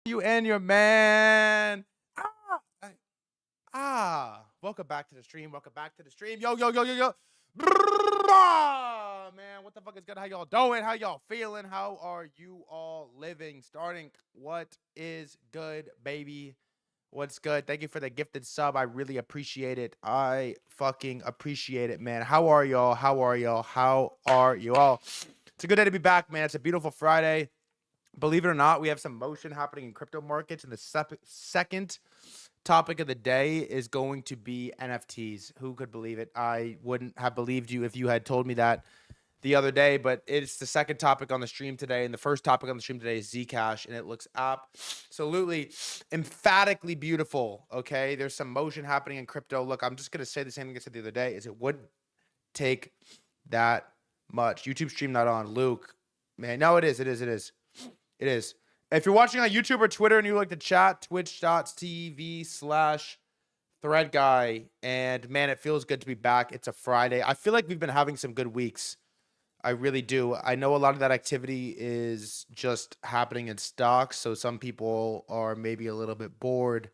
You and your man. Welcome back to the stream. Welcome back to the stream. Yo, yo, yo, yo, yo. Man, what the fuck is good? How y'all doing? How y'all feeling? How are you all living? Starting, what is good, baby? What's good? Thank you for the gifted sub. I really appreciate it. I fucking appreciate it, man. How are y'all? How are y'all? How are you all? It's a good day to be back, man. It's a beautiful Friday. Believe it or not, we have some motion happening in crypto markets. And the second topic of the day is going to be NFTs. Who could believe it? I wouldn't have believed you if you had told me that the other day, but it's the second topic on the stream today. And the first topic on the stream today is Zcash, and it looks absolutely emphatically beautiful. Okay. There's some motion happening in crypto. Look, I'm just going to say the same thing I said the other day is it wouldn't take that much. YouTube stream not on. Luke, man. No, it is. It is. If you're watching on YouTube or Twitter and you like to chat, twitch.tv/threadguy. And man, it feels good to be back. It's a Friday. I feel like we've been having some good weeks. I really do. I know a lot of that activity is just happening in stocks. So some people are maybe a little bit bored,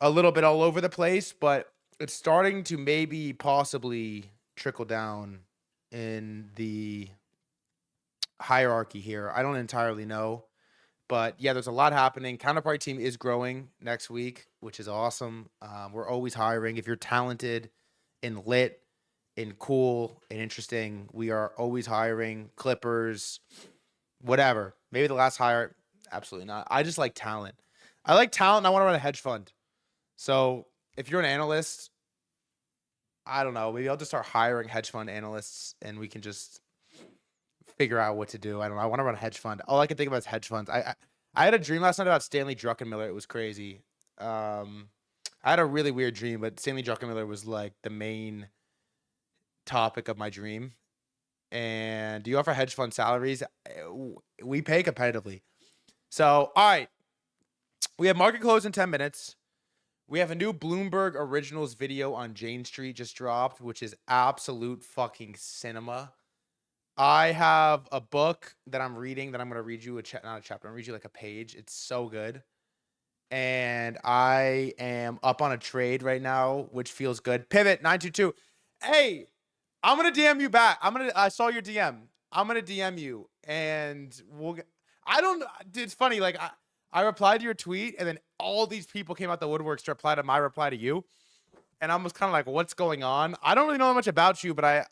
a little bit all over the place, but it's starting to maybe possibly trickle down in the hierarchy here. I don't entirely know, but yeah, there's a lot happening. Counterparty team is growing next week, which is awesome. We're always hiring. If you're talented and lit and cool and interesting, we are always hiring. Clippers, whatever. Maybe the last hire, absolutely not. I just like talent. I like talent and I want to run a hedge fund. So if you're an analyst, I don't know, maybe I'll just start hiring hedge fund analysts and we can just figure out what to do. I don't know. I want to run a hedge fund. All I can think about is hedge funds. I had a dream last night about Stanley Druckenmiller. It was crazy. I had a really weird dream, but Stanley Druckenmiller was like the main topic of my dream. And do you offer hedge fund salaries? We pay competitively. So, all right. We have market close in 10 minutes. We have a new Bloomberg Originals video on Jane Street just dropped, which is absolute fucking cinema. I have a book that I'm reading that I'm going to read you not a chapter. I'm going to read you like a page. It's so good. And I am up on a trade right now, which feels good. Pivot 922. Hey, I'm going to DM you back. I saw your DM. I'm going to DM you and it's funny. Like I replied to your tweet and then all these people came out the woodworks to reply to my reply to you. And I was kind of like, what's going on? I don't really know much about you, but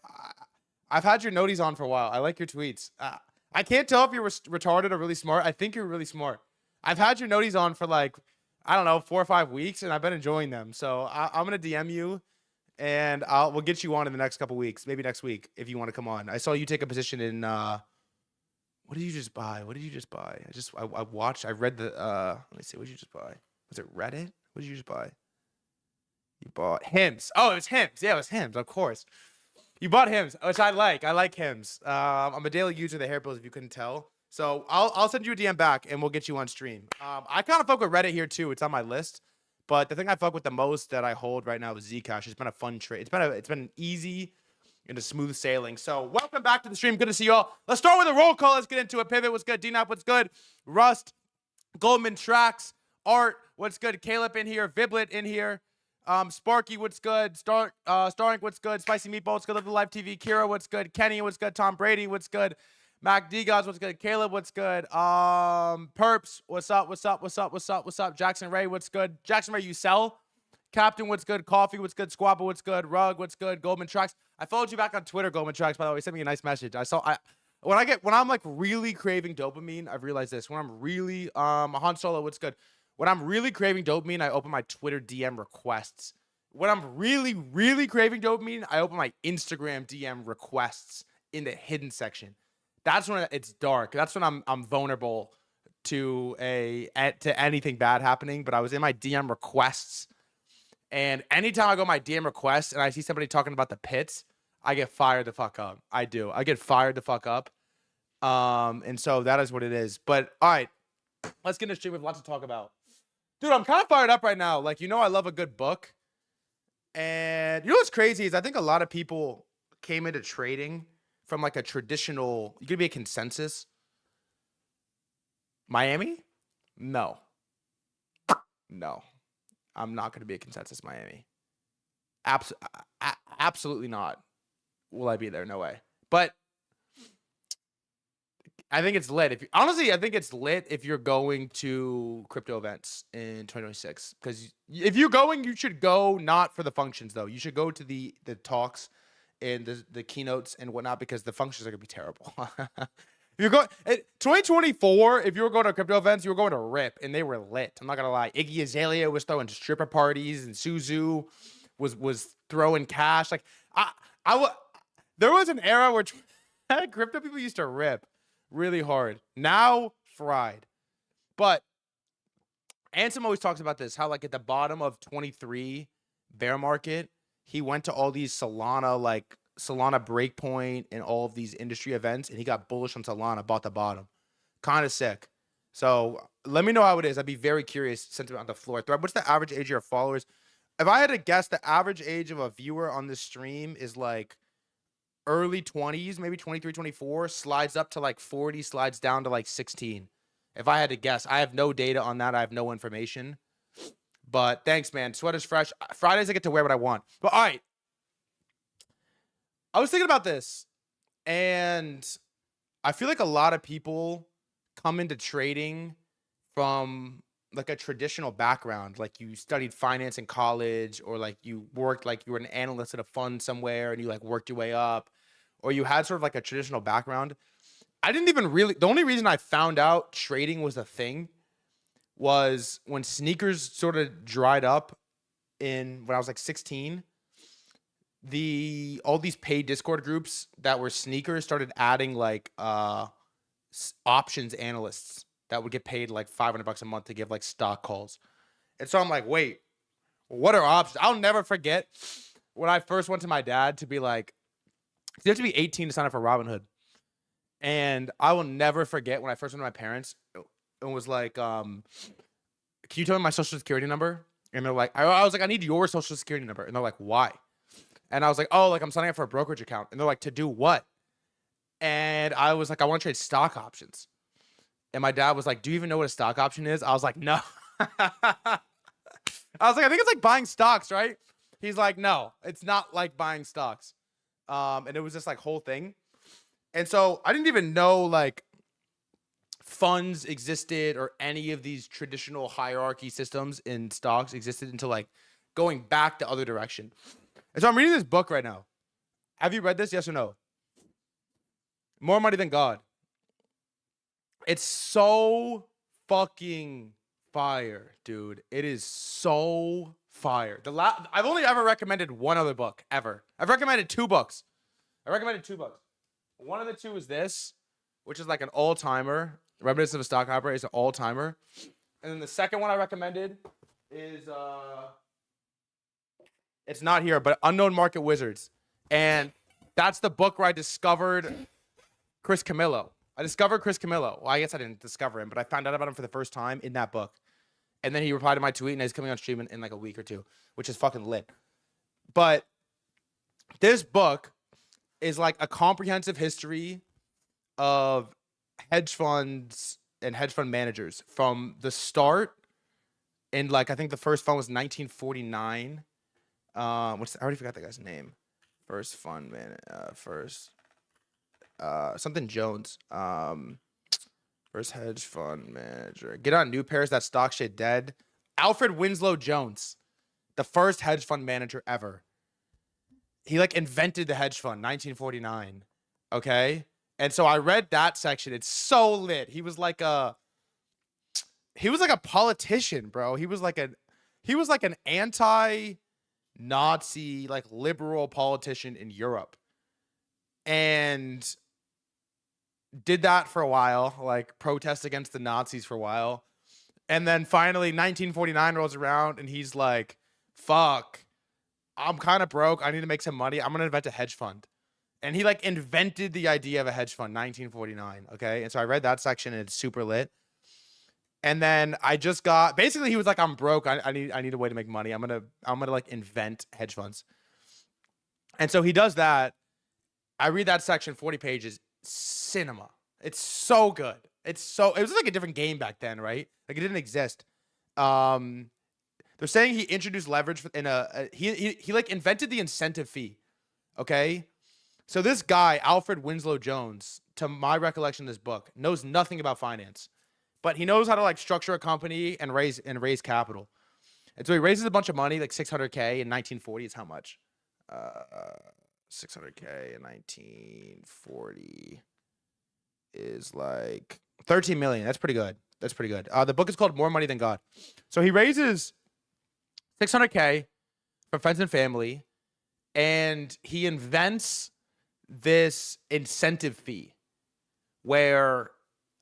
I've had your noties on for a while. I like your tweets. I can't tell if you're retarded or really smart. I think you're really smart. I've had your noties on for like, I don't know, 4 or 5 weeks, and I've been enjoying them. So I'm going to DM you, and we'll get you on in the next couple weeks, maybe next week if you want to come on. I saw you take a position in what did you just buy? I read the, let me see, what did you just buy? Was it Reddit? What did you just buy? You bought Hims. Oh, it was Hims. Yeah, it was Hims, of course. You bought Hims, which I like. I like Hims. I'm a daily user of the hair pills, if you couldn't tell. So I'll send you a DM back, and we'll get you on stream. I kind of fuck with Reddit here, too. It's on my list. But the thing I fuck with the most that I hold right now is Zcash. It's been a fun trade. It's been easy and a smooth sailing. So welcome back to the stream. Good to see you all. Let's start with a roll call. Let's get into it. Pivot, what's good? DNAP, what's good? Rust, Goldman Tracks, Art, what's good? Caleb in here. Viblet in here. Sparky, what's good? Starink, what's good? Spicy Meatball, what's good? Live the Live TV. Kira, what's good? Kenny, what's good? Tom Brady, what's good? Mac Degods, what's good? Caleb, what's good? Perps, what's up? Jackson Ray, what's good? Jackson Ray, you sell? Captain, what's good? Coffee, what's good? Squabble, what's good? Rug, what's good? Goldman Tracks. I followed you back on Twitter, Goldman Tracks, by the way. Send me a nice message. When I'm like really craving dopamine, I've realized this. When I'm really, Han Solo, what's good? When I'm really craving dopamine, I open my Twitter DM requests. When I'm really, really craving dopamine, I open my Instagram DM requests in the hidden section. That's when it's dark. That's when I'm vulnerable to anything bad happening. But I was in my DM requests, and anytime I go my DM requests and I see somebody talking about the pits, I get fired the fuck up. I do. I get fired the fuck up. And so that is what it is. But all right, let's get into the stream. We have lots to talk about. Dude, I'm kind of fired up right now. Like, I love a good book. And what's crazy is I think a lot of people came into trading from like a traditional, you could be a consensus. Miami? No. No. I'm not going to be a consensus Miami. Absolutely not. Will I be there? No way. But I think it's lit. I think it's lit if you're going to crypto events in 2026. Because if you're going, you should go not for the functions though. You should go to the talks and the keynotes and whatnot, because the functions are gonna be terrible. If you're going 2024, if you were going to crypto events, you were going to rip, and they were lit. I'm not gonna lie. Iggy Azalea was throwing stripper parties, and Suzu was throwing cash. Like there was an era where crypto people used to rip really hard. Now fried. But Ansem always talks about this, how like at the bottom of 23 bear market, he went to all these Solana Breakpoint and all of these industry events, and he got bullish on Solana, bought the bottom. Kind of sick. So let me know how it is. I'd be very curious since we're on the floor. What's the average age of your followers? If I had to guess, the average age of a viewer on this stream is like early 20s, maybe 23, 24, slides up to like 40, slides down to like 16. If I had to guess, I have no data on that. I have no information. But thanks, man. Sweater's fresh. Fridays, I get to wear what I want. But all right. I was thinking about this, and I feel like a lot of people come into trading from like a traditional background. Like you studied finance in college, or like you worked, like you were an analyst at a fund somewhere and you like worked your way up, or you had sort of like a traditional background. I didn't even really, the only reason I found out trading was a thing was when sneakers sort of dried up when I was like 16. All these paid Discord groups that were sneakers started adding like options analysts that would get paid like $500 a month to give like stock calls. And so I'm like, wait, what are options? I'll never forget when I first went to my dad to be like, you have to be 18 to sign up for Robinhood. And I will never forget when I first went to my parents and was like, can you tell me my social security number? And they're like, I was like, I need your social security number. And they're like, why? And I was like, oh, like I'm signing up for a brokerage account. And they're like, to do what? And I was like, I want to trade stock options. And my dad was like, do you even know what a stock option is? I was like, no. I was like, I think it's like buying stocks, right? He's like, no, it's not like buying stocks. And it was this like whole thing. And so I didn't even know like funds existed or any of these traditional hierarchy systems in stocks existed until like going back the other direction. And so I'm reading this book right now. Have you read this? Yes or no? More Money Than God. It's so fucking fire, dude. It is so fire. I've only ever recommended one other book, ever. I've recommended two books. One of the two is this, which is like an all-timer. Reminiscence of a Stock Operator is an all-timer. And then the second one I recommended is it's not here, but Unknown Market Wizards. And that's the book where I discovered Chris Camillo. Well, I guess I didn't discover him, but I found out about him for the first time in that book. And then he replied to my tweet, and he's coming on stream in like a week or two, which is fucking lit. But this book is like a comprehensive history of hedge funds and hedge fund managers from the start. And like, I think the first fund was 1949. I already forgot the guy's name. First fund man, something Jones. First hedge fund manager. Get on New Pairs, that stock shit dead. Alfred Winslow Jones, the first hedge fund manager ever. He like invented the hedge fund, 1949. Okay, and so I read that section. It's so lit. He was like a politician, bro. He was like an anti-Nazi, like liberal politician in Europe, and did that for a while, like protest against the Nazis for a while. And then finally 1949 rolls around and he's like, fuck, I'm kind of broke. I need to make some money. I'm going to invent a hedge fund. And he like invented the idea of a hedge fund, 1949. Okay. And so I read that section and it's super lit. And then I just got, basically he was like, I'm broke. I need a way to make money. I'm going to like invent hedge funds. And so he does that. I read that section, 40 pages. Cinema. It's so good. It was like a different game back then, right? Like it didn't exist. Um, they're saying he introduced leverage in he like invented the incentive fee. Okay, so this guy Alfred Winslow Jones, to my recollection, of this book knows nothing about finance, but he knows how to like structure a company and raise capital. And so he raises a bunch of money, like 600K in 1940 is how much? 600K in 1940 is like 13 million. That's pretty good. That's pretty good. The book is called More Money Than God. So he raises 600K from friends and family, and he invents this incentive fee where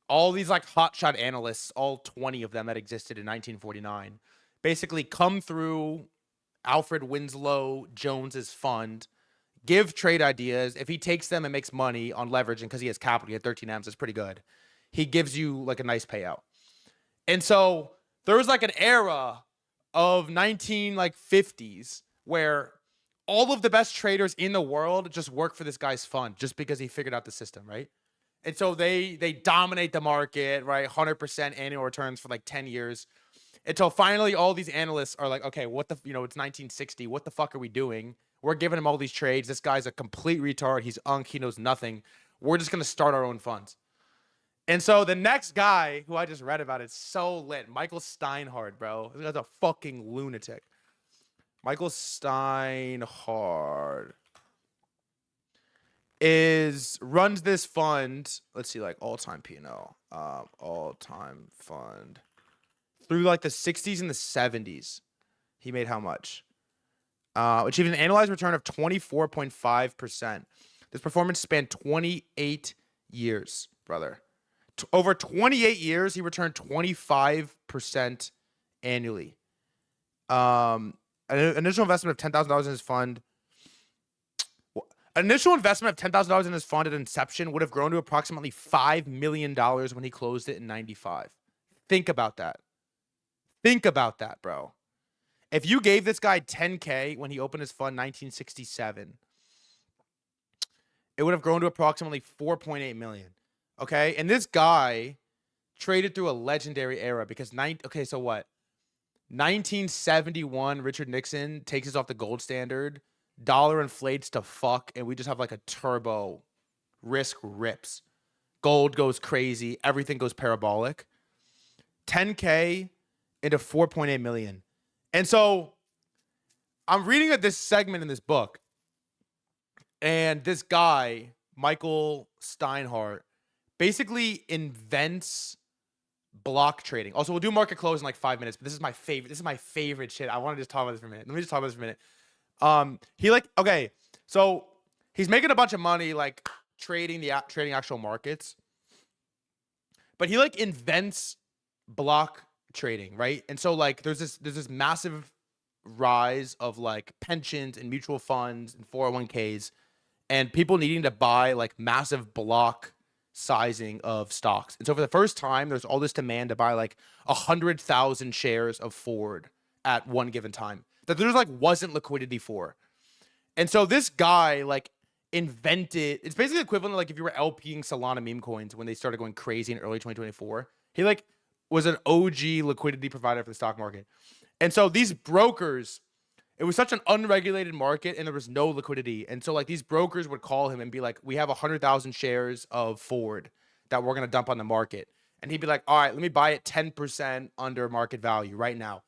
all these like hotshot analysts, all 20 of them that existed in 1949, basically come through Alfred Winslow Jones's fund, give trade ideas. If he takes them and makes money on leverage, and because he has capital, he had 13 M's, that's pretty good. He gives you like a nice payout. And so there was like an era of 1950s where all of the best traders in the world just work for this guy's fund just because he figured out the system, right? And so they dominate the market, right? 100% annual returns for like 10 years. Until finally all these analysts are like, okay, what the, it's 1960. What the fuck are we doing? We're giving him all these trades. This guy's a complete retard. He's unk. He knows nothing. We're just going to start our own funds. And so the next guy who I just read about, it's so lit. Michael Steinhardt, bro. This guy's a fucking lunatic. Michael Steinhardt runs this fund. Let's see, like all-time P&L, all-time fund through like the 60s and the 70s. He made how much? Achieved an annualized return of 24.5%. This performance spanned 28 years, brother. Over 28 years, he returned 25% annually. An initial investment of $10,000 in his fund. An initial investment of $10,000 in his fund at inception would have grown to approximately $5 million when he closed it in 95. Think about that. Think about that, bro. If you gave this guy 10K when he opened his fund in 1967, it would have grown to approximately 4.8 million. Okay? And this guy traded through a legendary era because so what? 1971, Richard Nixon takes us off the gold standard. Dollar inflates to fuck, and we just have like a turbo. Risk rips. Gold goes crazy. Everything goes parabolic. 10K into 4.8 million. And so I'm reading this segment in this book, and this guy, Michael Steinhardt, basically invents block trading. Also, we'll do market close in like 5 minutes, but this is my favorite. This is my favorite shit. I want to just talk about this for a minute. Let me just talk about this for a minute. So he's making a bunch of money like trading actual markets, but he like invents block trading, right? And so like there's this massive rise of like pensions and mutual funds and 401ks and people needing to buy like massive block sizing of stocks. And so for the first time, there's all this demand to buy like 100,000 shares of Ford at one given time that there's like wasn't liquidity for. And so this guy like invented, it's basically equivalent to like if you were LPing Solana meme coins when they started going crazy in early 2024. He like was an OG liquidity provider for the stock market. And so these brokers, it was such an unregulated market and there was no liquidity. And so like these brokers would call him and be like, we have 100,000 shares of Ford that we're going to dump on the market. And he'd be like, all right, let me buy it 10% under market value right now.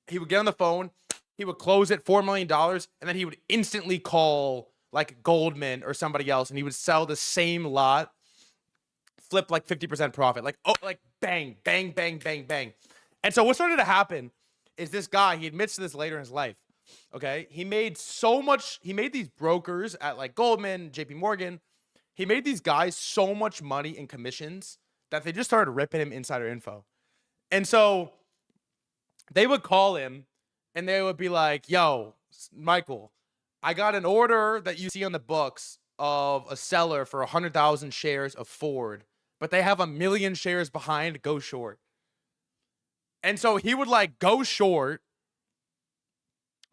He would get on the phone, he would close it $4 million, and then he would instantly call like Goldman or somebody else, and he would sell the same lot, flip like 50% profit, like, oh, like bang, bang, bang, bang, bang. And so what started to happen is this guy, he admits to this later in his life, okay? He made these brokers at like Goldman, JP Morgan, he made these guys so much money in commissions that they just started ripping him insider info. And so they would call him and they would be like, yo, Michael, I got an order that you see on the books of a seller for 100,000 shares of Ford, but they have 1 million shares behind, go short. And so he would like go short,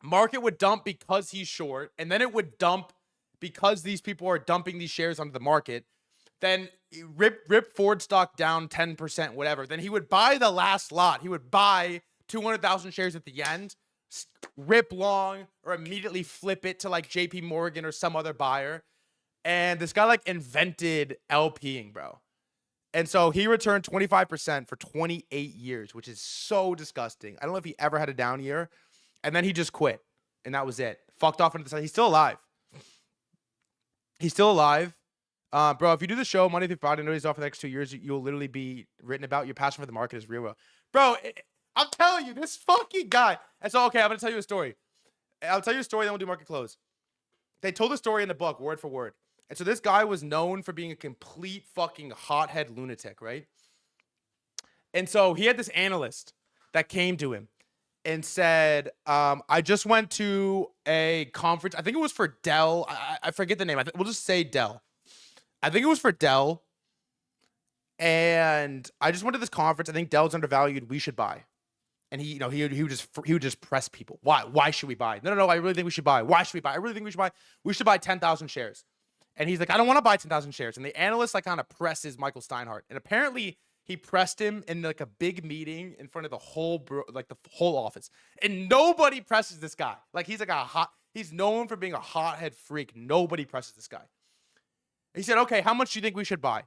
market would dump because he's short, and then it would dump because these people are dumping these shares onto the market. Then rip Ford stock down 10%, whatever. Then he would buy the last lot. He would buy 200,000 shares at the end, rip long, or immediately flip it to like JP Morgan or some other buyer. And this guy like invented LPing, bro. And so he returned 25% for 28 years, which is so disgusting. I don't know if he ever had a down year. And then he just quit. And that was it. Fucked off into the sun. He's still alive. He's still alive. Bro, if you do the show Monday through Friday, I know he's off for the next 2 years, you'll literally be written about. Your passion for the market is real. Bro, I'm telling you, this fucking guy. And so, okay, I'm going to tell you a story. I'll tell you a story, then we'll do market close. They told the story in the book, word for word. And so this guy was known for being a complete fucking hothead lunatic, right? And so he had this analyst that came to him and said, I just went to a conference. I think it was for Dell. I forget the name. We'll just say Dell. I think it was for Dell. And I just went to this conference. I think Dell's undervalued. We should buy. And he would just press people. Why should we buy? No. I really think we should buy. Why should we buy? I really think we should buy. We should buy 10,000 shares. And he's like, I don't want to buy 10,000 shares. And the analyst like kind of presses Michael Steinhardt. And apparently he pressed him in like a big meeting in front of the whole office. And nobody presses this guy. Like he's known for being a hothead freak. Nobody presses this guy. He said, okay, how much do you think we should buy?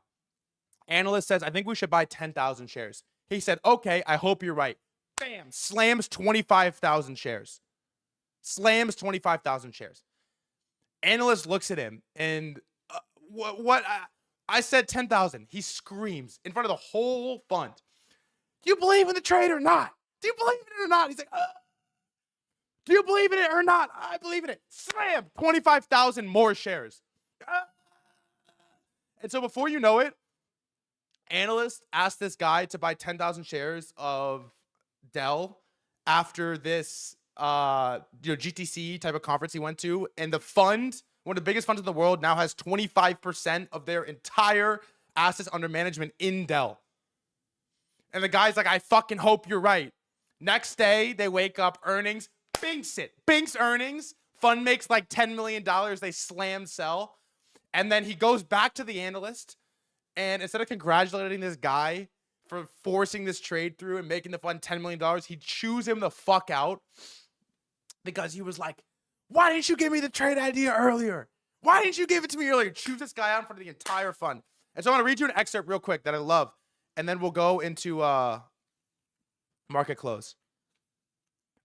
Analyst says, I think we should buy 10,000 shares. He said, okay, I hope you're right. Bam, slams 25,000 shares. Slams 25,000 shares. Analyst looks at him and what? I said 10,000. He screams in front of the whole fund. Do you believe in the trade or not? Do you believe in it or not? He's like, do you believe in it or not? I believe in it. Slam, 25,000 more shares. And so before you know it, analysts asked this guy to buy 10,000 shares of Dell after this GTC type of conference he went to. And the fund, one of the biggest funds in the world, now has 25% of their entire assets under management in Dell. And the guy's like, I fucking hope you're right. Next day, they wake up, earnings, binks it. Binks earnings. Fund makes like $10 million. They slam sell. And then he goes back to the analyst. And instead of congratulating this guy for forcing this trade through and making the fund $10 million, he chews him the fuck out because he was like, why didn't you give me the trade idea earlier? Why didn't you give it to me earlier? Chews this guy out in front of the entire fund. And so I want to read you an excerpt real quick that I love. And then we'll go into market close.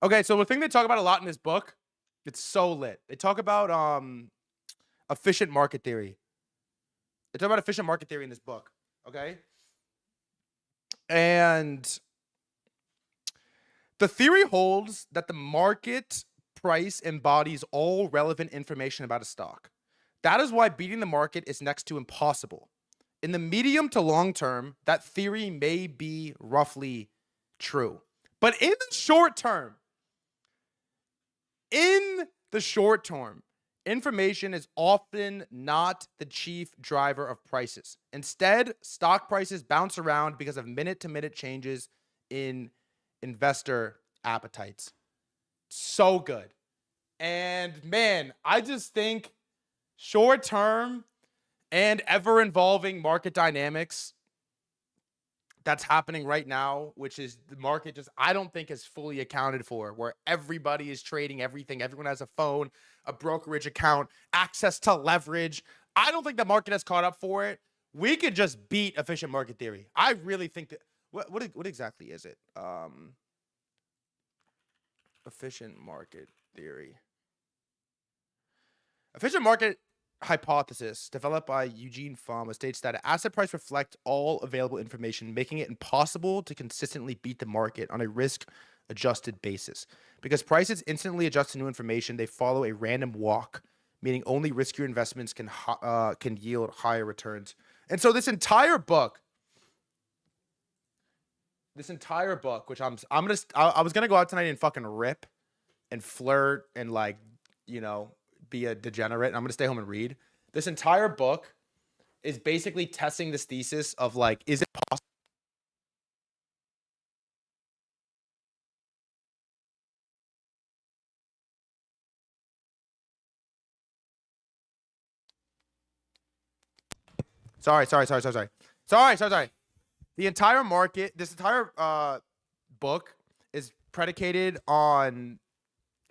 Okay, so the thing they talk about a lot in this book, it's so lit. They talk about efficient market theory. They talk about efficient market theory in this book, okay? And the theory holds that the market price embodies all relevant information about a stock. That is why beating the market is next to impossible. In the medium to long term, that theory may be roughly true. But in the short term, information is often not the chief driver of prices. Instead, stock prices bounce around because of minute-to-minute changes in investor appetites. So good. And man, I just think short-term and ever-involving market dynamics that's happening right now, which is the market just, I don't think is fully accounted for, where everybody is trading everything. Everyone has a phone, a brokerage account, access to leverage. I don't think the market has caught up for it. We could just beat efficient market theory. I really think that, what exactly is it? Efficient market theory. Efficient market hypothesis developed by Eugene Fama states that asset price reflects all available information, making it impossible to consistently beat the market on a risk-adjusted basis. Because prices instantly adjust to new information, they follow a random walk, meaning only riskier investments can yield higher returns. And so this entire book, which I was gonna go out tonight and fucking rip and flirt and like, be a degenerate. I'm going to stay home and read. This entire book is basically testing this thesis of like, is it possible? Sorry. Sorry. The entire market, this entire book is predicated on,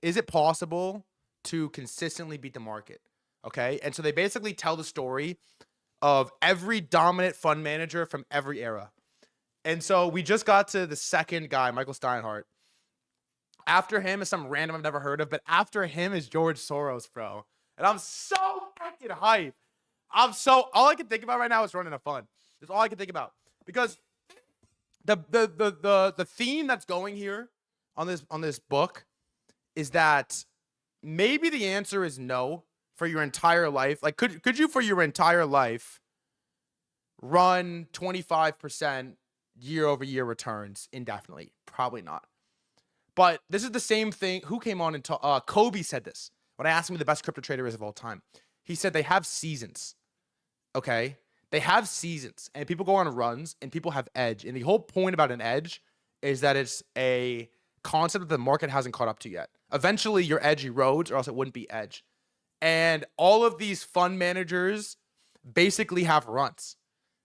is it possible to consistently beat the market? Okay. And so they basically tell the story of every dominant fund manager from every era. And so we just got to the second guy, Michael Steinhardt. After him is some random I've never heard of, but after him is George Soros, bro. And I'm so fucking hyped. All I can think about right now is running a fund. That's all I can think about. Because the theme that's going here on this book is that maybe the answer is no for your entire life. Like, could you for your entire life run 25% year-over-year returns indefinitely? Probably not. But this is the same thing. Who came on and Kobe said this when I asked him who the best crypto trader is of all time. He said they have seasons. Okay? They have seasons, and people go on runs, and people have edge. And the whole point about an edge is that it's a concept that the market hasn't caught up to yet. Eventually, your edge erodes, or else it wouldn't be edge. And all of these fund managers basically have runs.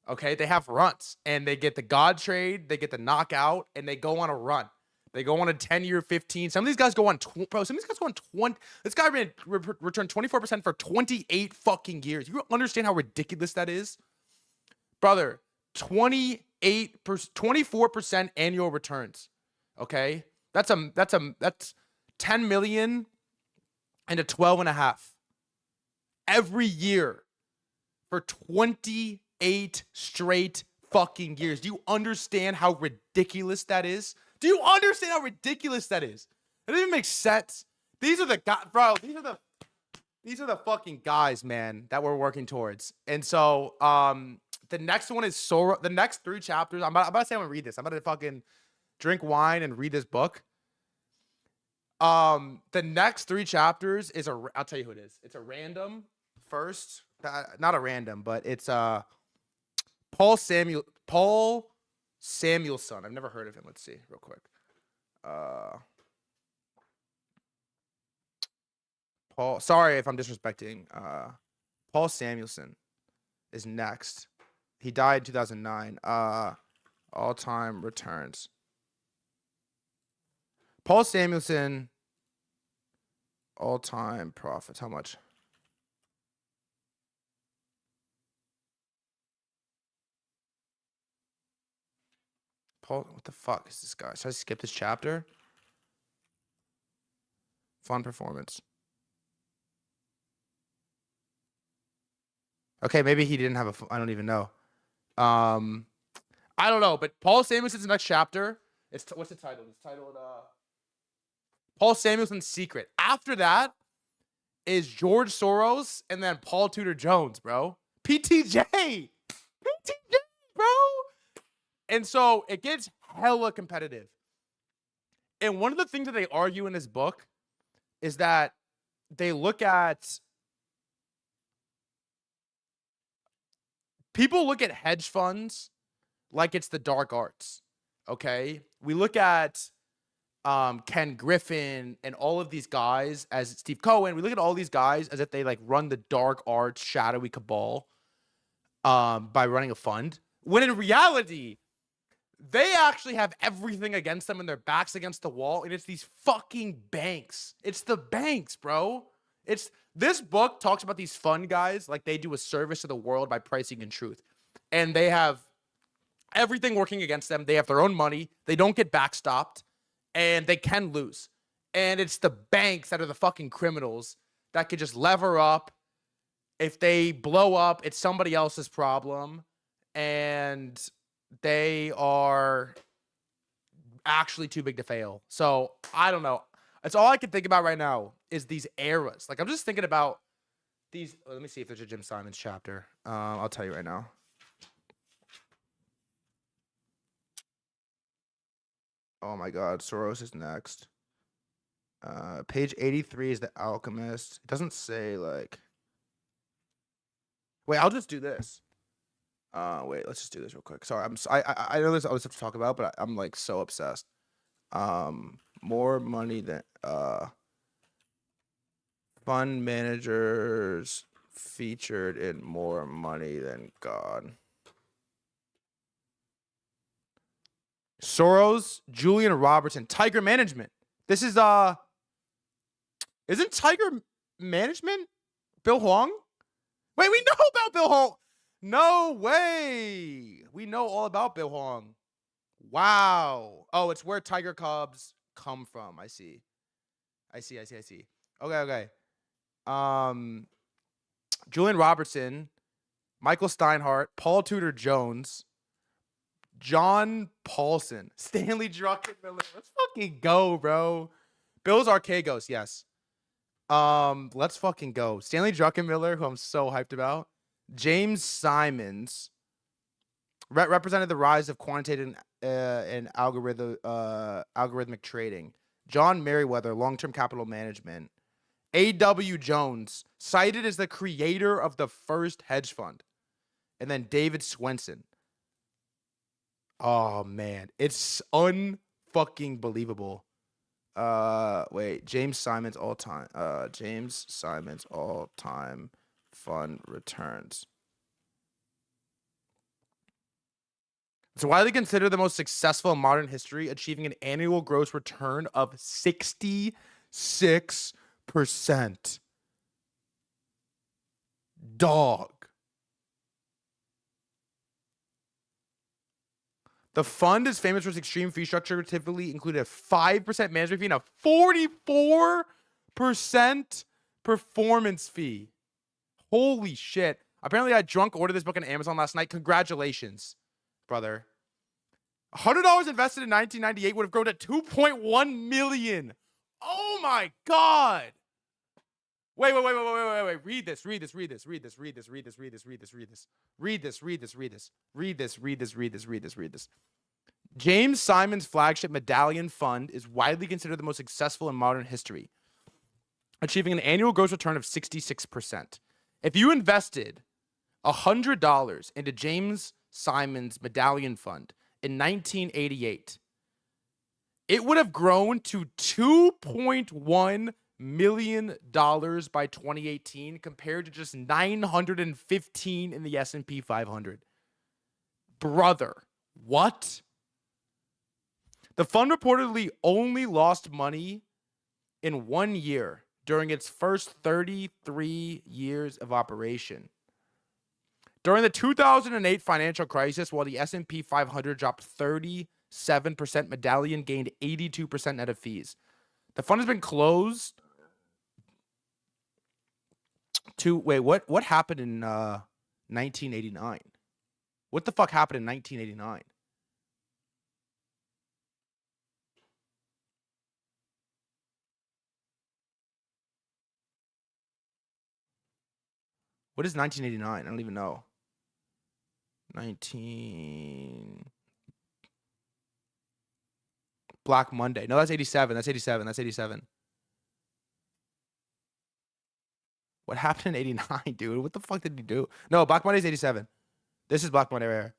Okay? They have runs, and they get the God trade, they get the knockout, and they go on a run. They go on a 10-year, 15. Some of these guys go on, bro, some of these guys go on 20. This guy returned 24% for 28 fucking years. You understand how ridiculous that is? Brother, 24% annual returns. Okay? That's 10 million into 12 and a half every year for 28 straight fucking years. Do you understand how ridiculous that is? Do you understand how ridiculous that is? It doesn't even make sense. These are the guys, bro. These are the fucking guys, man, that we're working towards. And so, the next one is Soros. The next 3 chapters. I'm about to say I'm gonna read this. I'm about to fucking drink wine and read this book. The next 3 chapters is I'll tell you who it is. It's a random first, not a random, but it's Paul Samuelson. I've never heard of him. Let's see real quick. Paul. Sorry if I'm disrespecting. Paul Samuelson is next. He died in 2009. All-time returns. Paul Samuelson. All-time profits. How much? Paul, what the fuck is this guy? Should I skip this chapter? Fun performance. Okay, maybe he didn't have a. I don't even know. I don't know, but Paul Samuelson's next chapter. What's the title? It's titled Paul Samuelson's Secret. After that is George Soros and then Paul Tudor Jones, bro. PTJ, bro. And so it gets hella competitive. And one of the things that they argue in this book is that they look at people look at hedge funds like it's the dark arts. Okay? We look at Ken Griffin and all of these guys as Steve Cohen. We look at all these guys as if they like run the dark arts, shadowy cabal by running a fund. When in reality, they actually have everything against them and their backs against the wall. And it's these fucking banks. It's the banks, bro. This book talks about these fund guys like they do a service to the world by pricing in truth. And they have everything working against them. They have their own money. They don't get backstopped. And they can lose. And it's the banks that are the fucking criminals that could just lever up. If they blow up, it's somebody else's problem. And they are actually too big to fail. So I don't know. That's all I can think about right now is these eras. Like I'm just thinking about these. Let me see if there's a Jim Simons chapter. I'll tell you right now. Oh my God, Soros is next. Page 83 is The Alchemist. It doesn't say like. Wait, I'll just do this. Wait, let's just do this real quick. Sorry, I know there's other stuff to talk about, but I'm like so obsessed. More money than fund managers featured in More Money Than God. Soros, Julian Robertson, Tiger Management. This is isn't Tiger Management Bill Huang? Wait, we know about Bill Huang. No way. We know all about Bill Huang. Wow. Oh, it's where Tiger Cubs come from. I see. Okay. Julian Robertson, Michael Steinhardt, Paul Tudor Jones, John Paulson, Stanley Druckenmiller. Let's fucking go, bro. Bills Archegos, yes. Let's fucking go. Stanley Druckenmiller, who I'm so hyped about. James Simons represented the rise of quantitative and algorithmic trading. John Merriweather, long-term capital management. A.W. Jones, cited as the creator of the first hedge fund. And then David Swenson. Oh, man. It's unfucking believable. Wait. James Simons all-time fund returns. It's widely considered the most successful in modern history, achieving an annual gross return of 66%. Dog. The fund is famous for its extreme fee structure, typically included a 5% management fee and a 44% performance fee. Holy shit. Apparently, I drunk ordered this book on Amazon last night. Congratulations, brother. $100 invested in 1998 would have grown to $2.1 million. Oh my God. Wait. Read this. James Simon's flagship medallion fund is widely considered the most successful in modern history, achieving an annual gross return of 66%. If you invested $100 into James Simon's medallion fund in 1988, it would have grown to $2.1 million by 2018 compared to just 915 in the S&P 500. Brother, what? The fund reportedly only lost money in 1 year during its first 33 years of operation. During the 2008 financial crisis, while the S&P 500 dropped 37%, Medallion gained 82% net of fees. The fund has been closed to... Wait, what happened in 1989? What the fuck happened in 1989? What is 1989? I don't even know. 19... Black Monday. No, that's 87. That's 87. What happened in 89, dude? What the fuck did he do? No, Black Monday's 87. This is Black Monday right here.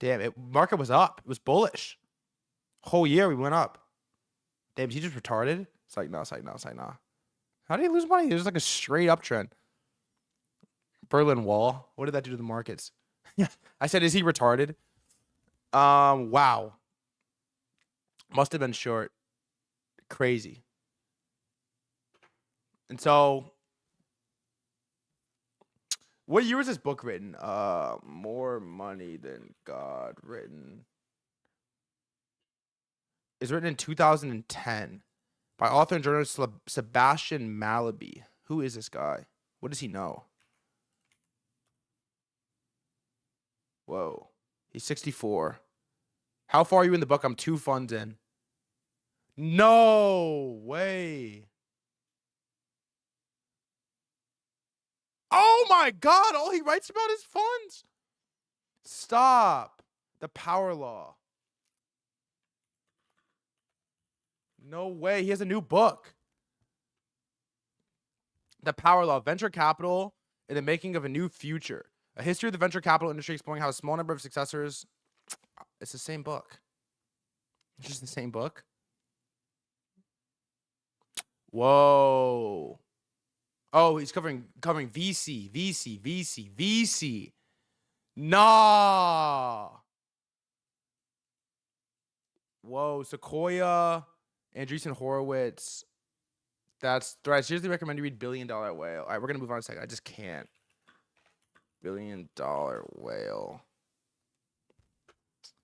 Damn, market was up. It was bullish. Whole year we went up. Damn, is he just retarded? It's like, no. How did he lose money? There's like a straight uptrend. Berlin Wall. What did that do to the markets? Yeah, I said, is he retarded? Wow. Must have been short. Crazy. And so, what year was this book written? More Money Than God written. It's written in 2010 by author and journalist Sebastian Mallaby. Who is this guy? What does he know? Whoa. He's 64. How far are you in the book? I'm 2 funds in. No way. Oh my God. All he writes about is funds. Stop. The Power Law. No way. He has a new book. The Power Law. Venture Capital in the Making of a New Future. A history of the venture capital industry exploring how a small number of successors... It's the same book. It's just the same book. Whoa. Oh, he's covering VC. Nah. Whoa, Sequoia, Andreessen Horowitz. That's right. Seriously recommend you read Billion Dollar Whale. All right, we're gonna move on a second. I just can't. Billion Dollar Whale.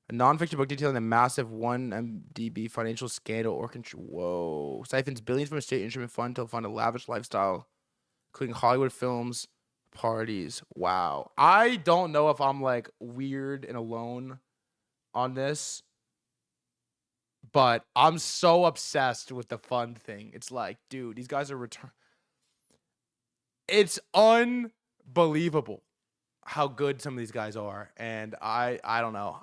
A nonfiction book detailing the massive 1 MDB financial scandal or control. Whoa. Siphons billions from a state instrument fund to fund a lavish lifestyle, including Hollywood films, parties. Wow. I don't know if I'm like weird and alone on this, but I'm so obsessed with the fund thing. It's like, dude, these guys are It's unbelievable how good some of these guys are. And I don't know.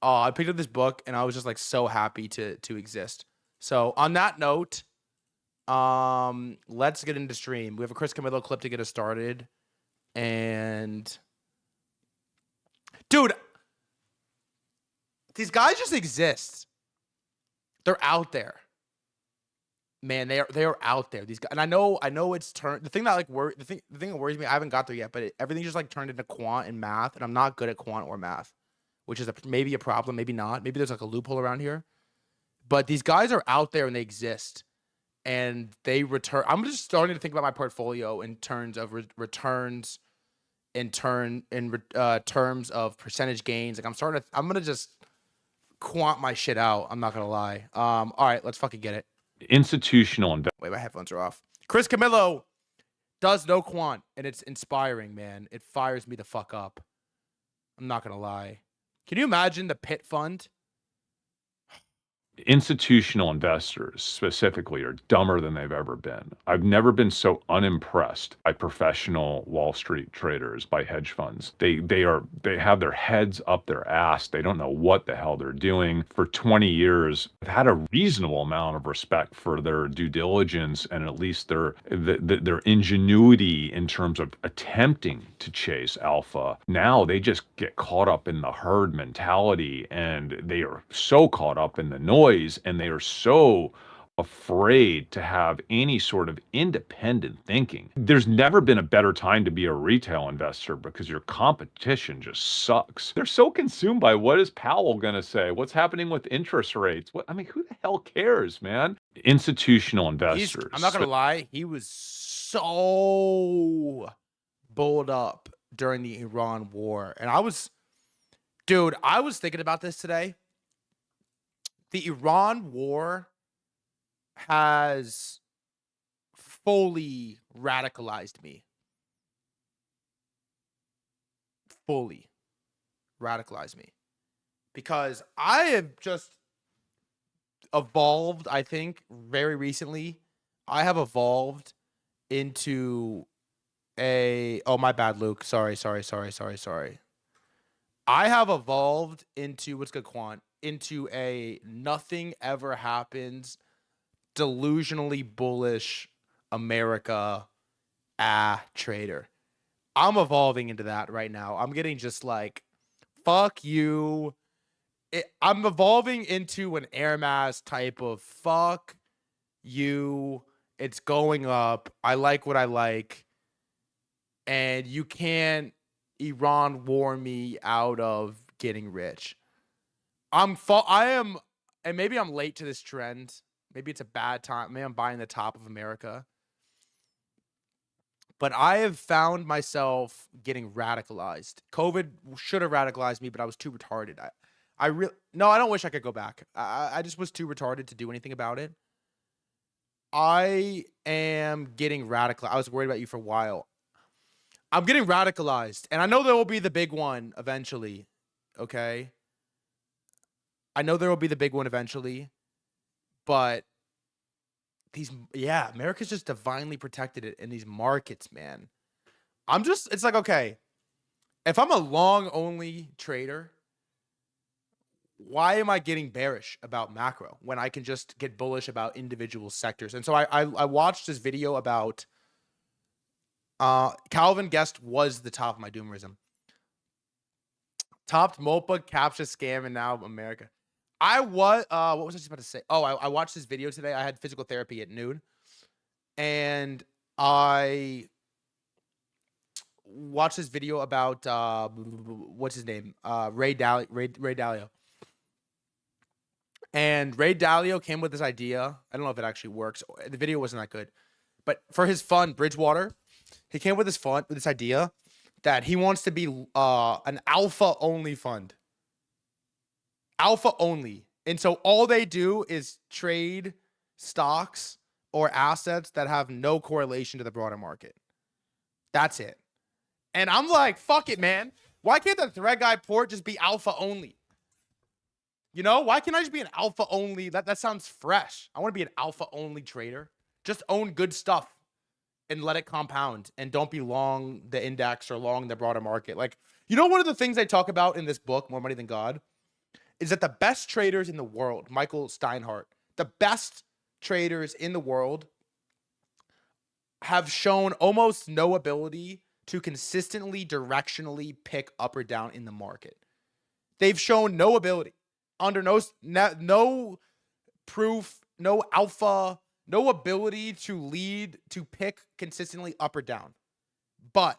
I picked up this book and I was just like so happy to exist. So on that note, let's get into stream. We have a Chris Camillo clip to get us started. And dude, these guys just exist. They're out there. Man, they are out there. These guys, and I know it's turned. The thing that the thing that worries me, I haven't got there yet, but everything just like turned into quant and math, and I'm not good at quant or math, which is maybe a problem, maybe not. Maybe there's like a loophole around here. But these guys are out there and they exist, and they return. I'm just starting to think about my portfolio in terms of returns, terms of percentage gains. Like I'm gonna just quant my shit out. I'm not gonna lie. All right, let's fucking get it. Institutional investment. Wait, my headphones are off. Chris Camillo does no quant, and it's inspiring, man. It fires me the fuck up. I'm not gonna lie. Can you imagine the Pit Fund? Institutional investors specifically are dumber than they've ever been. I've never been so unimpressed by professional Wall Street traders, by hedge funds. They have their heads up their ass. They don't know what the hell they're doing. For 20 years, I've had a reasonable amount of respect for their due diligence and at least their ingenuity in terms of attempting to chase alpha. Now they just get caught up in the herd mentality, and they are so caught up in the noise, and they are so afraid to have any sort of independent thinking. There's never been a better time to be a retail investor because your competition just sucks. They're so consumed by what is Powell going to say? What's happening with interest rates? I mean, who the hell cares, man? Institutional investors. I'm not going to lie. He was so bulled up during the Iran war. And I was thinking about this today. The Iran war has fully radicalized me. Fully radicalized me. Because I have just evolved, I think, very recently. I have evolved into oh, my bad, Luke. Sorry. I have evolved into, what's good, Quant? Into a nothing ever happens, delusionally bullish America trader. I'm evolving into that right now. I'm getting just like, fuck you. I'm evolving into an Air Mass type of fuck you. It's going up. I like what I like. And you can't Iran war me out of getting rich. And maybe I'm late to this trend. Maybe it's a bad time. Maybe I'm buying the top of America. But I have found myself getting radicalized. COVID should have radicalized me, but I was too retarded. I don't wish I could go back. I just was too retarded to do anything about it. I am getting radicalized. I was worried about you for a while. I'm getting radicalized, and I know there will be the big one eventually. Okay. I know there will be the big one eventually, but America's just divinely protected it in these markets, man. It's like, okay, if I'm a long only trader, why am I getting bearish about macro when I can just get bullish about individual sectors? And so I watched this video about Calvin Guest was the top of my doomerism. Topped MOPA, captcha scam, and now America. what was I just about to say? Oh, I watched this video today. I had physical therapy at noon, and I watched this video about what's his name? Ray Dalio. And Ray Dalio came with this idea. I don't know if it actually works. The video wasn't that good. But for his fund, Bridgewater, he came with this idea that he wants to be an alpha only fund. Alpha only. And so all they do is trade stocks or assets that have no correlation to the broader market. That's it. And I'm like, fuck it, man. Why can't the threadguy port just be alpha only? You know, why can't I just be an alpha only? That sounds fresh. I want to be an alpha only trader. Just own good stuff and let it compound, and don't be long the index or long the broader market. Like, you know, one of the things I talk about in this book, More Money Than God, is that the best traders in the world, Michael Steinhardt, the best traders in the world have shown almost no ability to consistently directionally pick up or down in the market. They've shown no ability, under no proof, no alpha, no ability to lead, to pick consistently up or down. But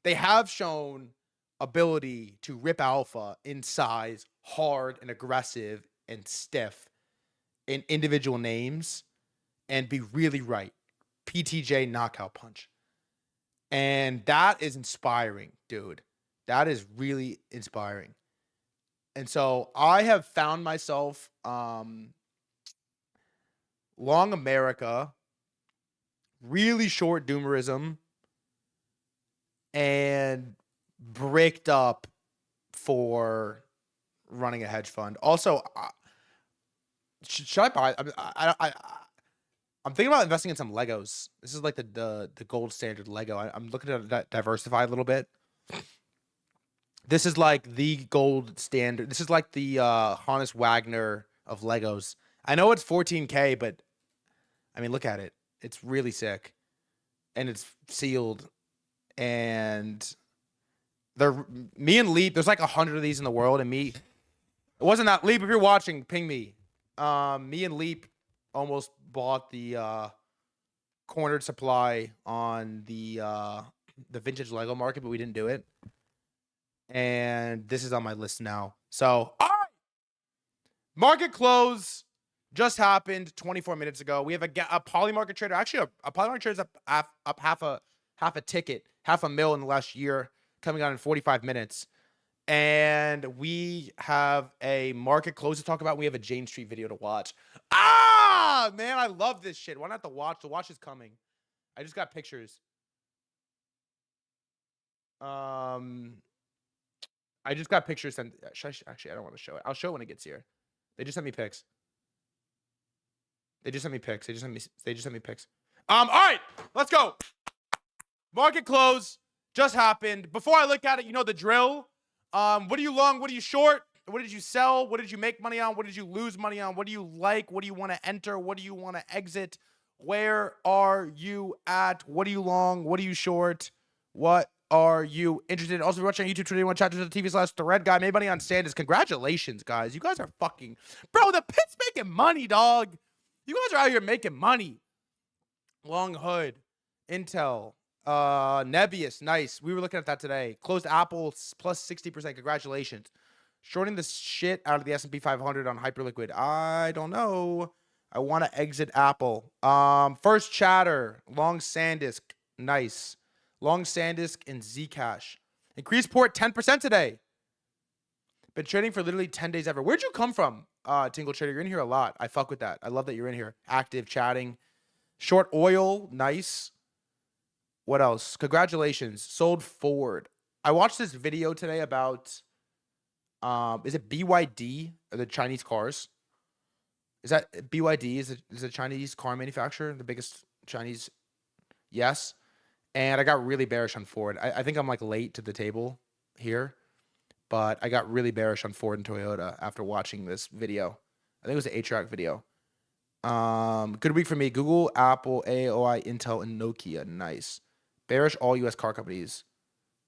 they have shown ability to rip alpha in size, hard and aggressive and stiff in individual names, and be really right. PTJ knockout punch. And that is inspiring, dude. That is really inspiring. And so I have found myself long America, really short doomerism, and bricked up for running a hedge fund. Also, should I buy? I'm thinking about investing in some Legos. This is like the gold standard Lego. I'm looking to diversify a little bit. This is like the gold standard. This is like the Hannes Wagner of Legos. I know it's 14K, but I mean, look at it. It's really sick, and it's sealed. And me and Leap. There's like 100 of these in the world, and me. It wasn't that Leap. If you're watching, ping me. Me and Leap almost bought the cornered supply on the vintage Lego market, but we didn't do it. And this is on my list now. So, all right. Market close just happened 24 minutes ago. We have a poly market trader. Actually, a poly market trader is up half a ticket, half a mil in the last year, coming out in 45 minutes. And we have a market close to talk about. We have a Jane Street video to watch. Ah, man, I love this shit. Why not the watch? The watch is coming. I just got pictures. I just got pictures sent. Actually, I don't want to show it. I'll show it when it gets here. They just sent me pics. They just sent me pics. All right, let's go. Market close just happened. Before I look at it, you know the drill. What are you long? What are you short? What did you sell? What did you make money on? What did you lose money on? What do you like? What do you want to enter? What do you want to exit? Where are you at? What are you long? What are you short? What are you interested in? Also, if you're watching on YouTube, Twitter, TV/threadguy. Made money on Sanders. Congratulations, guys. You guys are fucking... Bro, the pit's making money, dog. You guys are out here making money. Long Hood. Intel. Nebius. Nice. We were looking at that today. Closed Apple plus 60%. Congratulations. Shorting the shit out of the S&P 500 on Hyperliquid. I don't know. I want to exit Apple. First chatter. Long Sandisk. Nice. Long Sandisk and Zcash. Increased port 10% today. Been trading for literally 10 days ever. Where'd you come from, Tingle Trader? You're in here a lot. I fuck with that. I love that you're in here. Active, chatting. Short oil. Nice. What else? Congratulations. Sold Ford. I watched this video today about, is it BYD or the Chinese cars? Is that BYD? Is a Chinese car manufacturer? The biggest Chinese? Yes. And I got really bearish on Ford. I think I'm like late to the table here, but I got really bearish on Ford and Toyota after watching this video. I think it was an A-Track video. Good week for me. Google, Apple, AOI, Intel, and Nokia. Nice. Bearish all U.S. car companies.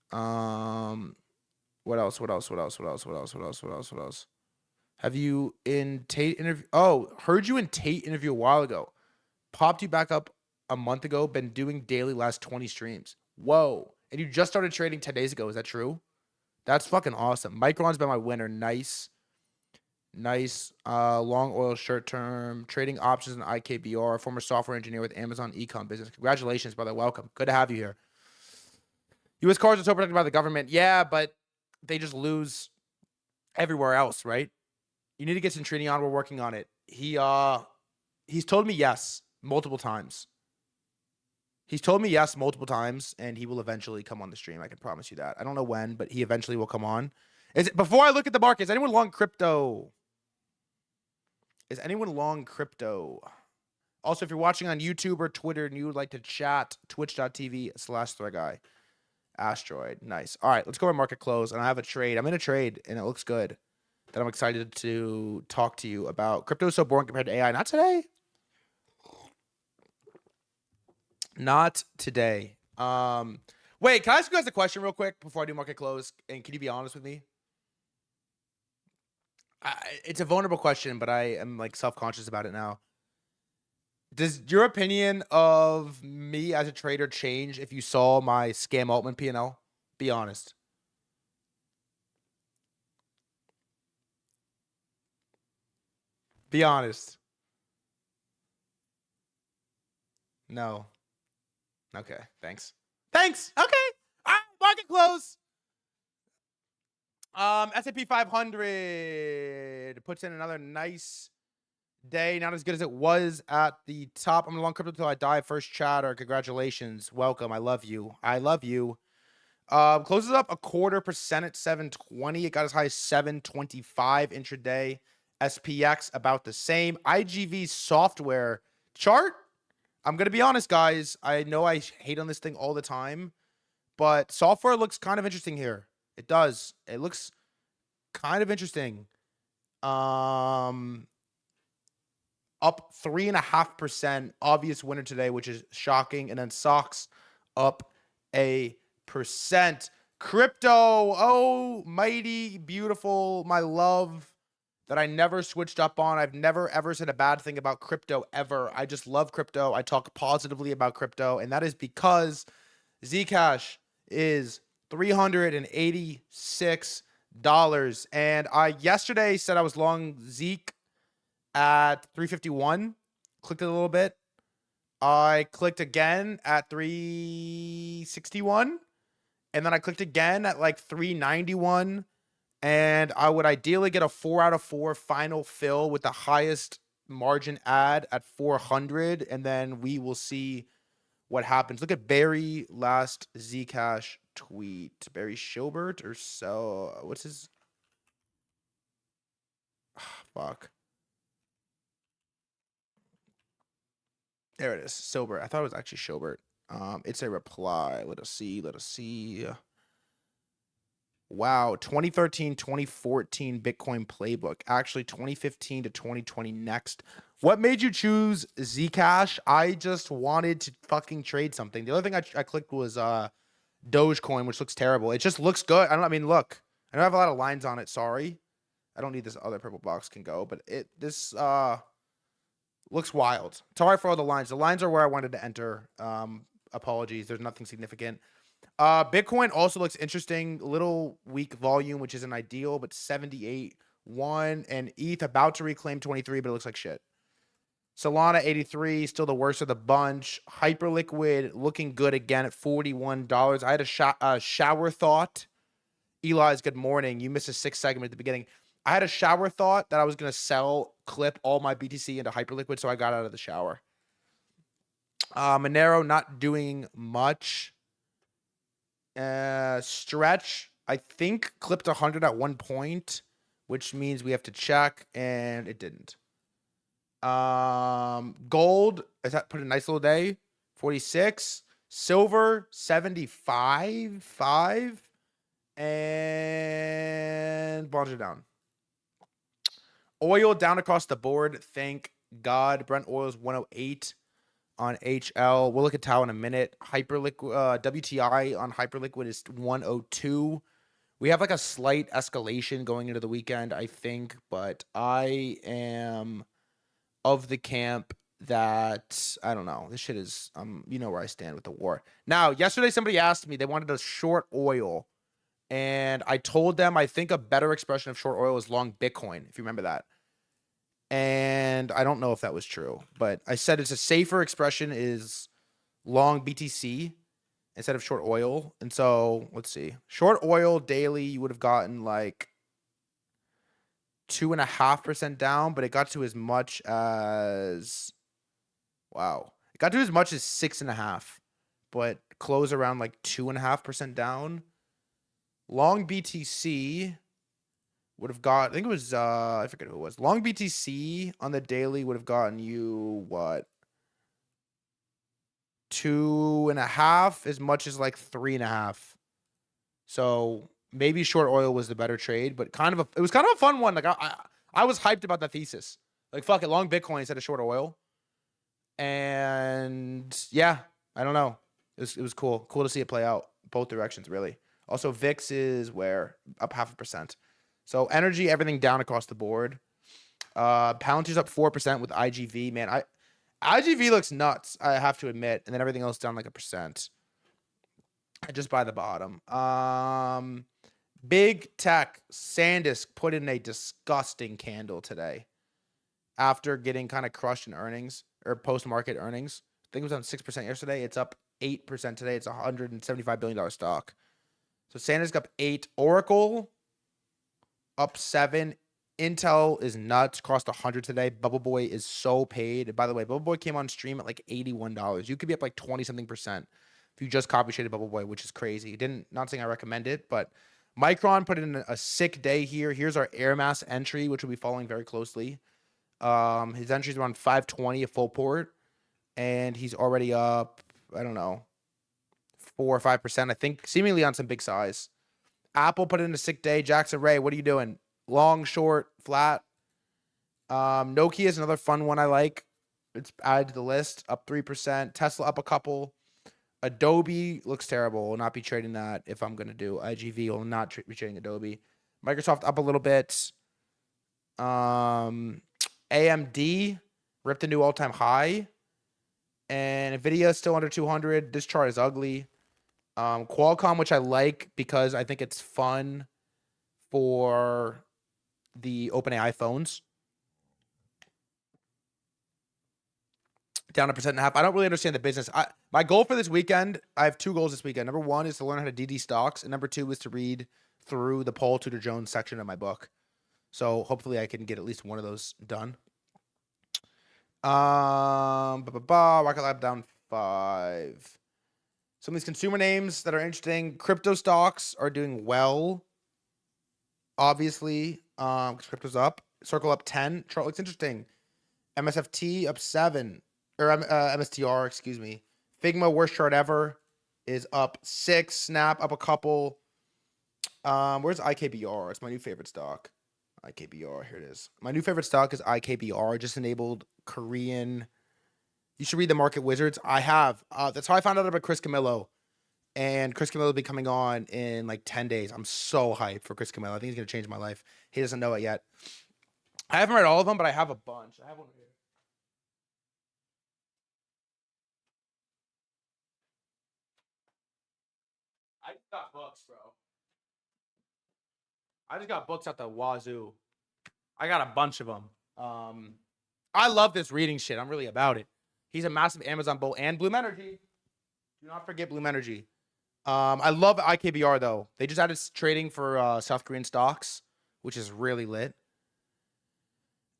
What else? Have you in Tate interview? Oh, heard you in Tate interview a while ago. Popped you back up a month ago. Been doing daily last 20 streams. Whoa. And you just started trading 10 days ago. Is that true? That's fucking awesome. Micron's been my winner. Nice. Nice. Long oil short term. Trading options in IKBR. Former software engineer with Amazon ecom business. Congratulations, brother. Welcome. Good to have you here. U.S. cars are so protected by the government. Yeah, but they just lose everywhere else, right? You need to get some trading on. We're working on it. He's told me yes multiple times. He's told me yes multiple times, and he will eventually come on the stream. I can promise you that. I don't know when, but he eventually will come on. Before I look at the market, is anyone long crypto? Is anyone long crypto? Also, if you're watching on YouTube or Twitter and you would like to chat, twitch.tv/threadguy. Asteroid. Nice. All right, let's go over market close. And I have a trade. I'm in a trade, and it looks good. That I'm excited to talk to you about. Crypto is so boring compared to AI. Not today. Not today. Wait, can I ask you guys a question real quick before I do market close? And can you be honest with me? It's a vulnerable question, but I am like self-conscious about it now. Does your opinion of me as a trader change if you saw my scam Altman P&L? Be honest. Be honest. No. Okay, thanks. Thanks. Okay. All right, market close. S&P 500 puts in another nice day. Not as good as it was at the top. I'm long crypto until I die. First chatter. Congratulations. Welcome. I love you. I love you. Closes up 0.25% at 720. It got as high as 725 intraday. SPX about the same. IGV software chart. I'm going to be honest, guys. I know I hate on this thing all the time, but software looks kind of interesting here. It does. It looks kind of interesting. Up 3.5%. Obvious winner today, which is shocking. And then stocks up 1%. Crypto. Oh, mighty, beautiful. My love that I never switched up on. I've never, ever said a bad thing about crypto, ever. I just love crypto. I talk positively about crypto. And that is because Zcash is $386. And I yesterday said I was long Zeke at 351. Clicked it a little bit. I clicked again at 361. And then I clicked again at like 391. And I would ideally get a 4 out of 4 final fill with the highest margin add at 400. And then we will see what happens. Look at Barry last Zcash tweet. Barry Schilbert or so. What's his? Fuck. There it is. Silbert. I thought it was actually Schilbert. It's a reply. Let us see. Let us see. Wow, 2013, 2014 Bitcoin playbook. Actually, 2015 to 2020 next. What made you choose Zcash? I just wanted to fucking trade something. The other thing I clicked was Dogecoin, which looks terrible. It just looks good. I mean, look. I don't have a lot of lines on it. Sorry. I don't need this other purple box can go, but this looks wild. Sorry for all the lines. The lines are where I wanted to enter. Apologies. There's nothing significant. Bitcoin also looks interesting. A little weak volume, which isn't ideal, but 78.1. And ETH about to reclaim 23, but it looks like shit. Solana 83, still the worst of the bunch. Hyperliquid looking good again at $41. I had a shower thought. Eli's good morning. You missed a 6 segment at the beginning. I had a shower thought that I was going to clip all my BTC into Hyperliquid, so I got out of the shower. Monero not doing much. Stretch, I think, clipped 100 at one point, which means we have to check, and it didn't. Gold, is that put a nice little day? 46. Silver, 75.5. And bonds are down. Oil down across the board. Thank God. Brent oil is 108 on HL. We'll look at Tau in a minute. Hyperliquid, WTI on Hyperliquid is 102. We have like a slight escalation going into the weekend, I think, but I am of the camp that I don't know. This shit is you know where I stand with the war. Now, yesterday somebody asked me they wanted a short oil, and I told them I think a better expression of short oil is long Bitcoin, if you remember that. And I don't know if that was true, but I said it's a safer expression is long BTC instead of short oil. And so let's see. Short oil daily, you would have gotten like 2.5% down, but it got to as much as wow. It got to as much as 6.5, but close around like 2.5% down. Long BTC would have got, I think it was I forget who it was. Long BTC on the daily would have gotten you what? 2.5 as much as like 3.5. So maybe short oil was the better trade, but it was kind of a fun one. Like I was hyped about that thesis. Like fuck it, long Bitcoin instead of short oil. And yeah, I don't know. It was cool. Cool to see it play out both directions, really. Also, VIX is where up 0.5%. So energy, everything down across the board. Palantir's up 4% with IGV. Man, IGV looks nuts, I have to admit, and then everything else down like 1%. Just by the bottom. Big tech, SanDisk put in a disgusting candle today after getting kind of crushed in earnings or post-market earnings. I think it was on 6% yesterday. It's up 8% today. It's a $175 billion stock. So SanDisk up 8. Oracle up 7. Intel is nuts. Crossed 100 today. Bubble Boy is so paid. By the way, Bubble Boy came on stream at like $81. You could be up like 20-something% if you just copy shaded Bubble Boy, which is crazy. Not saying I recommend it, but Micron put in a sick day here. Here's our air mass entry, which we'll be following very closely. His entry's around 520 a full port, and he's already up, I don't know, 4 or 5%, I think, seemingly on some big size. Apple put in a sick day. Jackson Ray, what are you doing? Long, short, flat. Nokia is another fun one I like. It's added to the list, up 3%. Tesla up a couple. Adobe looks terrible. Will not be trading that if I'm going to do IGV. Will not be trading Adobe. Microsoft up a little bit. AMD ripped a new all-time high. And NVIDIA is still under 200. This chart is ugly. Qualcomm, which I like because I think it's fun for the OpenAI phones. Down 1.5%. I don't really understand the business. My goal for this weekend, I have 2 goals this weekend. Number 1 is to learn how to DD stocks, and number 2 is to read through the Paul Tudor Jones section of my book. So hopefully I can get at least one of those done. Rocket Lab down 5. Some of these consumer names that are interesting. Crypto stocks are doing well. Obviously, because crypto's up. Circle up 10. Chart looks interesting. MSFT up 7. Or MSTR, excuse me. Figma, worst chart ever, is up 6. Snap up a couple. Where's IKBR? It's my new favorite stock. IKBR, here it is. My new favorite stock is IKBR. Just enabled Korean. You should read the Market Wizards. I have. That's how I found out about Chris Camillo. And Chris Camillo will be coming on in like 10 days. I'm so hyped for Chris Camillo. I think he's going to change my life. He doesn't know it yet. I haven't read all of them, but I have a bunch. I have one here. I just got books, bro. I just got books at the wazoo. I got a bunch of them. I love this reading shit. I'm really about it. He's a massive Amazon bull and Bloom Energy. Do not forget Bloom Energy. I love IKBR though. They just added trading for South Korean stocks, which is really lit.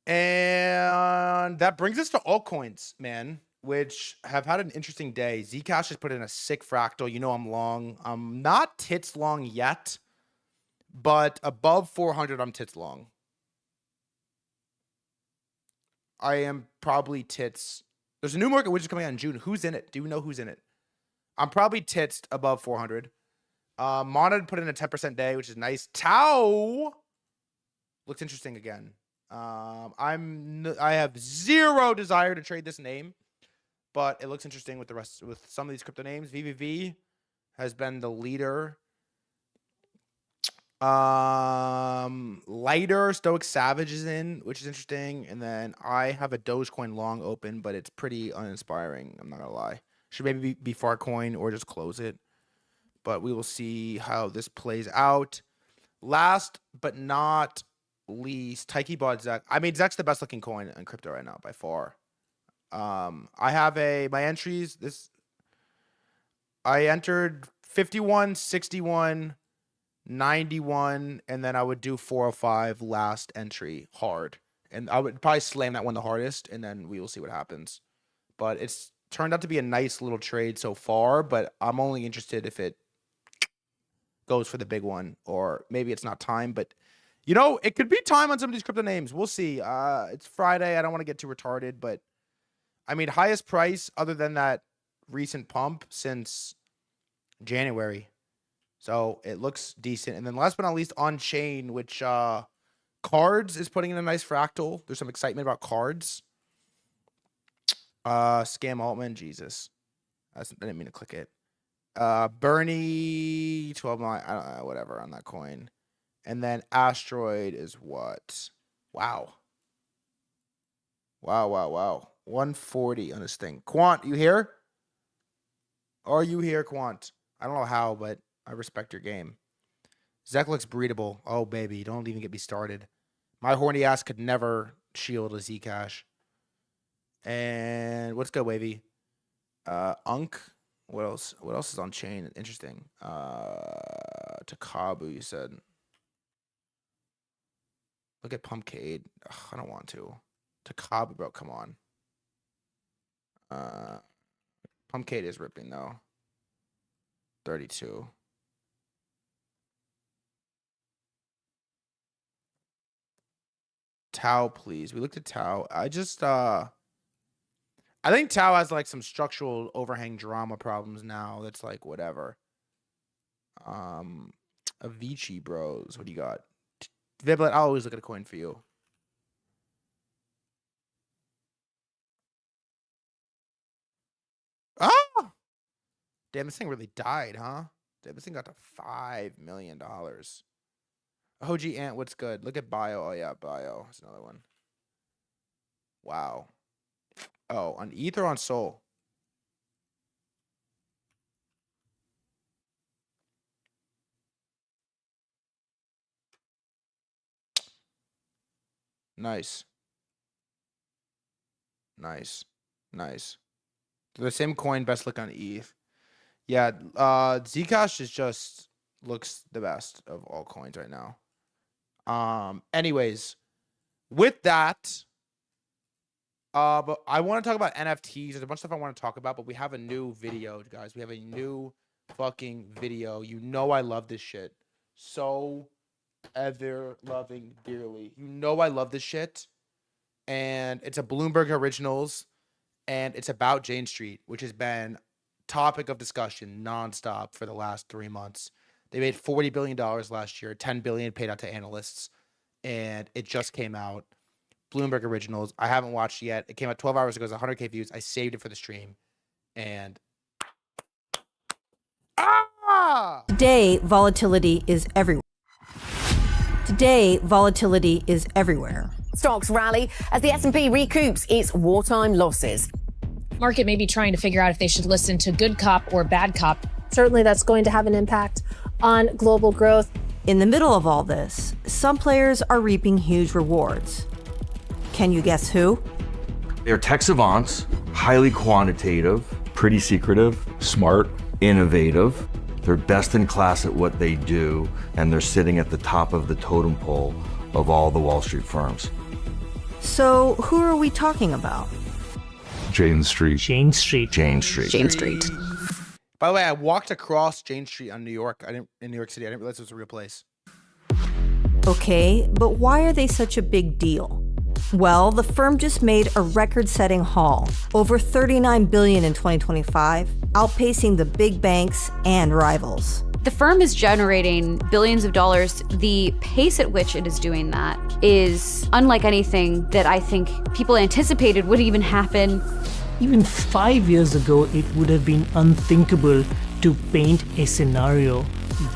And that brings us to altcoins, man, which have had an interesting day. Zcash has put in a sick fractal. You know I'm long. I'm not tits long yet, but above 400, I'm tits long. I am probably tits. There's a new market which is coming out in June. Who's in it? Do you know who's in it? I'm probably tits above 400. Monad put in a 10% day, which is nice. Tau looks interesting again. I have zero desire to trade this name, but it looks interesting with some of these crypto names. VVV has been the leader. Lighter Stoic Savage is in, which is interesting. And then I have a Dogecoin long open, but it's pretty uninspiring. I'm not gonna lie. Should maybe be Farcoin or just close it. But we will see how this plays out. Last but not least, Taiki bought Zek. I mean, Zek's the best looking coin in crypto right now by far. I have my entries. I entered 51, 61, 91, and then I would do 405 last entry hard. And I would probably slam that one the hardest, and then we will see what happens. But it's turned out to be a nice little trade so far, but I'm only interested if it goes for the big one, or maybe it's not time, but it could be time on some of these crypto names. We'll see. It's Friday. I don't want to get too retarded, but I mean, highest price other than that recent pump since January. So it looks decent. And then last but not least, on chain, which Cards is putting in a nice fractal. There's some excitement about Cards. Scam Altman, Jesus. I didn't mean to click it. Bernie, 12 whatever on that coin. And then Asteroid is what? Wow. Wow. 140 on this thing. Quant, you here? Are you here, Quant? I don't know how, but I respect your game. Zek looks breedable. Oh, baby, don't even get me started. My horny ass could never shield a Zcash. And what's good, Wavy? Unk. What else? What else is on chain? Interesting. Takabu, you said. Look at Pumpcade. Ugh, I don't want to. Takabu, bro, come on. Pumpcade is ripping though. 32. Tau, please. We looked at Tau. I think Tau has like some structural overhang drama problems now. That's like whatever. Avicii bros. What do you got? Viblet, I'll always look at a coin for you. Oh! Damn, this thing really died, huh? Damn, this thing got to $5 million. OG Ant, what's good? Look at Bio. Oh, yeah, Bio. That's another one. Wow. Oh, on ETH or on Sol? Nice. Nice. The same coin, best look on ETH. Yeah, Zcash is just looks the best of all coins right now. Anyways, with that, but I want to talk about NFTs. There's a bunch of stuff I want to talk about, but we have a new video, guys. We have a new fucking video. You know I love this shit. So ever loving dearly. You know I love this shit. And it's a Bloomberg Originals, and it's about Jane Street, which has been topic of discussion nonstop for the last 3 months. They made $40 billion last year, $10 billion paid out to analysts, and it just came out. Bloomberg Originals. I haven't watched it yet. It came out 12 hours ago. It was 100K views. I saved it for the stream, and Today, volatility is everywhere. Stocks rally as the S&P recoups its wartime losses. Market may be trying to figure out if they should listen to good cop or bad cop. Certainly that's going to have an impact on global growth. In the middle of all this, some players are reaping huge rewards. Can you guess who? They're tech savants, highly quantitative, pretty secretive, smart, innovative. They're best in class at what they do, and they're sitting at the top of the totem pole of all the Wall Street firms. So who are we talking about? Jane Street. Jane Street. By the way, I walked across Jane Street in New York City. I didn't realize it was a real place. Okay, but why are they such a big deal? Well, the firm just made a record-setting haul, over $39 billion in 2025, outpacing the big banks and rivals. The firm is generating billions of dollars. The pace at which it is doing that is unlike anything that I think people anticipated would even happen. Even 5 years ago, it would have been unthinkable to paint a scenario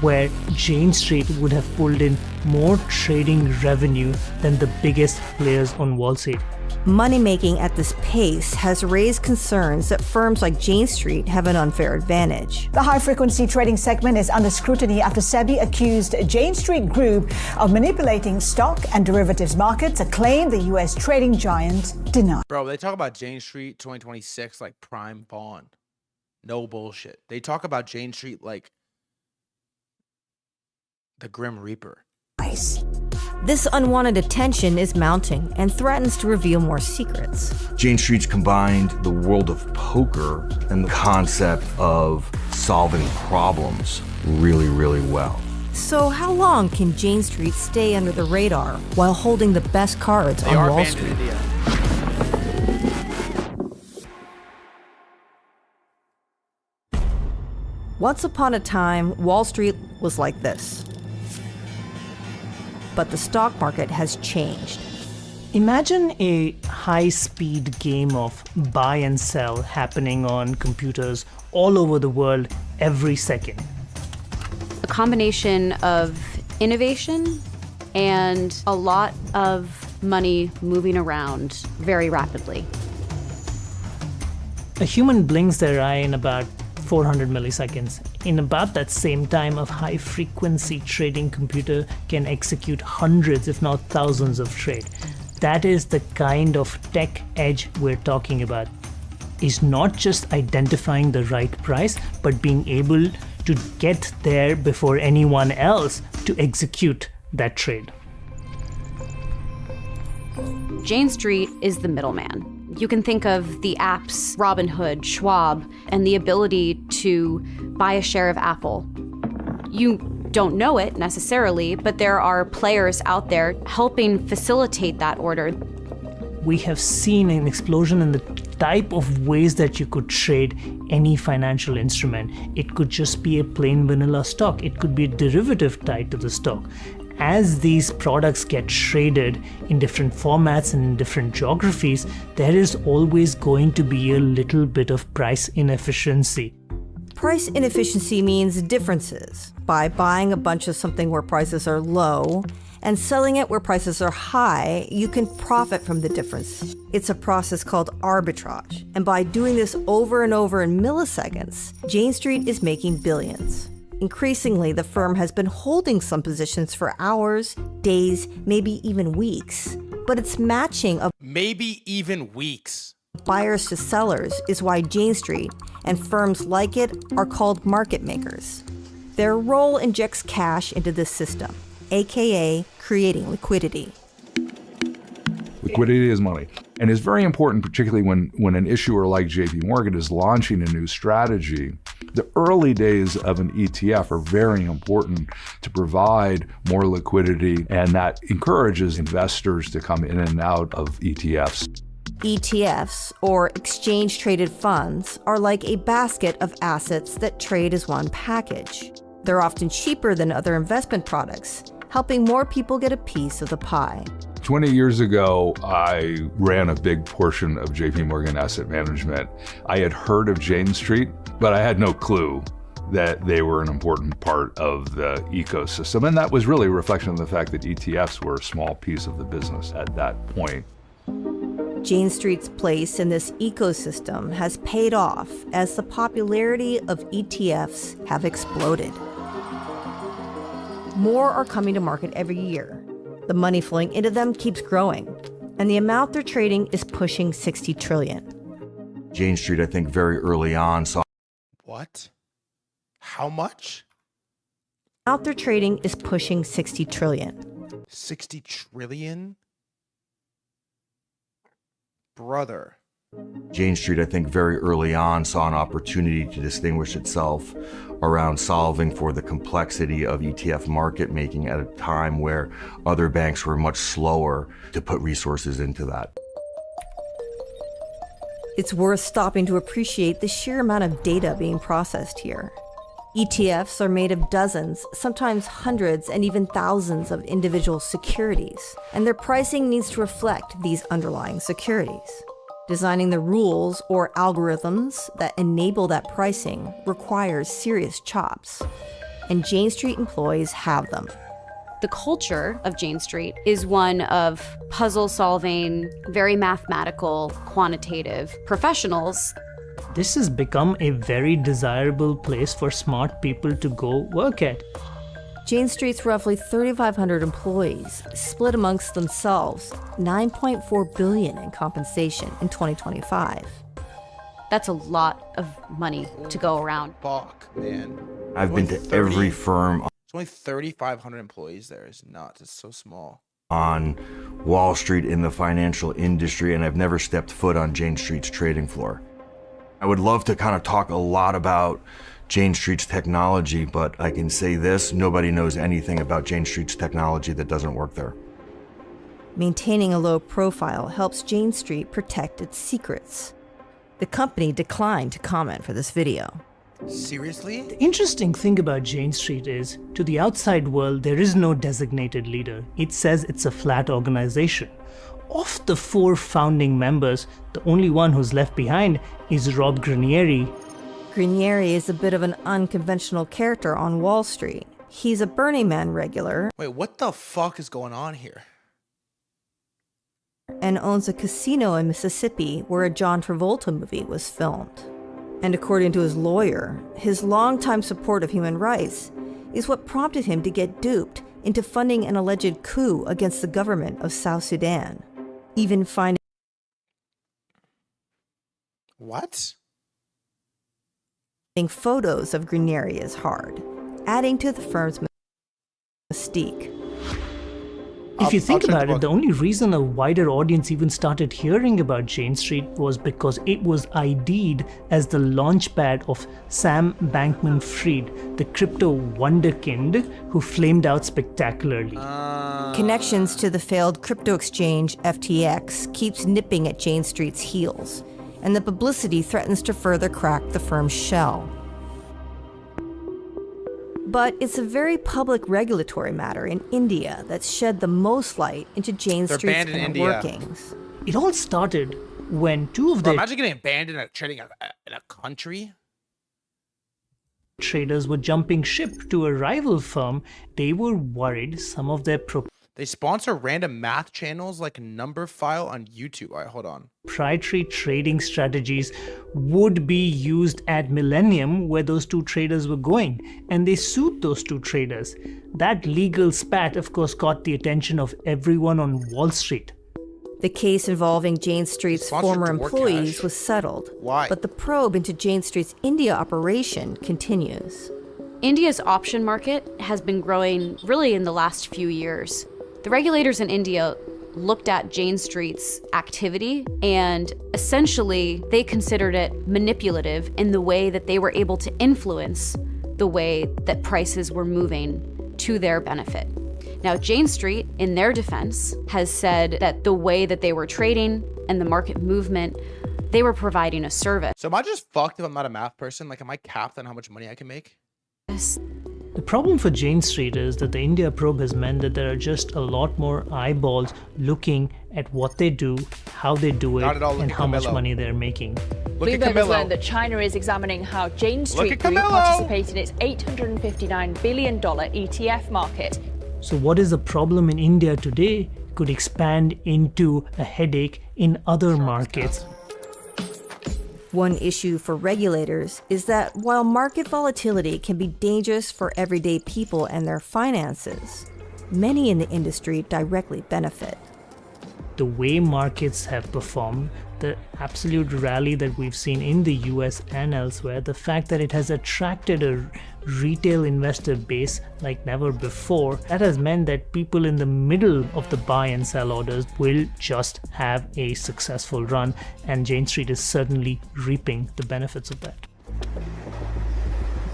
where Jane Street would have pulled in more trading revenue than the biggest players on Wall Street. Money making at this pace has raised concerns that firms like Jane Street have an unfair advantage. The high-frequency trading segment is under scrutiny after SEBI accused Jane Street Group of manipulating stock and derivatives markets, a claim the U.S. trading giant denied. Bro, they talk about Jane Street 2026 like prime bond. No bullshit. They talk about Jane Street like the Grim Reaper. This unwanted attention is mounting and threatens to reveal more secrets. Jane Street's combined the world of poker and the concept of solving problems really, really well. So how long can Jane Street stay under the radar while holding the best cards on Wall Street? India. Once upon a time, Wall Street was like this. But the stock market has changed. Imagine a high-speed game of buy and sell happening on computers all over the world every second. A combination of innovation and a lot of money moving around very rapidly. A human blinks their eye in about 400 milliseconds. In about that same time, a high-frequency trading computer can execute hundreds, if not thousands, of trades. That is the kind of tech edge we're talking about. Is not just identifying the right price, but being able to get there before anyone else to execute that trade. Jane Street is the middleman. You can think of the apps Robinhood, Schwab, and the ability to buy a share of Apple. You don't know it necessarily, but there are players out there helping facilitate that order. We have seen an explosion in the type of ways that you could trade any financial instrument. It could just be a plain vanilla stock. It could be a derivative tied to the stock. As these products get traded in different formats and in different geographies, there is always going to be a little bit of price inefficiency. Price inefficiency means differences. By buying a bunch of something where prices are low and selling it where prices are high, you can profit from the difference. It's a process called arbitrage. And by doing this over and over in milliseconds, Jane Street is making billions. Increasingly, the firm has been holding some positions for hours, days, maybe even weeks. But its matching of Maybe even weeks. buyers to sellers is why Jane Street and firms like it are called market makers. Their role injects cash into this system, aka creating liquidity. Liquidity is money. And it's very important, particularly when an issuer like JP Morgan is launching a new strategy. The early days of an ETF are very important to provide more liquidity, and that encourages investors to come in and out of ETFs. ETFs, or exchange-traded funds, are like a basket of assets that trade as one package. They're often cheaper than other investment products, helping more people get a piece of the pie. 20 years ago, I ran a big portion of JP Morgan Asset Management. I had heard of Jane Street, but I had no clue that they were an important part of the ecosystem. And that was really a reflection of the fact that ETFs were a small piece of the business at that point. Jane Street's place in this ecosystem has paid off as the popularity of ETFs have exploded. More are coming to market every year. The money flowing into them keeps growing, and the amount they're trading is pushing 60 trillion. Jane Street, I think, very early on saw. What? How much? The amount they're trading is pushing 60 trillion. 60 trillion? Brother. Jane Street, I think, very early on saw an opportunity to distinguish itself around solving for the complexity of ETF market making at a time where other banks were much slower to put resources into that. It's worth stopping to appreciate the sheer amount of data being processed here. ETFs are made of dozens, sometimes hundreds and even thousands of individual securities, and their pricing needs to reflect these underlying securities. Designing the rules or algorithms that enable that pricing requires serious chops. and Jane Street employees have them. The culture of Jane Street is one of puzzle-solving, very mathematical, quantitative professionals. This has become a very desirable place for smart people to go work at. Jane Street's roughly 3,500 employees split amongst themselves $9.4 billion in compensation in 2025. That's a lot of money to go around. Fuck, man. I've been to every firm It's only 3,500 employees there. It's nuts. It's so small. on Wall Street in the financial industry, and I've never stepped foot on Jane Street's trading floor. I would love to kind of talk a lot about Jane Street's technology, but I can say this, nobody knows anything about Jane Street's technology that doesn't work there. Maintaining a low profile helps Jane Street protect its secrets. The company declined to comment for this video. Seriously? The interesting thing about Jane Street is, to the outside world, there is no designated leader. It says it's a flat organization. Of the 4 founding members, the only one who's left behind is Rob Granieri. Granieri is a bit of an unconventional character on Wall Street. He's a Burning Man regular. Wait, what the fuck is going on here? And owns a casino in Mississippi where a John Travolta movie was filmed. And according to his lawyer, his longtime support of human rights is what prompted him to get duped into funding an alleged coup against the government of South Sudan. Even finding What? photos of Granieri is hard, adding to the firm's mystique. If you think I'll check about the it, the only reason a wider audience even started hearing about Jane Street was because it was ID'd as the launchpad of Sam Bankman-Fried, the crypto wunderkind who flamed out spectacularly. Connections to the failed crypto exchange FTX keeps nipping at Jane Street's heels, and the publicity threatens to further crack the firm's shell. But it's a very public regulatory matter in India that's shed the most light into Jane They're Street's banned in inner India. workings. It all started when 2 of Bro, their imagine getting abandoned at trading in a country. traders were jumping ship to a rival firm. They were worried some of their They sponsor random math channels like Number File on YouTube. All right, hold on. proprietary trading strategies would be used at Millennium, where those 2 traders were going, and they sued those 2 traders. That legal spat, of course, caught the attention of everyone on Wall Street. The case involving Jane Street's Sponsored former DoorDash. employees was settled. Why? But the probe into Jane Street's India operation continues. India's option market has been growing really in the last few years. The regulators in India looked at Jane Street's activity, and essentially they considered it manipulative in the way that they were able to influence the way that prices were moving to their benefit. Now, Jane Street, in their defense, has said that the way that they were trading and the market movement, they were providing a service. So am I just fucked if I'm not a math person? Like, am I capped on how much money I can make? The problem for Jane Street is that the India probe has meant that there are just a lot more eyeballs looking at what they do, how they do it, Not at all. Look and at how much Camillo. money they're making. Look at Bloomberg has Camillo. learned that China is examining how Jane Street at Group Camillo. participates in its $859 billion ETF market. So what is a problem in India today could expand into a headache in other markets. One issue for regulators is that while market volatility can be dangerous for everyday people and their finances, many in the industry directly benefit. The way markets have performed, the absolute rally that we've seen in the US and elsewhere, the fact that it has attracted a retail investor base like never before, that has meant that people in the middle of the buy and sell orders will just have a successful run, and Jane Street is certainly reaping the benefits of that.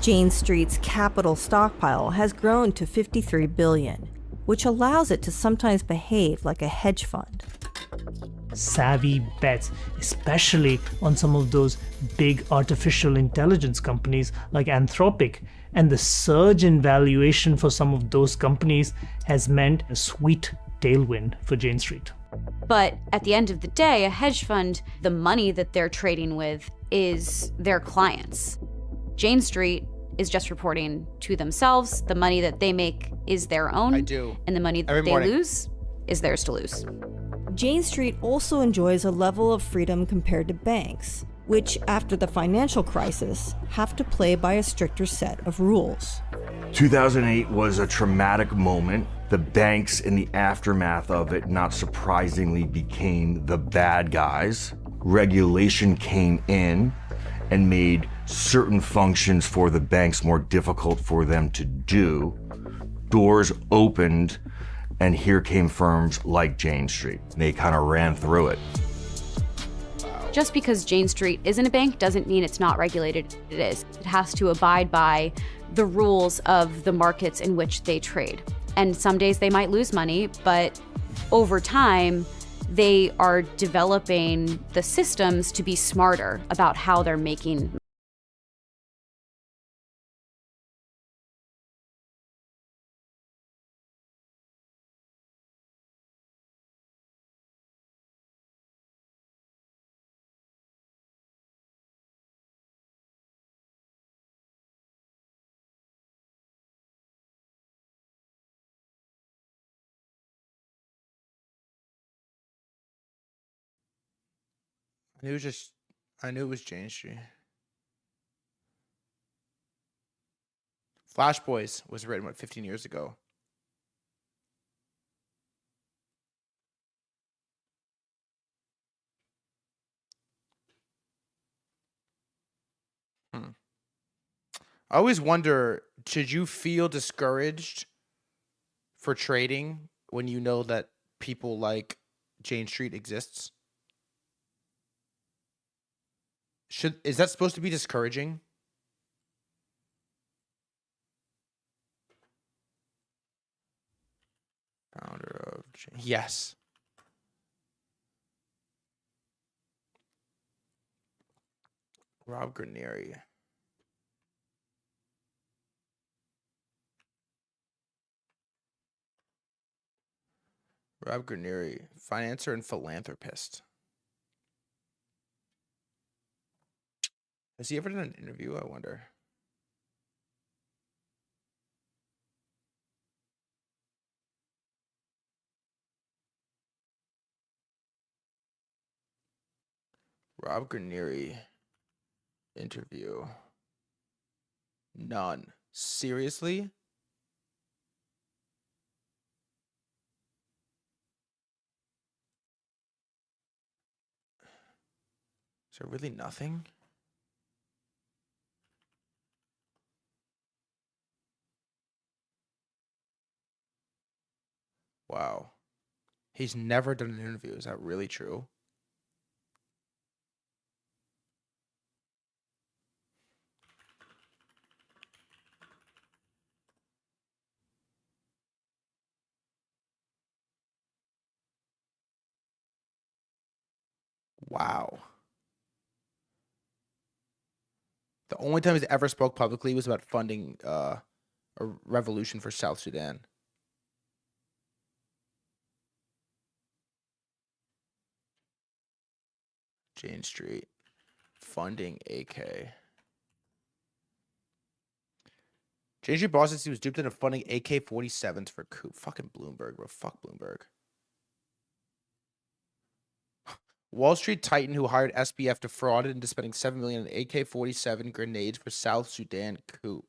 Jane Street's capital stockpile has grown to $53 billion, which allows it to sometimes behave like a hedge fund. Savvy bets, especially on some of those big artificial intelligence companies like Anthropic, and the surge in valuation for some of those companies has meant a sweet tailwind for Jane Street. But at the end of the day, a hedge fund, the money that they're trading with is their clients. Jane Street is just reporting to themselves. The money that they make is their own. I do. And the money that Every they morning. lose is theirs to lose. Jane Street also enjoys a level of freedom compared to banks, which, after the financial crisis, have to play by a stricter set of rules. 2008 was a traumatic moment. The banks, in the aftermath of it, not surprisingly became the bad guys. Regulation came in and made certain functions for the banks more difficult for them to do. Doors opened, and here came firms like Jane Street. They kind of ran through it. Just because Jane Street isn't a bank doesn't mean it's not regulated. It is. It has to abide by the rules of the markets in which they trade. And some days they might lose money, but over time, they are developing the systems to be smarter about how they're making. I knew it was Jane Street. Flash Boys was written, what, 15 years ago? I always wonder, should you feel discouraged for trading when you know that people like Jane Street exists? Is that supposed to be discouraging? Founder of yes. Rob Granieri. Rob Granieri, financer and philanthropist. Has he ever done an interview? I wonder. Rob Granieri interview. None. Seriously? Is there really nothing? Wow. He's never done an interview. Is that really true? Wow. The only time he's ever spoke publicly was about funding a revolution for South Sudan. Jane Street. Funding AK. Jane Street boss says he was duped into funding AK-47s for coup. Fucking Bloomberg, bro. Fuck Bloomberg. Wall Street titan who hired SBF defrauded into spending $7 million in AK-47 grenades for South Sudan coup.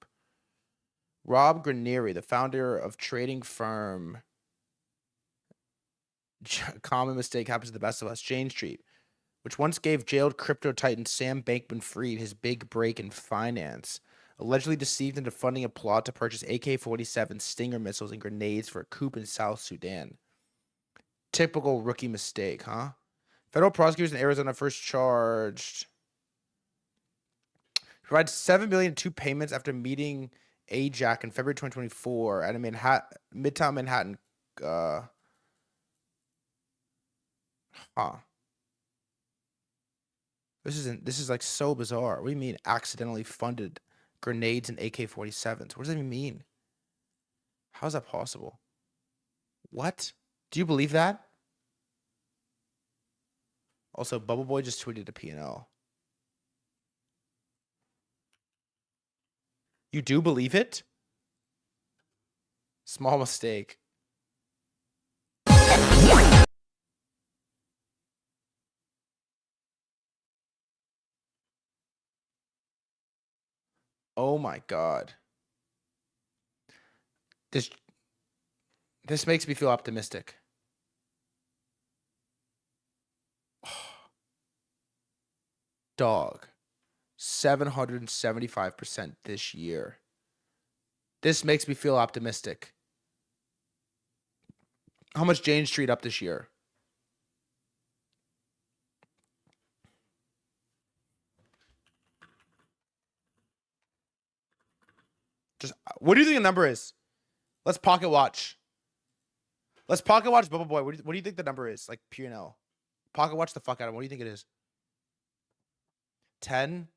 Rob Granieri, the founder of trading firm Common Mistake Happens to the Best of Us, Jane Street, which once gave jailed crypto titan Sam Bankman-Fried his big break in finance, allegedly deceived into funding a plot to purchase AK-47 Stinger missiles and grenades for a coup in South Sudan. Typical rookie mistake, huh? Federal prosecutors in Arizona first charged provided $7 million in two payments after meeting AJAC in February 2024 at a Midtown Manhattan. This is like so bizarre. What do you mean accidentally funded grenades and AK-47s? What does that even mean? How is that possible? What? Do you believe that? Also, Bubble Boy just tweeted a P&L. You do believe it? Small mistake. Oh my God. This makes me feel optimistic. Dog. 775% this year. This makes me feel optimistic. How much Jane Street up this year? Just what do you think the number is? Let's pocket watch. Let's pocket watch Bubble Boy. What do you think the number is? Like P&L. Pocket watch the fuck out of him. What do you think it is? 10?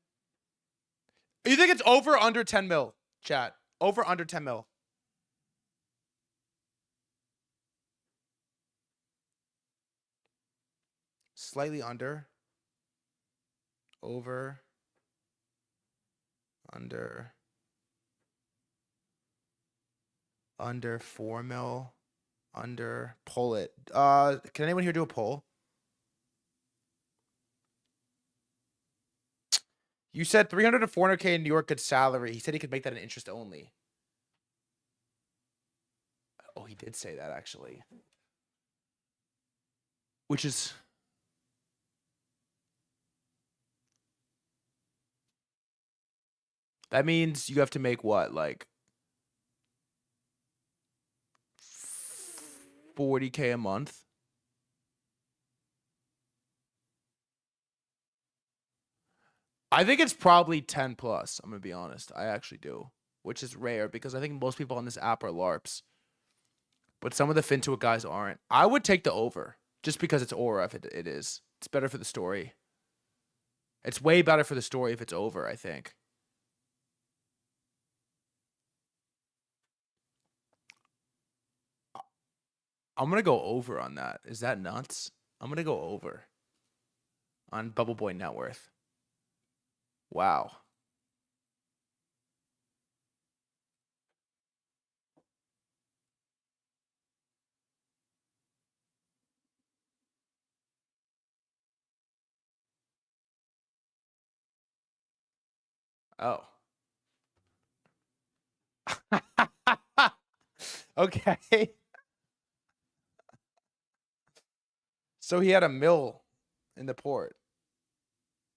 You think it's over or under 10 mil? Chat. Over under 10 mil. Slightly under. Over. Under. Under 4 mil. Under. Pull it. Can anyone here do a poll? You said 300 to 400K in New York good salary. He said he could make that an interest only. Oh, he did say that actually. Which is... That means you have to make what? Like 40K a month? I think it's probably 10 plus. I'm going to be honest. I actually do, which is rare because I think most people on this app are LARPs. But some of the Fintuit guys aren't. I would take the over just because it's Aura if it is. It's better for the story. It's way better for the story if it's over, I think. I'm going to go over on that. Is that nuts? I'm going to go over on Bubble Boy net worth. Wow. Oh. Okay. So he had a mill in the port.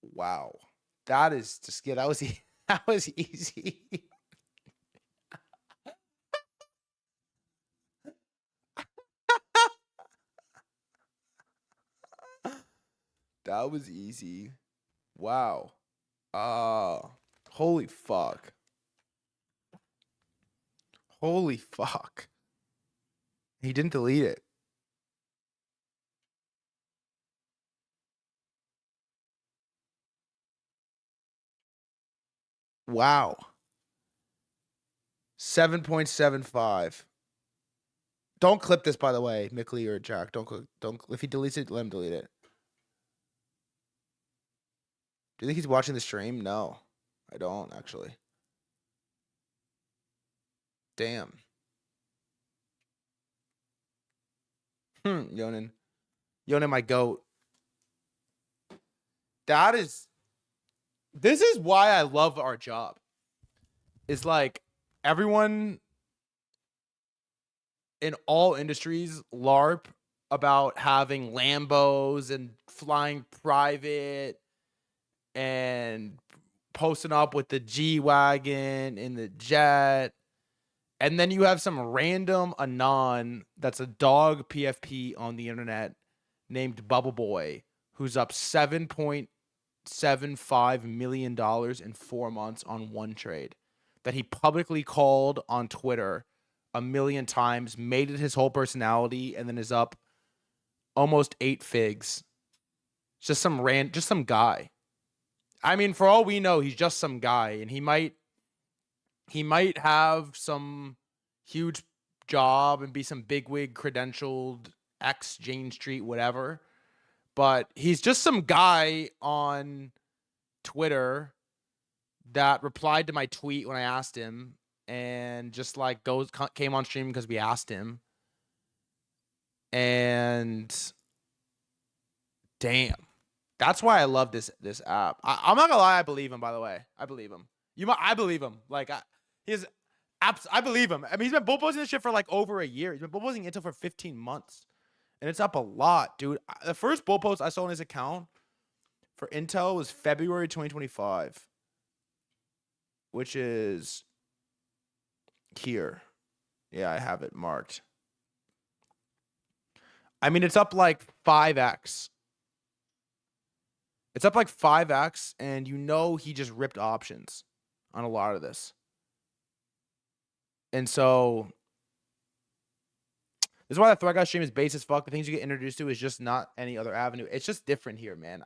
Wow. That is just, yeah, that was easy. That was easy. Wow. Holy fuck. Holy fuck. He didn't delete it. Wow. 7.75. Don't clip this, by the way, Mickley or Jack. Don't. If he deletes it, let him delete it. Do you think he's watching the stream? No, I don't actually. Damn. Yonan, my goat. This is why I love our job. It's like everyone in all industries LARP about having Lambos and flying private and posting up with the G-Wagon in the jet. And then you have some random Anon that's a dog PFP on the internet named Bubble Boy, who's up $7.75 million in 4 months on one trade that he publicly called on Twitter a million times, made it his whole personality, and then is up almost 8 figs. Just some guy. I mean, for all we know, he's just some guy, and he might have some huge job and be some bigwig credentialed ex Jane Street, whatever. But he's just some guy on Twitter that replied to my tweet when I asked him, and just like came on stream because we asked him. And damn, that's why I love this app. I'm not gonna lie, I believe him. By the way, I believe him. I believe him. Like I believe him. I mean, he's been bullposing this shit for like over a year. He's been bullposing Intel for 15 months, and it's up a lot, dude. The first bull post I saw on his account for Intel was February 2025, which is here. Yeah, I have it marked. I mean, it's up like 5x. It's up like 5x, and you know he just ripped options on a lot of this. And so this is why the threadguy stream is base as fuck. The things you get introduced to is just not any other avenue. It's just different here, man.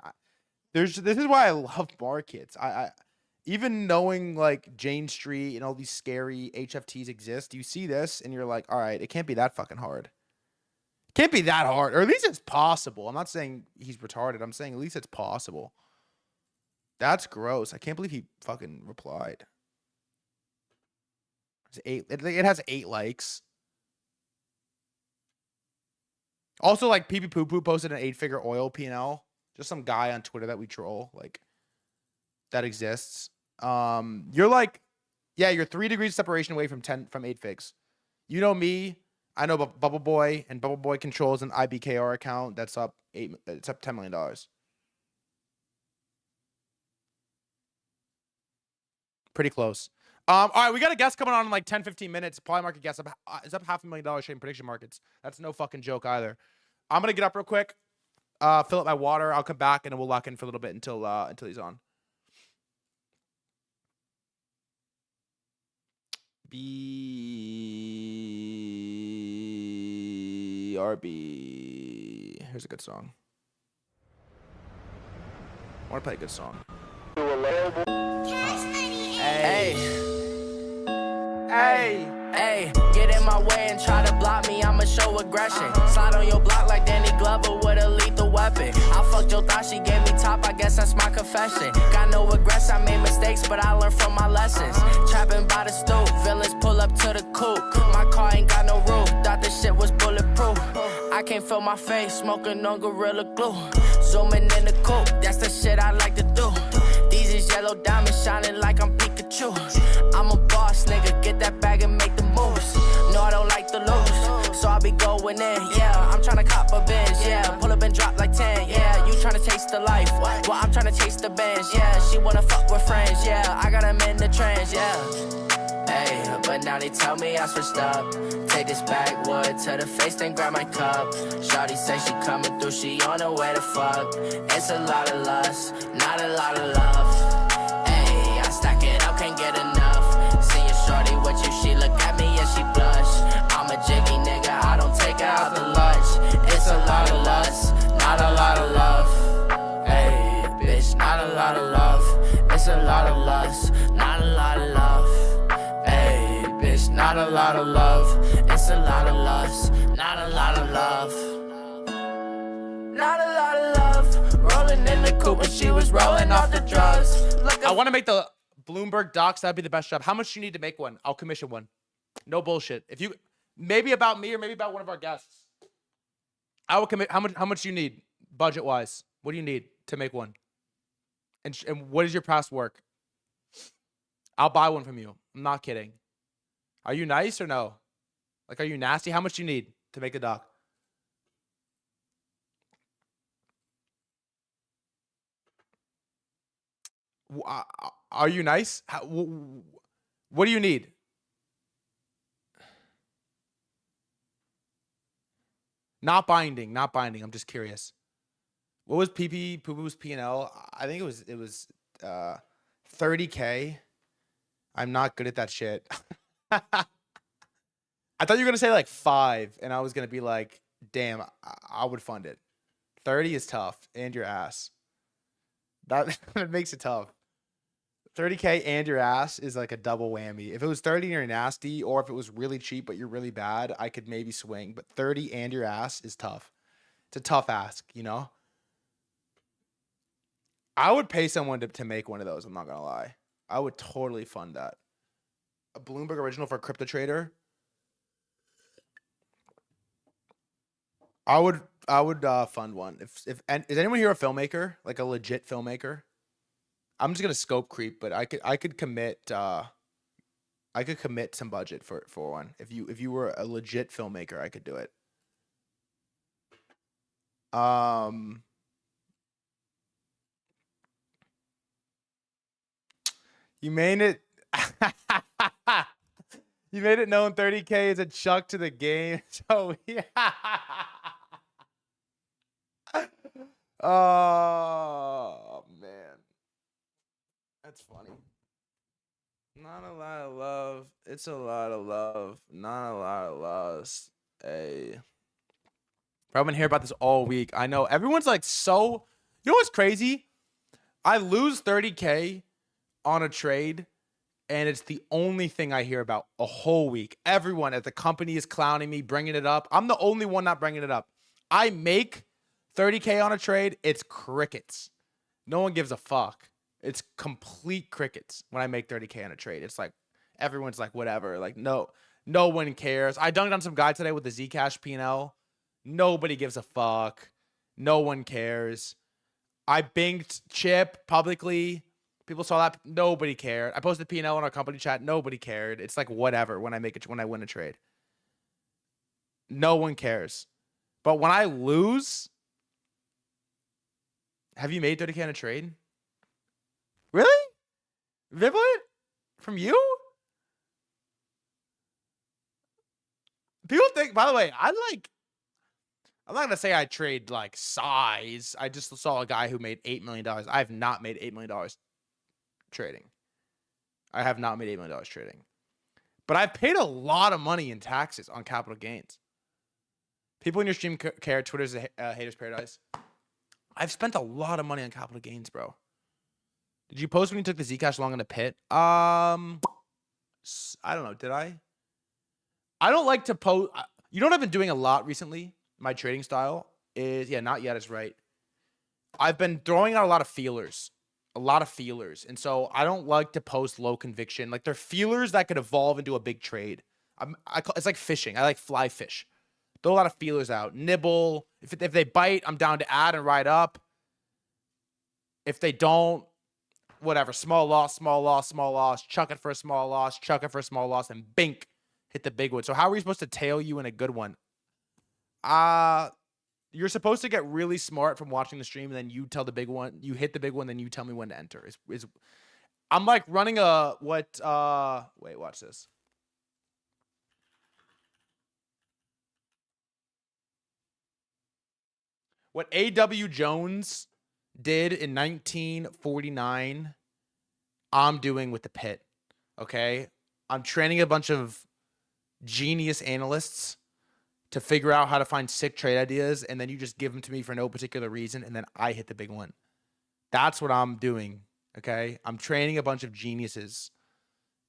This is why I love markets. I even knowing like Jane Street and all these scary HFTs exist, you see this and you're like, all right, it can't be that fucking hard. It can't be that hard, or at least it's possible. I'm not saying he's retarded. I'm saying at least it's possible. That's gross. I can't believe he fucking replied. It has 8 likes. Also, like PP Poo Poo posted an 8-figure oil P&L. Just some guy on Twitter that we troll, like that exists. You're like, yeah, you're 3 degrees separation away from 8 figs. You know me. I know Bubble Boy, and Bubble Boy controls an IBKR account that's up it's up $10 million. Pretty close. All right, we got a guest coming on in like 10-15 minutes. Probably market guest is up $500,000 trading prediction markets. That's no fucking joke either. I'm gonna get up real quick, fill up my water. I'll come back and then we'll lock in for a little bit until he's on. BRB. Here's a good song. I want to play a good song. Hey, get in my way and try to block me, I'ma show aggression. Slide on your block like Danny Glover with a lethal weapon. I fucked your thought, she gave me top, I guess that's my confession. Got no regrets, I made mistakes, but I learned from my lessons. Trapping by the stoop, villains pull up to the coupe. My car ain't got no roof, thought this shit was bulletproof. I can't feel my face, smoking on Gorilla Glue. Zooming in the coupe, that's the shit I like to do. These is yellow diamonds shining like I'm Pikachu. I'm a boss, nigga, get that bag and make the moves. No, I don't like to lose, so I be going in, yeah. I'm tryna cop a Benz, yeah. Pull up and drop like 10, yeah. You tryna taste the life, well, I'm tryna chase the Benz, yeah. She wanna fuck with friends, yeah. I got 'em in the trends, yeah. Hey, but now they tell me I switched up. Take this backwood to the face, then grab my cup. Shawty say she coming through, she on her way to fuck. It's a lot of lust, not a lot of love. Hey, I stack it up, can't get enough. See your shorty with you, she look at me and she blush. I'm a jiggy nigga, I don't take her out to lunch. It's a lot of lust, not a lot of love. Hey, bitch, not a lot of love. It's a lot of lust, not a lot of love. Hey, bitch, not a lot of love. It's a lot of lust, not a lot of love. Not a lot of love. Rolling in the coupe when she was rolling off the drugs. I want to make the Bloomberg docs. That'd be the best job. How much do you need to make one? I'll commission one. No bullshit. If you, maybe about me or maybe about one of our guests. I will commit. How much do you need budget wise? What do you need to make one? And what is your past work? I'll buy one from you. I'm not kidding. Are you nice or no? Like, are you nasty? How much do you need to make a doc? Are you nice? What do you need? Not binding, not binding. I'm just curious. What was PP Poo Poo's P&L? I think it was 30K. I'm not good at that shit. I thought you were gonna say like 5, and I was gonna be like, damn, I would fund it. 30 is tough, and your ass. That makes it tough. 30K and your ass is like a double whammy. If it was 30 and you're nasty, or if it was really cheap but you're really bad, I could maybe swing. But 30 and your ass is tough. It's a tough ask, you know? I would pay someone to make one of those, I'm not gonna lie. I would totally fund that. A Bloomberg original for a crypto trader. I would fund one. And is anyone here a filmmaker? Like a legit filmmaker? I'm just gonna scope creep, but I could commit some budget for one. If you were a legit filmmaker, I could do it. You made it. You made it known 30K is a chuck to the game. So yeah. Oh man. That's funny. Not a lot of love. It's a lot of love. Not a lot of loss. Hey. I've been hearing about this all week. I know everyone's like so. You know what's crazy? I lose 30K on a trade, and it's the only thing I hear about a whole week. Everyone at the company is clowning me, bringing it up. I'm the only one not bringing it up. I make 30K on a trade. It's crickets. No one gives a fuck. It's complete crickets when I make 30K on a trade. It's like everyone's like whatever. Like no one cares. I dunked on some guy today with the Zcash P&L. Nobody gives a fuck. No one cares. I binked Chip publicly. People saw that. Nobody cared. I posted P&L in our company chat. Nobody cared. It's like whatever when I win a trade. No one cares. But when I lose, have you made 30K on a trade? Really? Viblet? From you? People think, by the way, I'm not going to say I trade like size. I just saw a guy who made $8 million. I have not made $8 million trading. I have not made $8 million trading. But I've paid a lot of money in taxes on capital gains. People in your stream care. Twitter's a hater's paradise. I've spent a lot of money on capital gains, bro. Did you post when you took the Zcash long in the pit? I don't know. Did I? I don't like to post. You know what I've been doing a lot recently? My trading style is, yeah, not yet is right. I've been throwing out a lot of feelers. And so I don't like to post low conviction. Like they're feelers that could evolve into a big trade. It's like fishing. I like fly fish. Throw a lot of feelers out. Nibble. If they bite, I'm down to add and ride up. If they don't, whatever. Small loss, small loss, small loss. Chuck it for a small loss. Chuck it for a small loss. And bink. Hit the big one. So how are we supposed to tail you in a good one? You're supposed to get really smart from watching the stream, and then you tell the big one. You hit the big one, then you tell me when to enter. I'm like running a what? Wait, watch this. What A.W. Jones did in 1949, I'm doing with the pit. Okay, I'm training a bunch of genius analysts to figure out how to find sick trade ideas, and then you just give them to me for no particular reason, and then I hit the big one. That's what I'm doing, okay? I'm training a bunch of geniuses,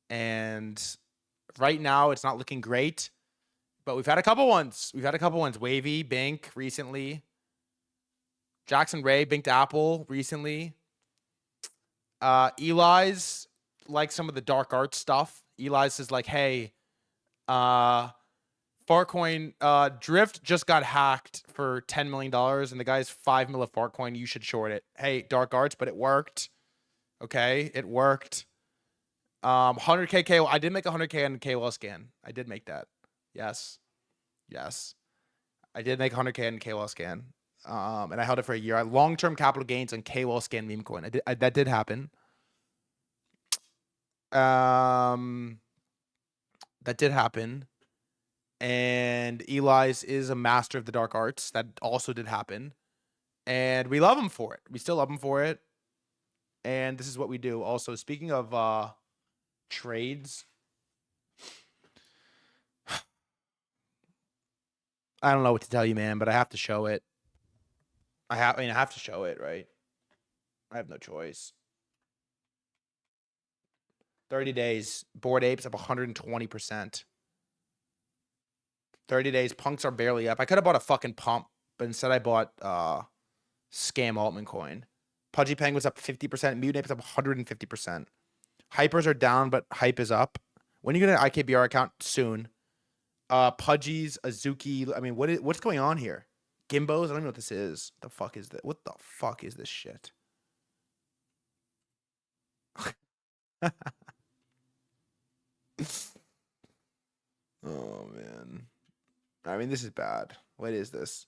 and right now it's not looking great, but we've had a couple ones. Wavy, Bink recently. Jackson Ray, Binked Apple recently. Eli's like some of the dark art stuff. Eli's is like, hey, Farcoin Drift just got hacked for $10 million, and the guy's 5 mil of Farcoin. You should short it. Hey, dark arts, but it worked. Okay, it worked. 100K KOL. I did make 100K on KOL scan. I did make that. Yes. I did make 100K on KOL scan. And I held it for a year. I long-term capital gains on KOL scan meme coin. That did happen. That did happen. And Eli's is a master of the dark arts. That also did happen. And we love him for it. We still love him for it. And this is what we do. Also, speaking of trades, I don't know what to tell you, man, but I have to show it. I have to show it, right? I have no choice. 30 days. Bored Apes up 120%. 30 days. Punks are barely up. I could have bought a fucking pump, but instead I bought scam altman coin. Pudgy Penguin's up 50%. Mutant Ape's up 150%. Hypers are down, but hype is up. When are you gonna IKBR account? Soon. Pudgies, Azuki. I mean, what's going on here? Gimbos? I don't know what this is. The fuck is that? What the fuck is this shit? Oh man. I mean, this is bad. What is this?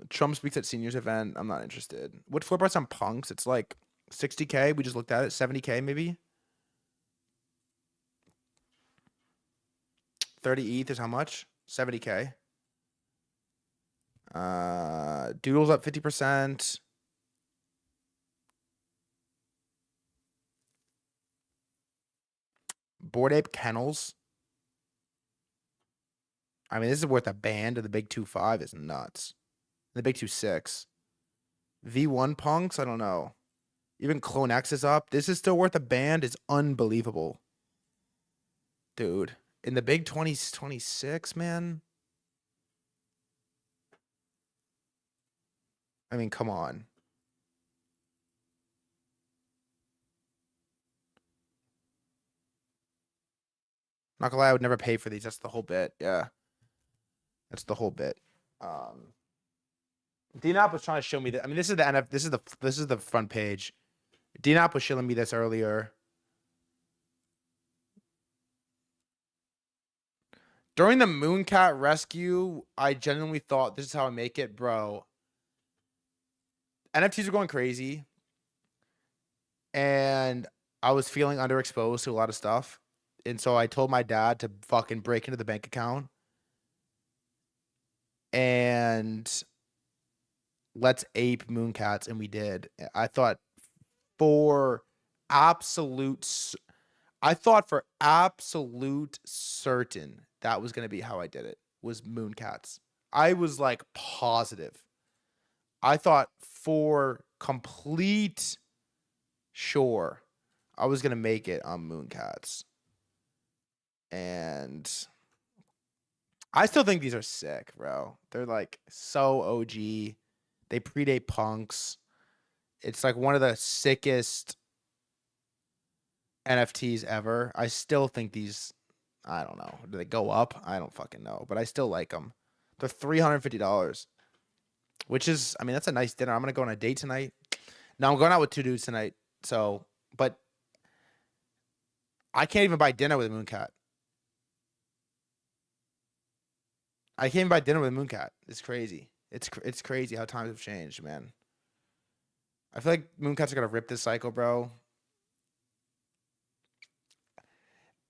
Trump speaks at seniors event. I'm not interested. What floor price on punks? It's like 60K. We just looked at it. 70K maybe. 30 ETH is how much? 70K. Doodles up 50%. Bored Ape Kennels. I mean, this is worth a band, and the big 2.5 is nuts. The big 2.6. V1 punks, I don't know. Even Clone X is up. This is still worth a band. It's unbelievable. Dude. In the big 26, man. I mean, come on. Not gonna lie, I would never pay for these. That's the whole bit. Yeah. That's the whole bit. DNAP was trying to show me that. I mean, this is the NF. This is the front page. DNAP was showing me this earlier. During the Mooncat rescue, I genuinely thought this is how I make it, bro. NFTs are going crazy. And I was feeling underexposed to a lot of stuff. And so I told my dad to fucking break into the bank account. And let's ape Mooncats. And we did. I thought for absolute certain that was going to be how I did it, was Mooncats. I was like positive. I thought for complete sure I was going to make it on Mooncats. And I still think these are sick, bro. They're like so OG. They predate punks. It's like one of the sickest NFTs ever. I still think these, I don't know. Do they go up? I don't fucking know. But I still like them. They're $350. Which is, I mean, that's a nice dinner. I'm going to go on a date tonight. No, I'm going out with 2 dudes tonight. So, but I can't even buy dinner with a Mooncat. I can't even buy dinner with a Mooncat. It's crazy. It's crazy how times have changed, man. I feel like Mooncats are going to rip this cycle, bro.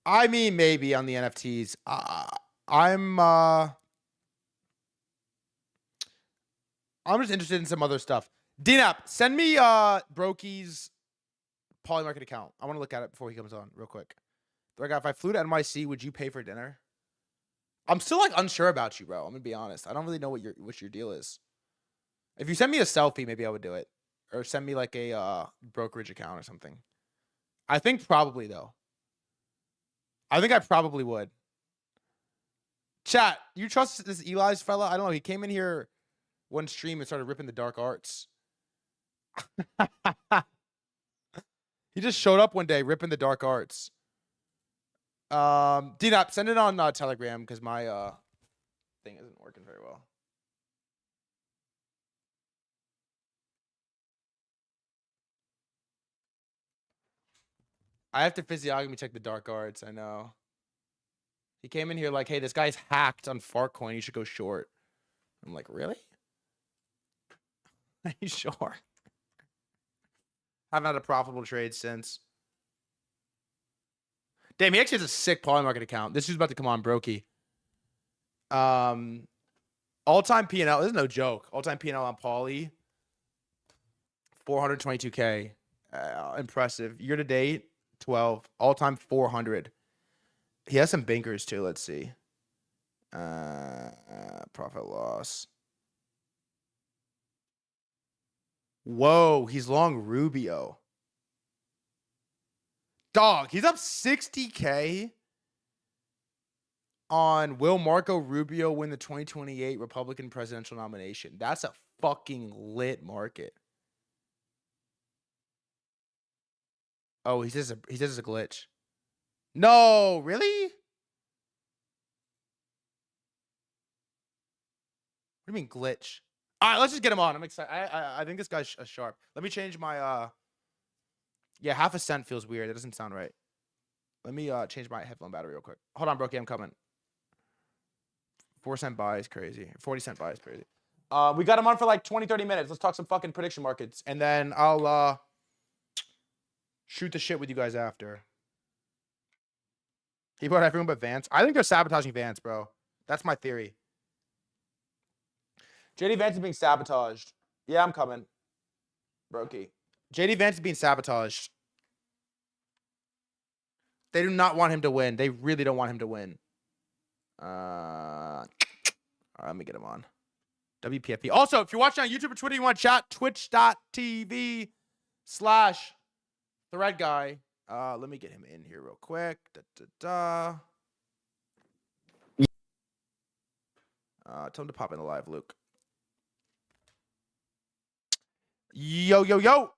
I mean, maybe on the NFTs. I'm just interested in some other stuff. DNAP, send me Brokey's Polymarket account. I want to look at it before he comes on real quick. If I flew to NYC, would you pay for dinner? I'm still like unsure about you, bro. I'm gonna be honest. I don't really know what your deal is. If you send me a selfie, maybe I would do it. Or send me like a brokerage account or something. I think probably though. I think I probably would. Chat, you trust this Eli's fella? I don't know. He came in here one stream and started ripping the dark arts. He just showed up one day ripping the dark arts. DNAP, send it on Telegram because my thing isn't working very well. I have to physiognomy check the dark arts. I know. He came in here like, hey, this guy's hacked on Fartcoin. You should go short. I'm like, really? Are you sure? Haven't had a profitable trade since. Damn, he actually has a sick Polymarket account. This dude's about to come on, Brokey. All-time P&L. This is no joke. All-time P&L on Pauly. 422K. Impressive. Year-to-date, 12. All-time 400. He has some bankers, too. Let's see. Profit loss. Whoa, he's long Rubio. Dog, he's up 60K on will Marco Rubio win the 2028 Republican presidential nomination. That's a fucking lit market. Oh, he says it's a glitch. No, really? What do you mean glitch? All right, let's just get him on. I'm excited. I think this guy's sharp. Let me change my yeah, half a cent feels weird. That doesn't sound right. Let me change my headphone battery real quick. Hold on, Brookie, I'm coming. 4-cent buy is crazy. 40-cent buy is crazy. We got him on for like 20-30 minutes. Let's talk some fucking prediction markets, and then I'll shoot the shit with you guys after. He bought everyone but Vance. I think they're sabotaging Vance, bro. That's my theory. JD Vance is being sabotaged. Yeah, I'm coming. Brokey. JD Vance is being sabotaged. They do not want him to win. They really don't want him to win. All right, let me get him on. WPFP. Also, if you're watching on YouTube or Twitter, you want to chat, twitch.tv/threadguy. Let me get him in here real quick. Tell him to pop in the live, Luke. Yo, yo, yo.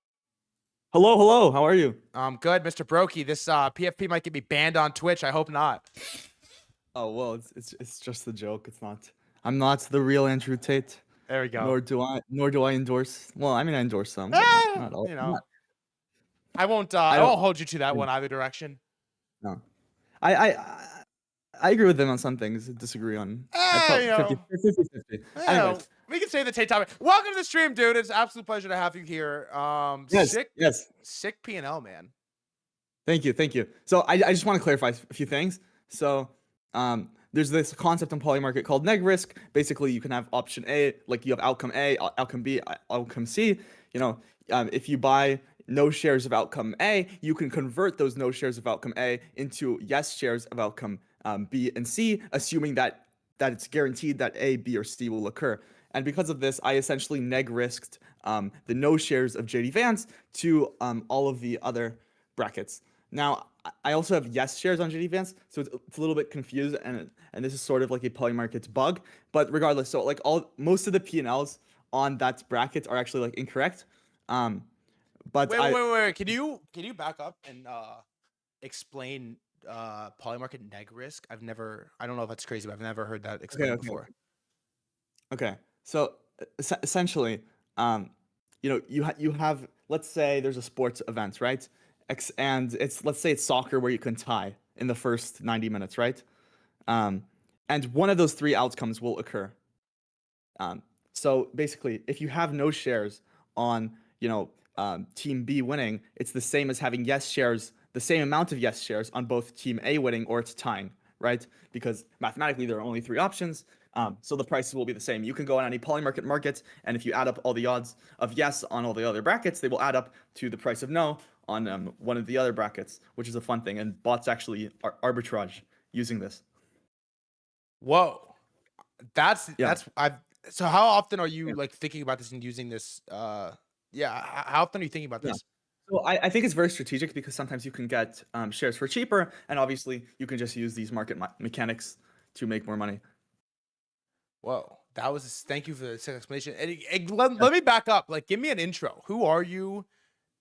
Hello, hello. How are you? I'm good, Mr. Brokey. This PFP might get me banned on Twitch. I hope not. Oh well, it's just a joke. It's not. I'm not the real Andrew Tate. There we go. Nor do I endorse. Well, I mean, I endorse some. But not all. You know, I won't hold you to that one either direction. No, I agree with them on some things. Disagree on. You know, 50-50. Anyways. We can say the Tate topic. Welcome to the stream, dude. It's an absolute pleasure to have you here. Sick P&L, man. Thank you. So I just want to clarify a few things. So there's this concept on Polymarket called neg risk. Basically, you can have option A, like you have outcome A, outcome B, outcome C. You know, if you buy no shares of outcome A, you can convert those no shares of outcome A into yes shares of outcome B and C, assuming that it's guaranteed that A, B, or C will occur. And because of this, I essentially neg risked the no shares of JD Vance to all of the other brackets. Now, I also have yes shares on JD Vance, so it's a little bit confused, and this is sort of like a Polymarket's bug. But regardless, so like most of the P&Ls on that bracket are actually like incorrect. But wait. Can you back up and explain Polymarket neg risk? I don't know if that's crazy, but I've never heard that explained before. Okay. So essentially, you know, you have, let's say there's a sports event, right? And let's say it's soccer where you can tie in the first 90 minutes, right? And one of those three outcomes will occur. So basically, if you have no shares on, you know, team B winning, it's the same as having yes shares, the same amount of yes shares on both team A winning or it's tying, right? Because mathematically there are only three options. So the prices will be the same. You can go on any Polymarket market, and if you add up all the odds of yes on all the other brackets, they will add up to the price of no on one of the other brackets, which is a fun thing. And bots actually arbitrage using this. Whoa, so how often are you like thinking about this and using this? How often are you thinking about this? So I think it's very strategic because sometimes you can get shares for cheaper, and obviously you can just use these market mechanics to make more money. Whoa, thank you for the explanation. And let me back up. Like, give me an intro. Who are you?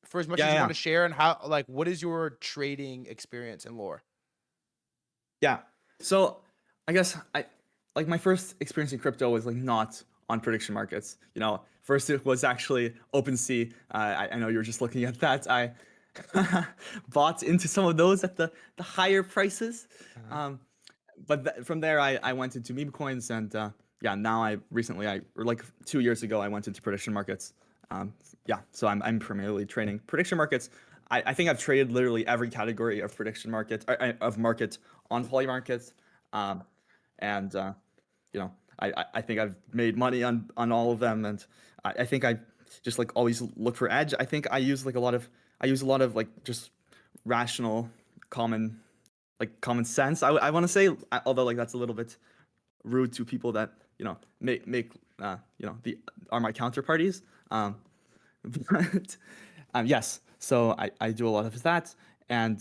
For as much as you want to share, and how, like, what is your trading experience and lore? Yeah. So I guess my first experience in crypto was like not on prediction markets. You know, first it was actually OpenSea. I know you were just looking at that. I bought into some of those at the higher prices. But from there, I went into meme coins, and now like 2 years ago, I went into prediction markets. So I'm primarily trading prediction markets. I think I've traded literally every category of prediction market on Polymarkets, and you know, I think I've made money on all of them, and I think I just like always look for edge. I think I use a lot of like just rational, common sense. I want to say, although like that's a little bit rude to people that, you know, make you know, are my counterparties. But yes, so I do a lot of that, and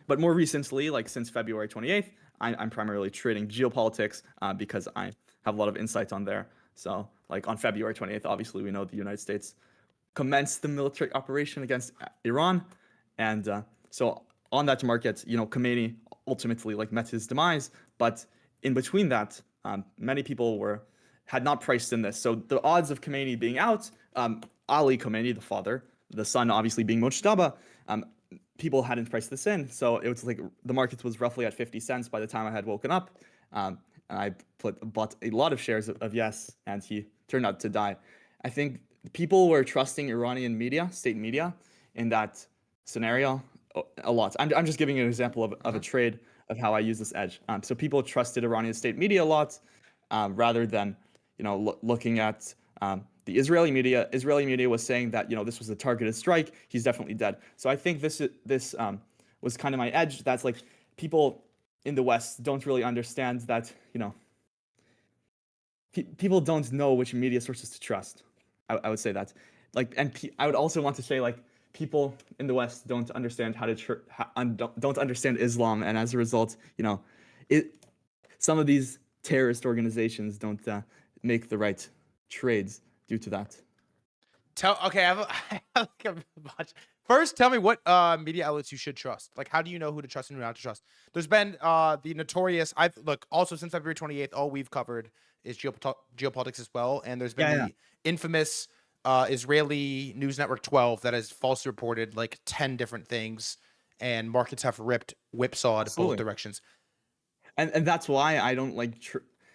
but more recently, like since February 28th, I'm primarily trading geopolitics because I have a lot of insights on there. So like on February 28th, obviously we know the United States commenced the military operation against Iran, and so on that market, Khomeini ultimately like met his demise. But in between that, many people had not priced in this. So the odds of Khomeini being out, Ali Khomeini, the father, the son obviously being Mujtaba, people hadn't priced this in. So it was like the market was roughly at 50 cents by the time I had woken up. And I bought a lot of shares of Yes, and he turned out to die. I think people were trusting Iranian media, state media, in that scenario a lot. I'm just giving you an example of a trade of how I use this edge. So people trusted Iranian state media a lot rather than looking at the Israeli media. Israeli media was saying that this was a targeted strike. He's definitely dead. So I think this was kind of my edge. That's like people in the West don't really understand that people don't know which media sources to trust. I would say that. I would also want to say people in the West don't understand don't understand Islam, and as a result, some of these terrorist organizations don't make the right trades due to that. Okay, I have a bunch. First, tell me what media outlets you should trust. Like, how do you know who to trust and who not to trust? There's been the notorious. Also since February 28th, all we've covered is geopolitics as well, and there's been the infamous Israeli news network 12 that has falsely reported like 10 different things, and markets have whipsawed both directions. And that's why I don't like.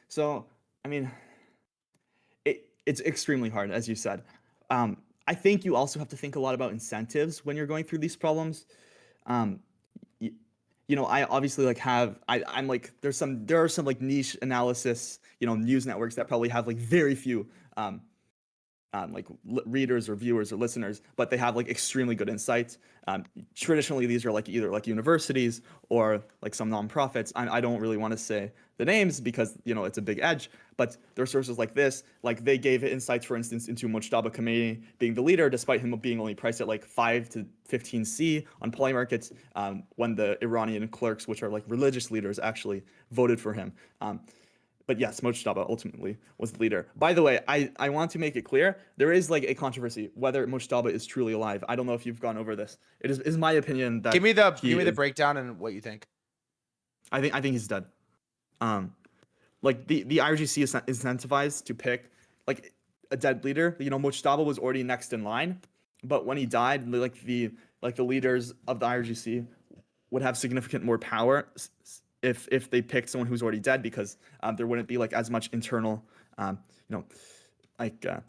So I mean, it's extremely hard, as you said. I think you also have to think a lot about incentives when you're going through these problems. I obviously I'm like there are some like niche analysis, news networks that probably have like very few readers or viewers or listeners, but they have like extremely good insights. Traditionally, these are like either like universities or like some nonprofits. I don't really want to say the names because it's a big edge, but there are sources like this, like they gave insights, for instance, into Mujtaba Khomeini being the leader, despite him being only priced at like 5 to 15 C on poly markets, when the Iranian clerks, which are like religious leaders, actually voted for him. But yes, Mujtaba ultimately was the leader. By the way, I want to make it clear, there is like a controversy whether Mujtaba is truly alive. I don't know if you've gone over this. It is my opinion that give me the breakdown and what you think. I think he's dead. Like the IRGC is incentivized to pick like a dead leader. Mujtaba was already next in line, but when he died, the leaders of the IRGC would have significant more power if they picked someone who's already dead, because there wouldn't be like as much internal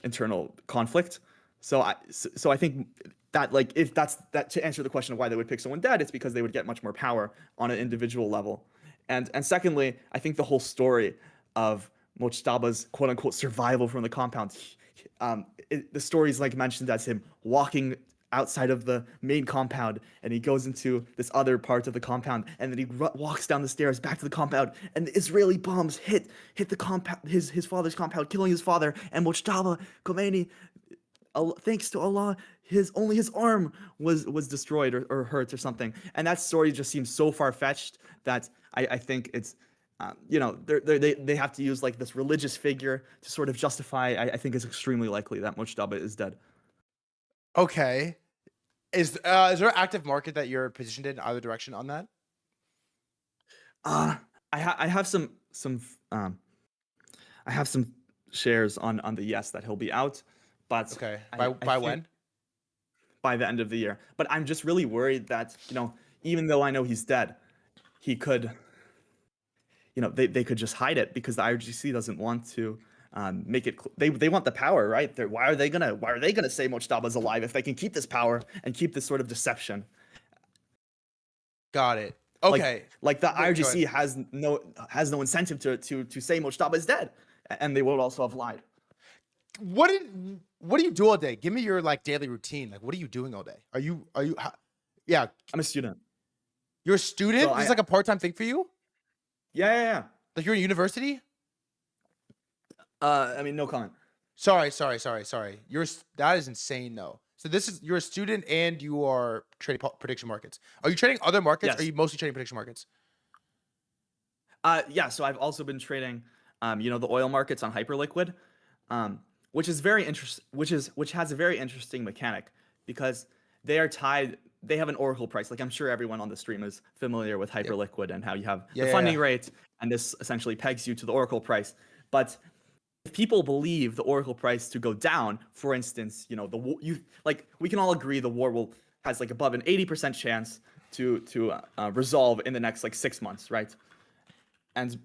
internal conflict. So I think that like if that's that to answer the question of why they would pick someone dead, it's because they would get much more power on an individual level. And secondly, I think the whole story of Mujtaba's quote unquote survival from the compound, the story is like mentioned as him walking outside of the main compound, and he goes into this other part of the compound, and then he walks down the stairs back to the compound, and the Israeli bombs hit the compound, his father's compound, killing his father. And Mujtaba Khomeini, thanks to Allah, only his arm was destroyed or hurt or something. And that story just seems so far-fetched that I think it's they have to use like this religious figure to sort of justify. I think it's extremely likely that Mujtaba is dead. Okay. Is there an active market that you're positioned in either direction on that? I have some shares on the Yes that he'll be out, but okay. By when? By the end of the year. But I'm just really worried that even though I know he's dead, he could they could just hide it because the IRGC doesn't want to make it. They want the power, right? Why are they gonna say Mujtaba's alive if they can keep this power and keep this sort of deception? Got it. Okay. Like the IRGC has no incentive to say Mujtaba is dead, and they would also have lied. What do you do all day? Give me your like daily routine. Like, what are you doing all day? Are you? Yeah, I'm a student. You're a student? So this is like a part-time thing for you? Yeah. Like you're in university? I mean, no comment. Sorry. That is insane though. So you're a student and you are trading prediction markets. Are you trading other markets? Yes. Or are you mostly trading prediction markets? Yeah, so I've also been trading, the oil markets on Hyperliquid, which is very interest, which has a very interesting mechanic because they are tied. They have an oracle price. Like I'm sure everyone on the stream is familiar with Hyperliquid and how you have the funding rate, and this essentially pegs you to the oracle price. But if people believe the oracle price to go down, for instance, we can all agree the war has like above an 80% chance to resolve in the next like 6 months, right? And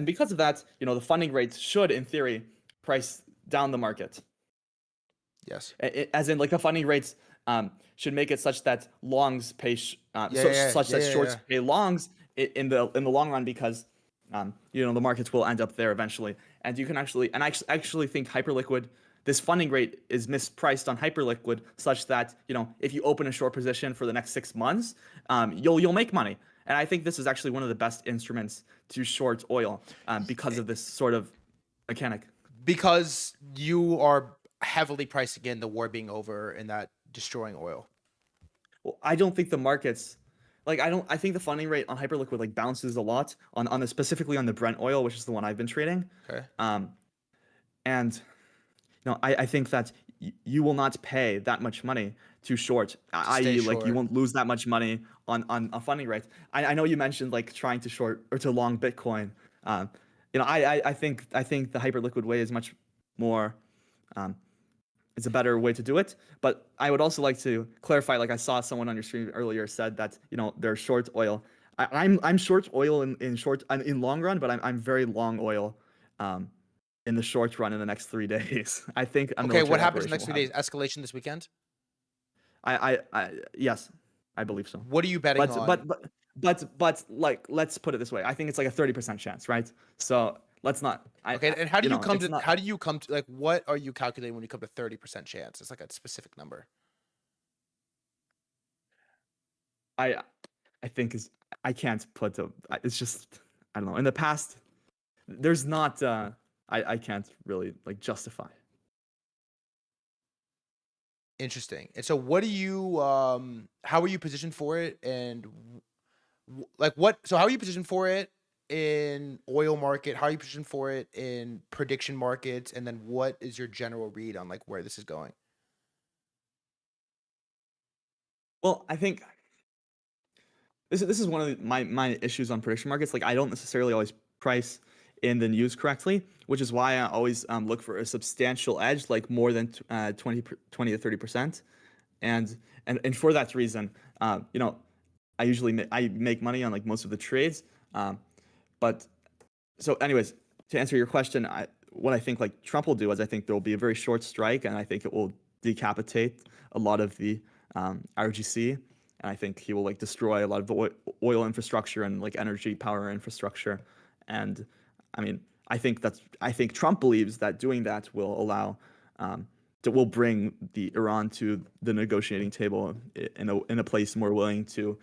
because of that, the funding rate should, in theory, price down the market. Yes. As in, like the funding rates should make it such that longs pay, shorts pay longs in the long run because the markets will end up there eventually. And you can actually think Hyperliquid, this funding rate is mispriced on Hyperliquid such that if you open a short position for the next 6 months, you'll make money. And I think this is actually one of the best instruments to short oil because of this sort of mechanic. Because you are heavily pricing in the war being over and that destroying oil. Well, I don't think the markets, I think the funding rate on Hyperliquid bounces a lot specifically on the Brent oil, which is the one I've been trading. Okay. And I think that you will not pay that much money to short, i.e. you won't lose that much money on a funding rate. I know you mentioned trying to short or to long Bitcoin. I think the Hyperliquid way is much more, it's a better way to do it. But I would also like to clarify, I saw someone on your stream earlier said that they're short oil. I'm short oil in long run, but I'm very long oil in the short run in the next 3 days. I think. Okay, what happens in the next 3 days? Escalation this weekend? Yes, I believe so. What are you betting on? But let's put it this way. I think it's like a 30% chance, right? So let's not. And how do you come to? How do you come to? What are you calculating when you come to 30% chance? It's like a specific number. I think I can't put it's just I don't know. In the past, there's not. I can't really justify. Interesting. And so what do you how are you positioned for it, and so how are you positioned for it in oil market? How are you positioned for it in prediction markets? And then what is your general read on where this is going? Well, I think this is one of my issues on prediction markets. I don't necessarily always price in the news correctly, which is why I always look for a substantial edge, more than 20 to 30%, and for that reason, I usually I make money on most of the trades, but so anyways, to answer your question, what I think Trump will do is I think there will be a very short strike, and I think it will decapitate a lot of the RGC, and I think he will destroy a lot of the oil infrastructure and energy power infrastructure, and I think Trump believes that doing that will allow, will bring the Iran to the negotiating table in a place more willing to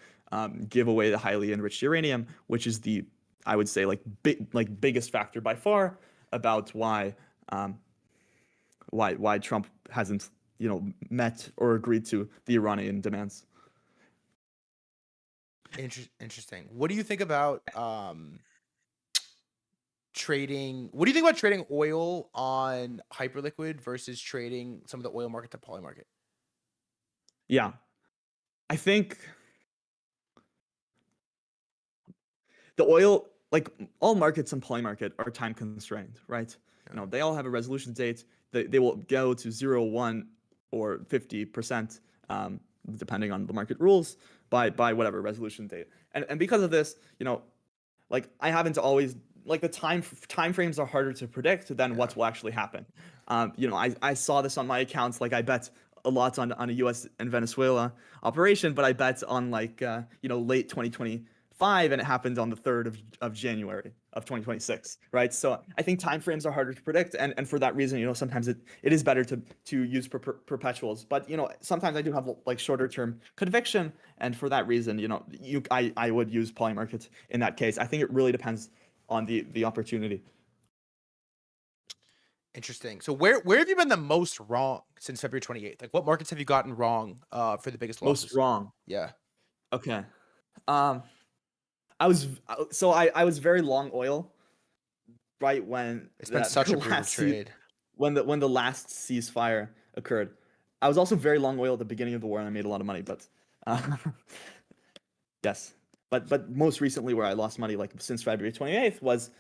give away the highly enriched uranium, which is I would say biggest factor by far about why Trump hasn't met or agreed to the Iranian demands. Interesting. What do you think about trading? What do you think about trading oil on Hyperliquid versus trading some of the oil market to poly market? Yeah, I think the oil, all markets in poly market, are time constrained, right? They all have a resolution date. They will go to 0, 1, or 50%, depending on the market rules, by whatever resolution date. And because of this, I haven't always the time frames are harder to predict than what will actually happen. I saw this on my accounts. I bet a lot on a U.S. and Venezuela operation, but I bet on late 2025, and it happened on the 3rd of January of 2026, right? So I think time frames are harder to predict, and for that reason, sometimes it is better to use perpetuals. But sometimes I do have shorter term conviction, and for that reason, I would use poly markets in that case. I think it really depends on the opportunity. Interesting. So where have you been the most wrong since February 28th? What markets have you gotten wrong for the biggest losses? Most wrong. Yeah. Okay. I was very long oil right when It's been such a brutal trade. When the last ceasefire occurred. I was also very long oil at the beginning of the war, and I made a lot of money. But yes, but most recently, where I lost money, like since February 28th, was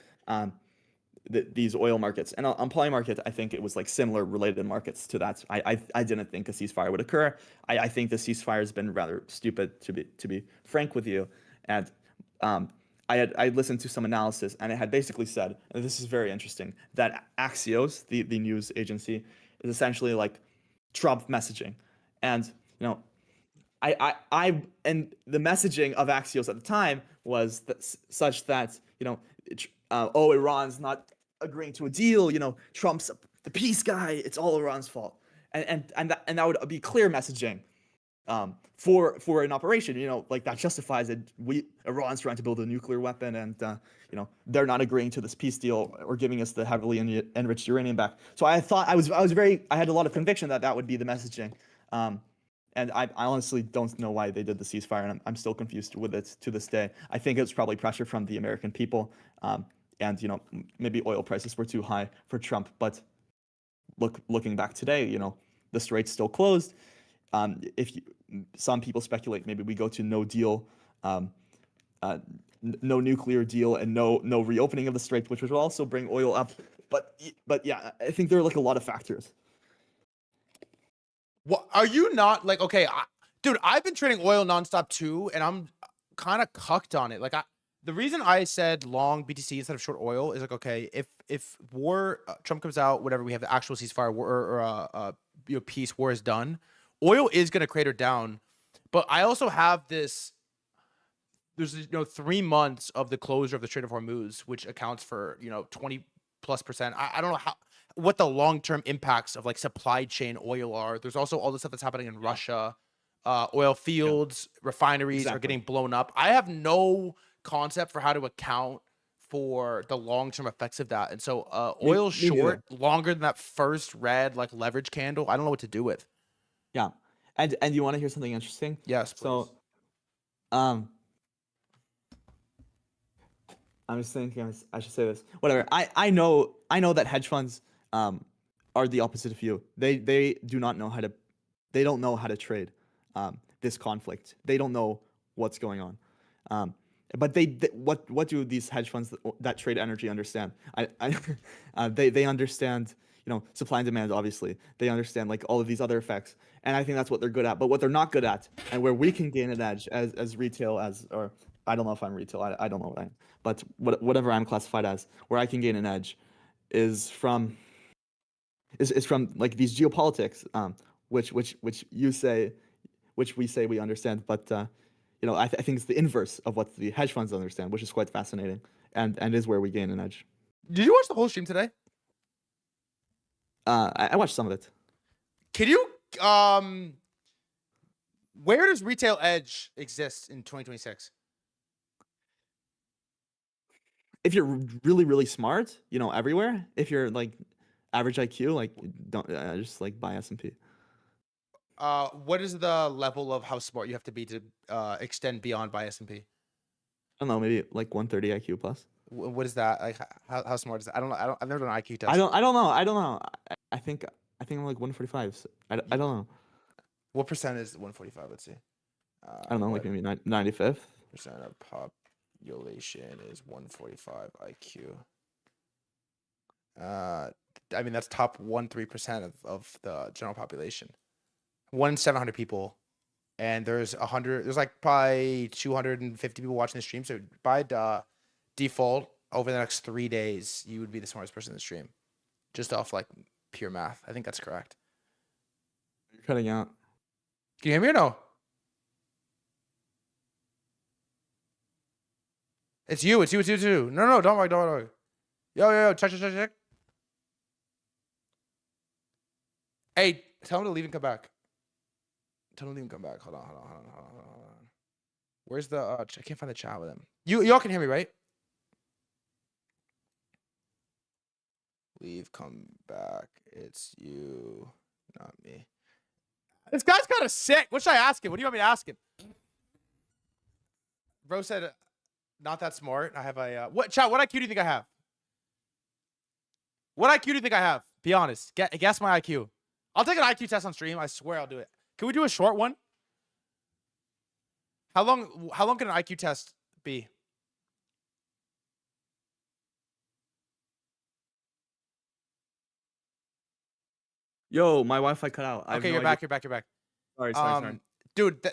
these oil markets. And on Polymarket, I think it was like similar related markets to that. I didn't think a ceasefire would occur. I think the ceasefire has been rather stupid, to be frank with you. And I listened to some analysis, and it had basically said, and this is very interesting, that Axios, the news agency, is essentially like Trump messaging. And I and the messaging of Axios at the time was such that Iran's not agreeing to a deal. Trump's the peace guy. It's all Iran's fault. And that would be clear messaging for an operation. Like that justifies it. Iran's trying to build a nuclear weapon, and they're not agreeing to this peace deal or giving us the heavily enriched uranium back. So I thought I had a lot of conviction that would be the messaging. And I honestly don't know why they did the ceasefire, and I'm still confused with it to this day. I think it was probably pressure from the American people, and maybe oil prices were too high for Trump. But looking back today, the strait's still closed. Some people speculate maybe we go to no deal, no nuclear deal, and no reopening of the strait, which will also bring oil up. But yeah, I think there are like a lot of factors. What are you not like? Okay, dude, I've been trading oil nonstop too, and I'm kind of cucked on it. Like, the reason I said long BTC instead of short oil is like, okay, if war, Trump comes out, whatever, we have the actual ceasefire or peace, war is done, oil is gonna crater down. But I also have this. There's 3 months of the closure of the Strait of Hormuz, which accounts for 20+%. I don't know what the long-term impacts of like supply chain oil are. There's also all the stuff that's happening in Russia. Oil fields, refineries are getting blown up. I have no concept for how to account for the long-term effects of that. And so oil short longer than that first red like leverage candle, I don't know what to do with. Yeah. And you want to hear something interesting? Yes, please. So I'm just thinking I should say this. Whatever. I know that hedge funds are the opposite of you. They do not know how to. They don't know how to trade this conflict. They don't know what's going on. But what do these hedge funds that trade energy understand? They understand supply and demand. Obviously, they understand like all of these other effects, and I think that's what they're good at. But what they're not good at, and where we can gain an edge as retail, or I don't know if I'm retail. I don't know what I am, but whatever I'm classified as, where I can gain an edge, is from like these geopolitics, which we say we understand, but I think it's the inverse of what the hedge funds understand, which is quite fascinating, and is where we gain an edge. Did you watch the whole stream today? I watched some of it. Can you where does retail edge exist in 2026? If you're really, really smart, everywhere. If you're like average IQ, like don't just like buy S&P. What is the level of how smart you have to be to extend beyond buy S&P? I don't know, maybe like 130 IQ plus. What is that? Like how smart is that? I don't know. I've never done an IQ test. I don't know. I think I'm like 145. So I don't know. What percent is 145? Let's see. I don't know, like maybe 95th. Percent of population is 145 IQ. I mean that's top 1-3% of the general population. 1 in 700 people, and there's like probably 250 people watching the stream. So by default, over the next 3 days, you would be the smartest person in the stream, just off like pure math. I think that's correct. You're cutting out. Can you hear me or no? It's you. No, don't worry. Yo, check. Hey, tell him to leave and come back. Hold on. Where's the I can't find the chat with him. Y'all can hear me, right? Leave, come back. It's you, not me. This guy's kind of sick. What should I ask him? What do you want me to ask him? Bro said Not that smart. I have a what? Chat. What IQ do you think I have? What IQ do you think I have? Be honest. Guess my IQ. I'll take an IQ test on stream. I swear I'll do it. Can we do a short one? How long can an IQ test be? Yo, my Wi-Fi cut out. I have Okay, no you're idea. back. You're back. Sorry. Dude,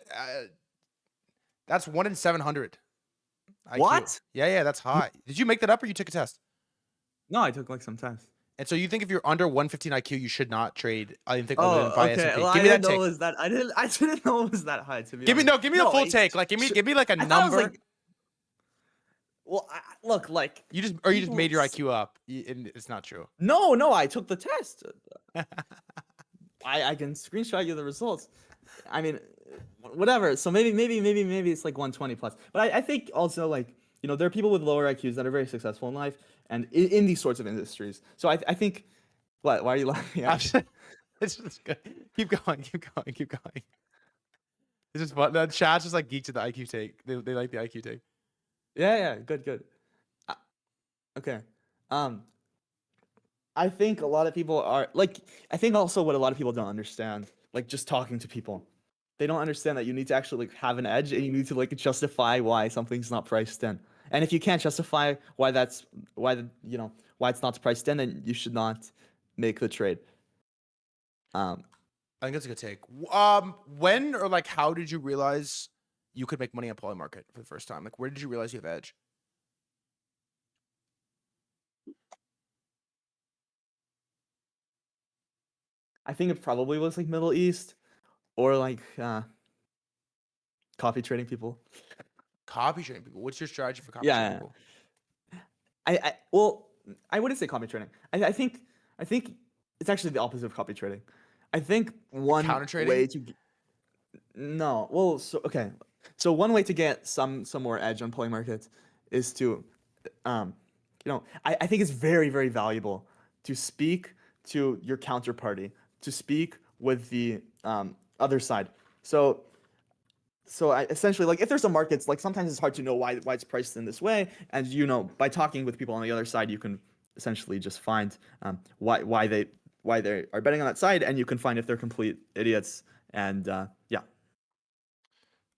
that's 1 in 700. IQ. What? Yeah, that's high. Did you make that up or you took a test? No, I took like some tests. And so you think if you're under 115 IQ, you should not trade? I didn't think buy okay. S&P. Well, Give me that take. I didn't know it was that high. To be Give me honest. the full take. Like give me like a I thought it was, number. like, well, look, like You just made your IQ up. And it's not true. no, I took the test. I can screenshot you the results. I mean, whatever. So maybe it's like 120 plus. But I think also like there are people with lower IQs that are very successful in life and in these sorts of industries. So I think what? Why are you laughing at? It's just good. Keep going. It's just fun. The chat's just like geeks at the IQ take. They like the IQ take. Yeah, good. Okay. I think a lot of people are like. I think also what a lot of people don't understand, like just talking to people, they don't understand that you need to actually like have an edge and you need to like justify why something's not priced in. And if you can't justify why it's not priced in, then you should not make the trade. I think that's a good take. When or like how did you realize you could make money on poly market for the first time? Like where did you realize you have edge? I think it probably was like Middle East or like copy trading people. Copy trading people. What's your strategy for copy Yeah. trading people? Well, I wouldn't say copy trading. I think it's actually the opposite of copy trading. I think one Counter trading? way to no. Well, so one way to get some more edge on poly markets is to I think it's very, very valuable to speak to your counterparty, to speak with the other side. So I essentially, like, if there's some markets, like, sometimes it's hard to know why it's priced in this way, and by talking with people on the other side, you can essentially just find why they are betting on that side, and you can find if they're complete idiots, and yeah.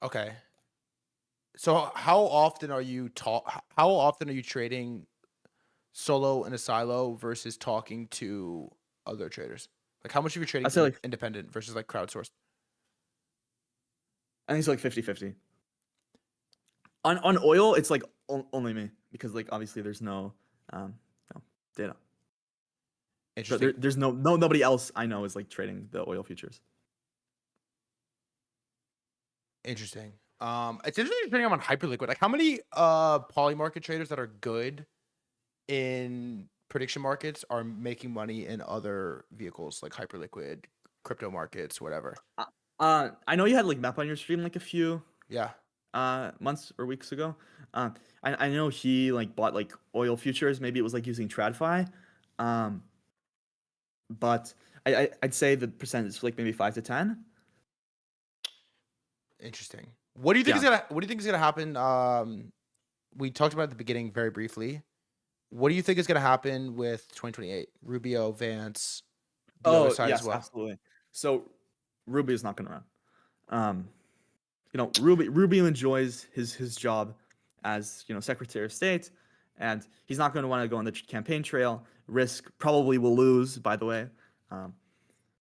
Okay. So how often are you trading solo in a silo versus talking to other traders? Like how much of your trading I'd say, like, independent versus like crowdsourced? I think it's like 50-50. On oil, it's like only me, because like obviously there's no data. Interesting. There's nobody else I know is like trading the oil futures. Interesting. It's interesting you're trading them on hyperliquid. Like how many poly market traders that are good in prediction markets are making money in other vehicles like hyperliquid, crypto markets, whatever? I know you had like Map on your stream like a few months or weeks ago. I know he like bought like oil futures. Maybe it was like using TradFi. But I'd say the percentage is like maybe 5 to 10. Interesting. What do you think is gonna happen? We talked about it at the beginning very briefly. What do you think is gonna happen with 2028? Rubio, Vance, the other side as well. Absolutely. So Rubio is not gonna run. Rubio enjoys his job as Secretary of State, and he's not going to want to go on the campaign trail. Risk probably will lose, by the way,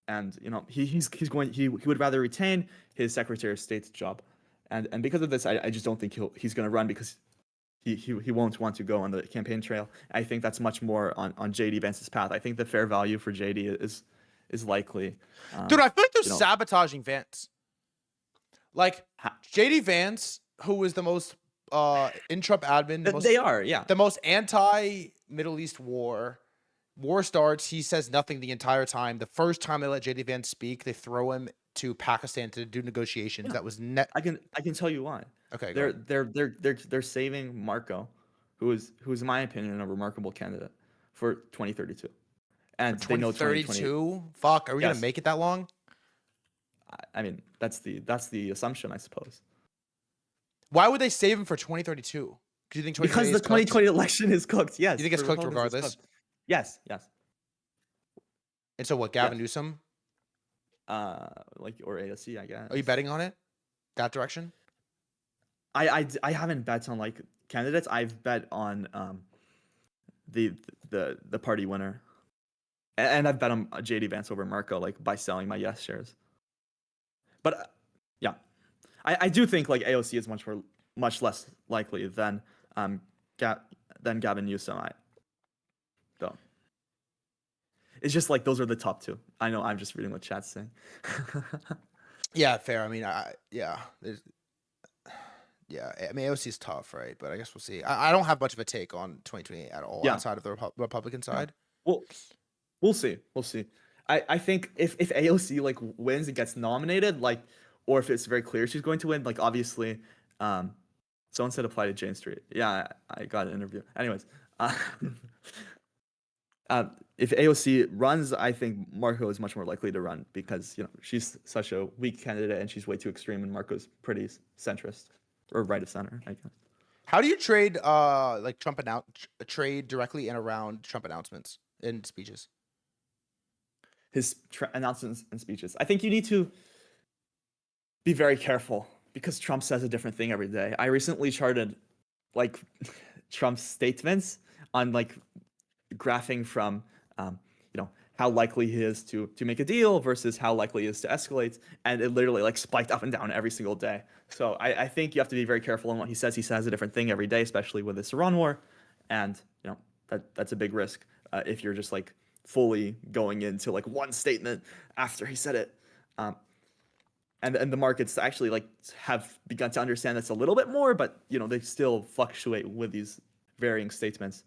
and he would rather retain his Secretary of State's job, and because of this, I just don't think he's going to run, because he won't want to go on the campaign trail. I think that's much more on JD Vance's path. I think the fair value for JD is likely. Dude, I feel like they're sabotaging Vance. Like JD Vance, who was the most in-Trump admin, the most anti-Middle East war. War starts, he says nothing the entire time. The first time they let JD Vance speak, they throw him to Pakistan to do negotiations. That was I can tell you why. Okay, they're saving Marco, who is in my opinion a remarkable candidate for 2032. And for 2032? Fuck, are we gonna make it that long? I mean, that's the assumption, I suppose. Why would they save him for 2032? Do you think because the 2020 election is cooked? Yes. You think it's for cooked Republicans, regardless? cooked. Yes. Yes. And so what? Gavin Yes. Newsom? Or AOC, I guess. Are you betting on it? That direction? I haven't bet on like candidates. I've bet on the party winner, and I've bet on JD Vance over Marco, like by selling my yes shares. But yeah, I do think like AOC is much less likely than Gavin Newsom. Though it's just like those are the top two. I know I'm just reading what chat's saying. Yeah, fair. I mean, I mean, AOC is tough, right? But I guess we'll see. I don't have much of a take on 2028 at all outside of the Republican side. Well, we'll see. We'll see. I think if AOC like wins and gets nominated, like, or if it's very clear she's going to win, like obviously, someone said apply to Jane Street. Yeah, I got an interview. Anyways, if AOC runs, I think Marco is much more likely to run because she's such a weak candidate and she's way too extreme, and Marco's pretty centrist or right of center, I guess. How do you trade like trade directly and around Trump announcements and speeches? His announcements and speeches. I think you need to be very careful because Trump says a different thing every day. I recently charted like Trump's statements on like graphing from how likely he is to make a deal versus how likely he is to escalate, and it literally like spiked up and down every single day. So I think you have to be very careful on what he says. He says a different thing every day, especially with this Iran war, and that's a big risk if you're just like fully going into like one statement after he said it. And the markets actually like have begun to understand this a little bit more, but they still fluctuate with these varying statements.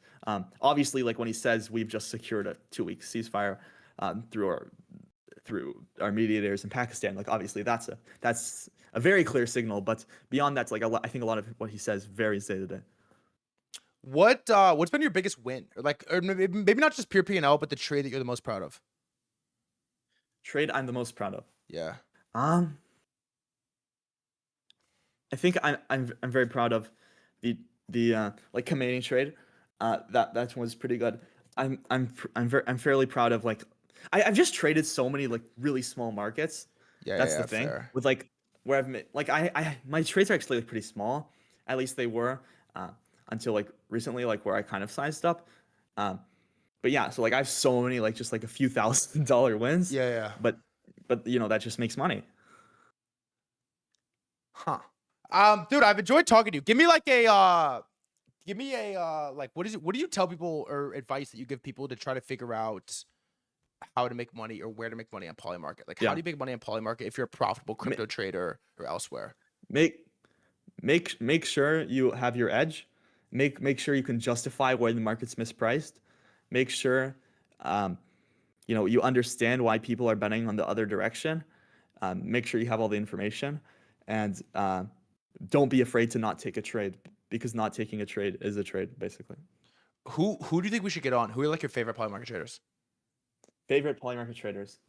Obviously, like when he says we've just secured a 2-week ceasefire through our mediators in Pakistan, like obviously that's a very clear signal. But beyond that, like I think a lot of what he says varies day to day. What's been your biggest win, or maybe not just pure P&L, but the trade that you're the most proud of? Trade I'm the most proud of. Yeah. I think I'm very proud of the like Canadian trade. That was pretty good. I'm fairly proud of like I've just traded so many like really small markets. Yeah, that's the thing fair. with like where I've made like I my trades are actually like pretty small. At least they were until like recently, like where I kind of sized up. But yeah, so like I have so many like just like a few $1,000 wins. Yeah. But that just makes money. Huh. Dude, I've enjoyed talking to you. Give me like a like what do you tell people or advice that you give people to try to figure out how to make money or where to make money on Polymarket? Like how do you make money on Polymarket if you're a profitable crypto trader or elsewhere? Make sure you have your edge. Make sure you can justify where the market's mispriced. Make sure you understand why people are betting on the other direction. Make sure you have all the information, and don't be afraid to not take a trade, because not taking a trade is a trade, basically. Who do you think we should get on? Who are like your favorite Polymarket traders? Favorite Polymarket traders?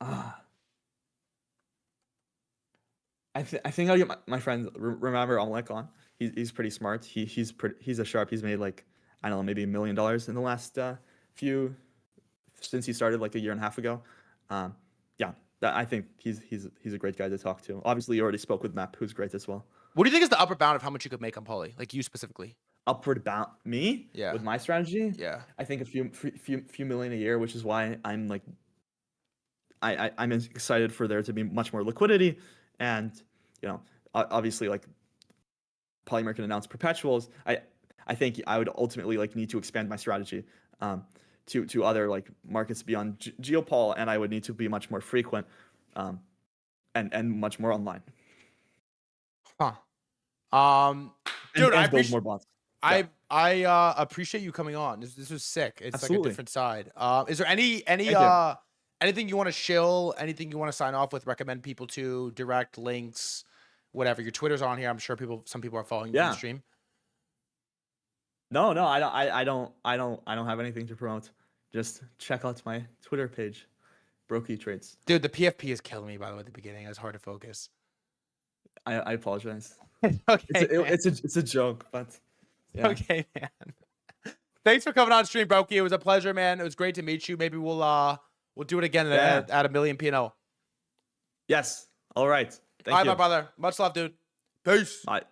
I think I'll get my friend Remember Omelek on. He's pretty smart. He's a sharp. He's made like, I don't know, maybe $1 million in the last since he started like a year and a half ago. I think he's a great guy to talk to. Obviously, you already spoke with Map, who's great as well. What do you think is the upper bound of how much you could make on Poly? Like you specifically? Upward bound me? Yeah. With my strategy? Yeah. I think a few million a year, which is why I'm like, I'm excited for there to be much more liquidity, and obviously like Polymarket announced perpetuals. I think I would ultimately like need to expand my strategy to other like markets beyond Geopol, and I would need to be much more frequent and much more online. Dude, I build more bonds. I appreciate you coming on. This was sick. It's Absolutely. like a different side. Is there anything you want to shill? Anything you want to sign off with? Recommend people to direct links, whatever. Your Twitter's on here. I'm sure some people are following you on the stream. No, I don't have anything to promote. Just check out my Twitter page, Brokey Trades. Dude, the PFP is killing me, by the way, at the beginning. It was hard to focus. I apologize. Okay. It's a joke, but Yeah. Okay, man. Thanks for coming on stream, Brokey. It was a pleasure, man. It was great to meet you. Maybe we'll do it again at a million P&O. Yes. All right. Thank All right, you. my brother. Much love, dude. Peace. Bye.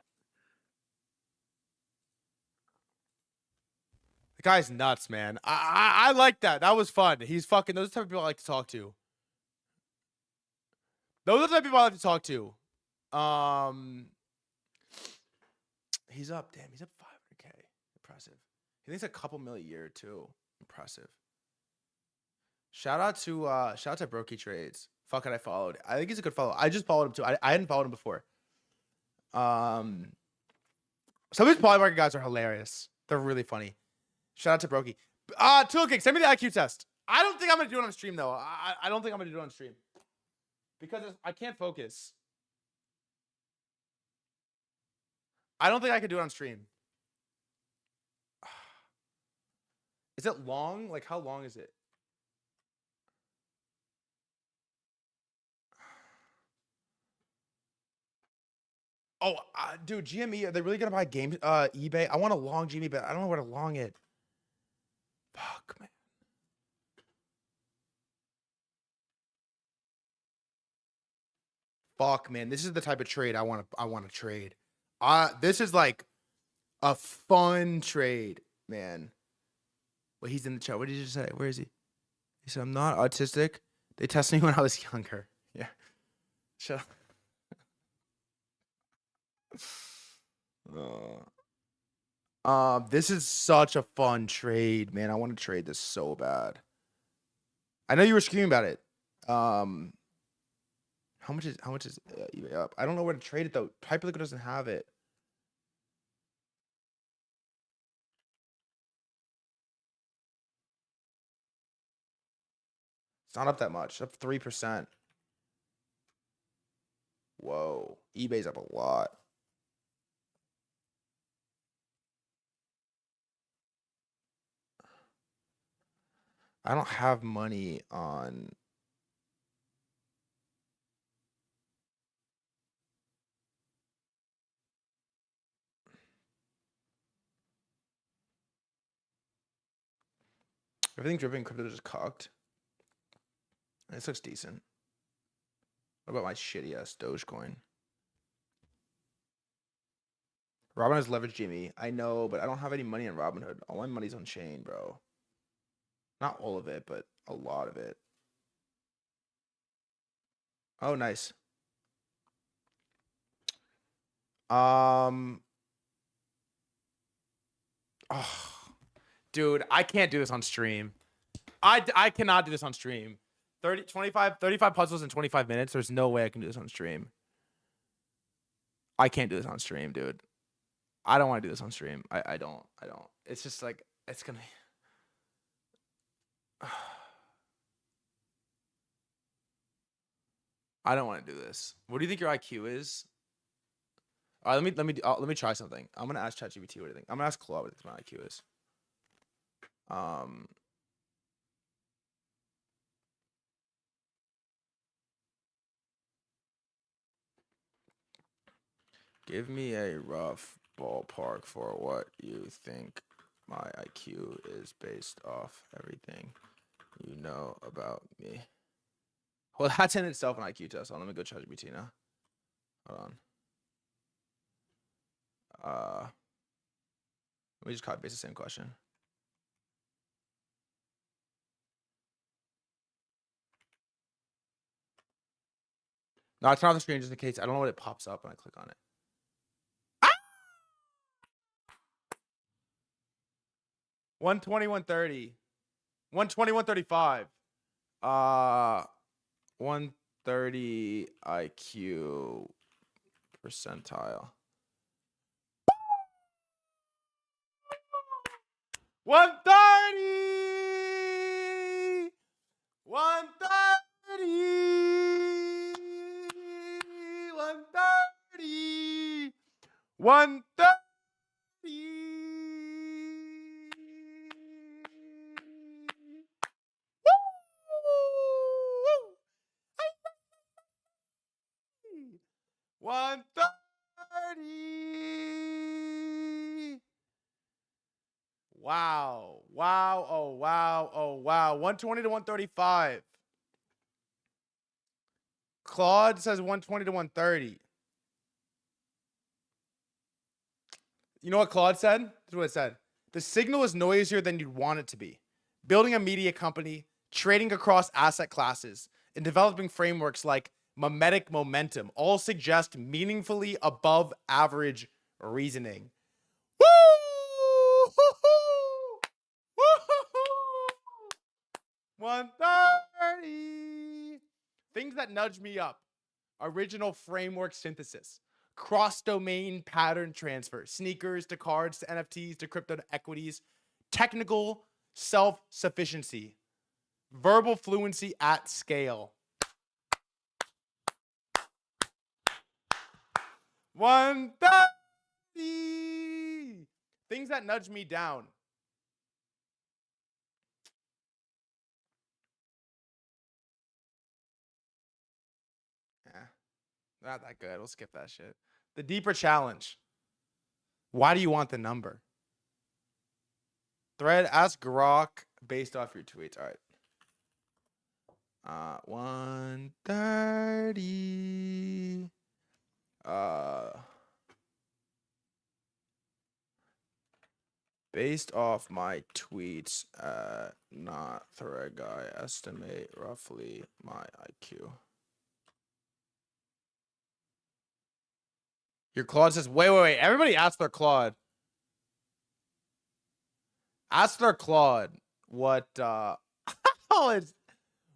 The guy's nuts, man. I like that. That was fun. He's fucking. Those are the type of people I like to talk to. Those are the type of people I like to talk to. He's up. Damn, he's up 500K. Impressive. He thinks a couple mil a year too. Impressive. Shout out to Brokey Trades. Fuck it, I followed. I think he's a good follow. I just followed him too. I hadn't followed him before. Some of these polymarket guys are hilarious. They're really funny. Shout out to Brokey. Toolkick, send me the IQ test. I don't think I'm gonna do it on stream though. I don't think I'm gonna do it on stream because I can't focus. I don't think I could do it on stream. Is it long? Like, how long is it? Oh, dude, GME, are they really gonna buy game eBay? I want a long GME, but I don't know where to long it. Fuck, man. Fuck, man. This is the type of trade I want to trade. This is like a fun trade, man. Well, he's in the chat. What did you just say? Where is he? He said, I'm not autistic. They tested me when I was younger. Yeah. Shut up. This is such a fun trade, man. I want to trade this so bad. I know you were screaming about it. How much is eBay up? I don't know where to trade it though. Hyperliquid doesn't have it. It's not up that much. It's up 3%. Whoa. eBay's up a lot. I don't have money on... Everything dripping crypto just cocked. This looks decent. What about my shitty ass Dogecoin? Robinhood's leveraged GME. I know, but I don't have any money on Robinhood. All my money's on chain, bro. Not all of it, but a lot of it. Oh, nice. Oh, dude, I can't do this on stream. I cannot do this on stream. 35 puzzles in 25 minutes. There's no way I can do this on stream. I can't do this on stream, dude. I don't want to do this on stream. I don't. It's just like, it's gonna be... I don't want to do this. What do you think your IQ is? All right, let me try something. I'm gonna ask ChatGPT what do you think. I'm gonna ask Claude what my IQ is. Give me a rough ballpark for what you think my IQ is based off everything you know about me. Well, that's in itself an IQ test. Let me go ChatGPT now. Hold on. Let me just copy paste the same question. No, it's not on the screen just in case. I don't know what it pops up when I click on it. 120, 130. 120, 135. 130 IQ percentile. 130! 130! 130! 130! Woo! 130. 120 to 135. Claude says 120 to 130. You know what Claude said? This is what it said. The signal is noisier than you'd want it to be. Building a media company, trading across asset classes, and developing frameworks like mimetic momentum all suggest meaningfully above average reasoning. Woo! Woo-hoo! Woo-hoo-hoo! 130. Things that nudge me up. Original framework synthesis. Cross-domain pattern transfer. Sneakers to cards to NFTs to crypto to equities. Technical self-sufficiency. Verbal fluency at scale. 130. Things that nudge me down. Not that good. We'll skip that shit. The deeper challenge. Why do you want the number? Thread, ask Grok based off your tweets. All right. 130. Based off my tweets, not thread guy, estimate roughly my IQ. Your Claude says, wait. Everybody ask their Claude. Ask their Claude what oh, it's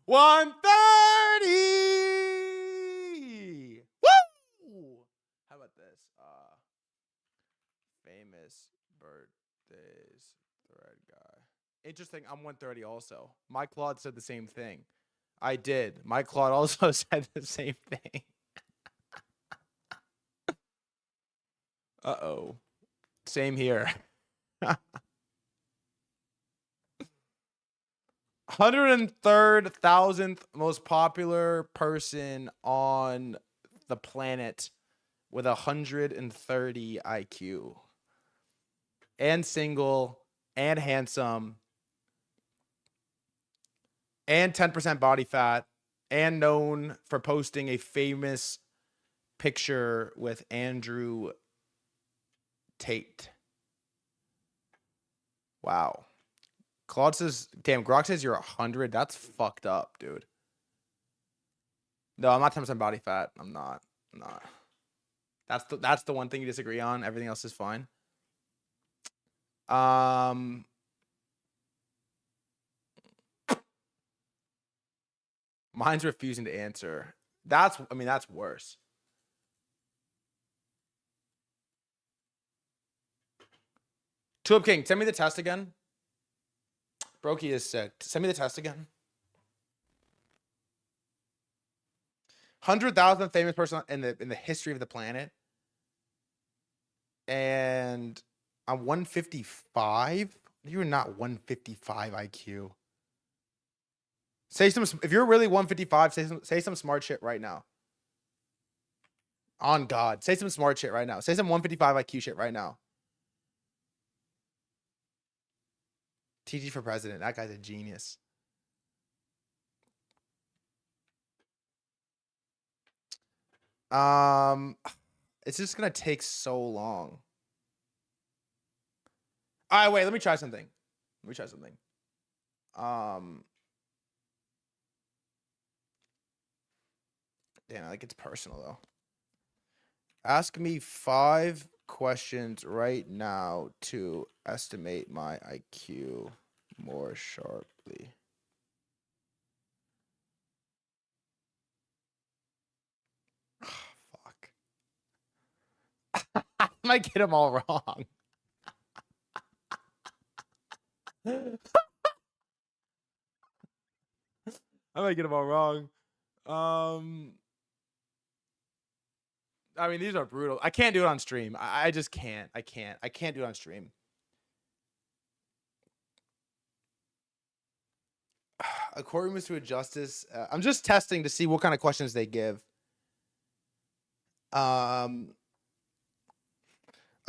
130. Woo! How about this? Famous birthdays thread guy. Interesting, I'm 130 also. My Claude said the same thing. I did. My Claude also said the same thing. Uh-oh. Same here. 103rd most popular person on the planet with 130 IQ. And single, and handsome, and 10% body fat, and known for posting a famous picture with Andrew Tate. Wow. Claude says, damn, Grok says you're 100. That's fucked up, dude. No, I'm not 10% body fat. I'm not. That's the one thing you disagree on. Everything else is fine. Mine's refusing to answer. That's worse. Tulip King, send me the test again. Brokey is sick. Send me the test again. 100,000th famous person in the history of the planet. And I'm 155. You're not 155 IQ. Say some. If you're really 155, say some smart shit right now. On God, say some smart shit right now. Say some 155 IQ shit right now. TG for president. That guy's a genius. It's just gonna take so long. All right, wait. Let me try something. Damn, like it's personal though. Ask me 5 questions right now to estimate my IQ more sharply. Fuck. I might get them all wrong. I might get them all wrong. I mean, these are brutal. I can't do it on stream. I just can't. I can't do it on stream. A courtroom is to a justice. I'm just testing to see what kind of questions they give. A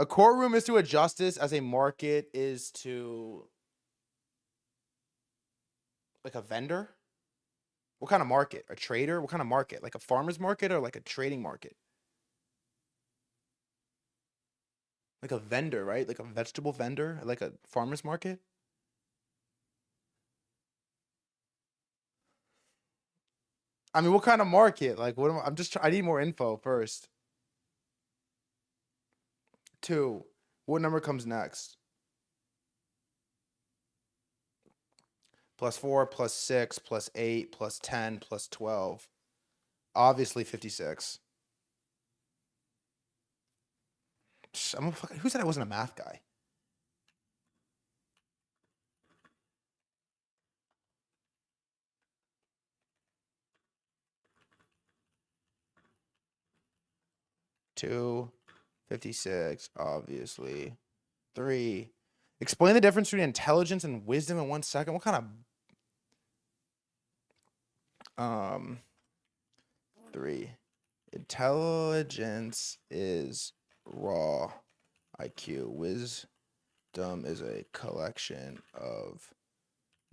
courtroom is to a justice as a market is to Like a vendor? What kind of market? A trader? What kind of market? Like a farmer's market or like a trading market? Like a vendor, right? Like a vegetable vendor, like a farmer's market? I mean, what kind of market? Like, what am I just I need more info first. 2. What number comes next? +4, +6, +8, +10, +12. Obviously 56. Who said I wasn't a math guy? Two, 56, obviously. 3. Explain the difference between intelligence and wisdom in 1 second. What kind of 3. Intelligence is raw IQ. Wisdom is a collection of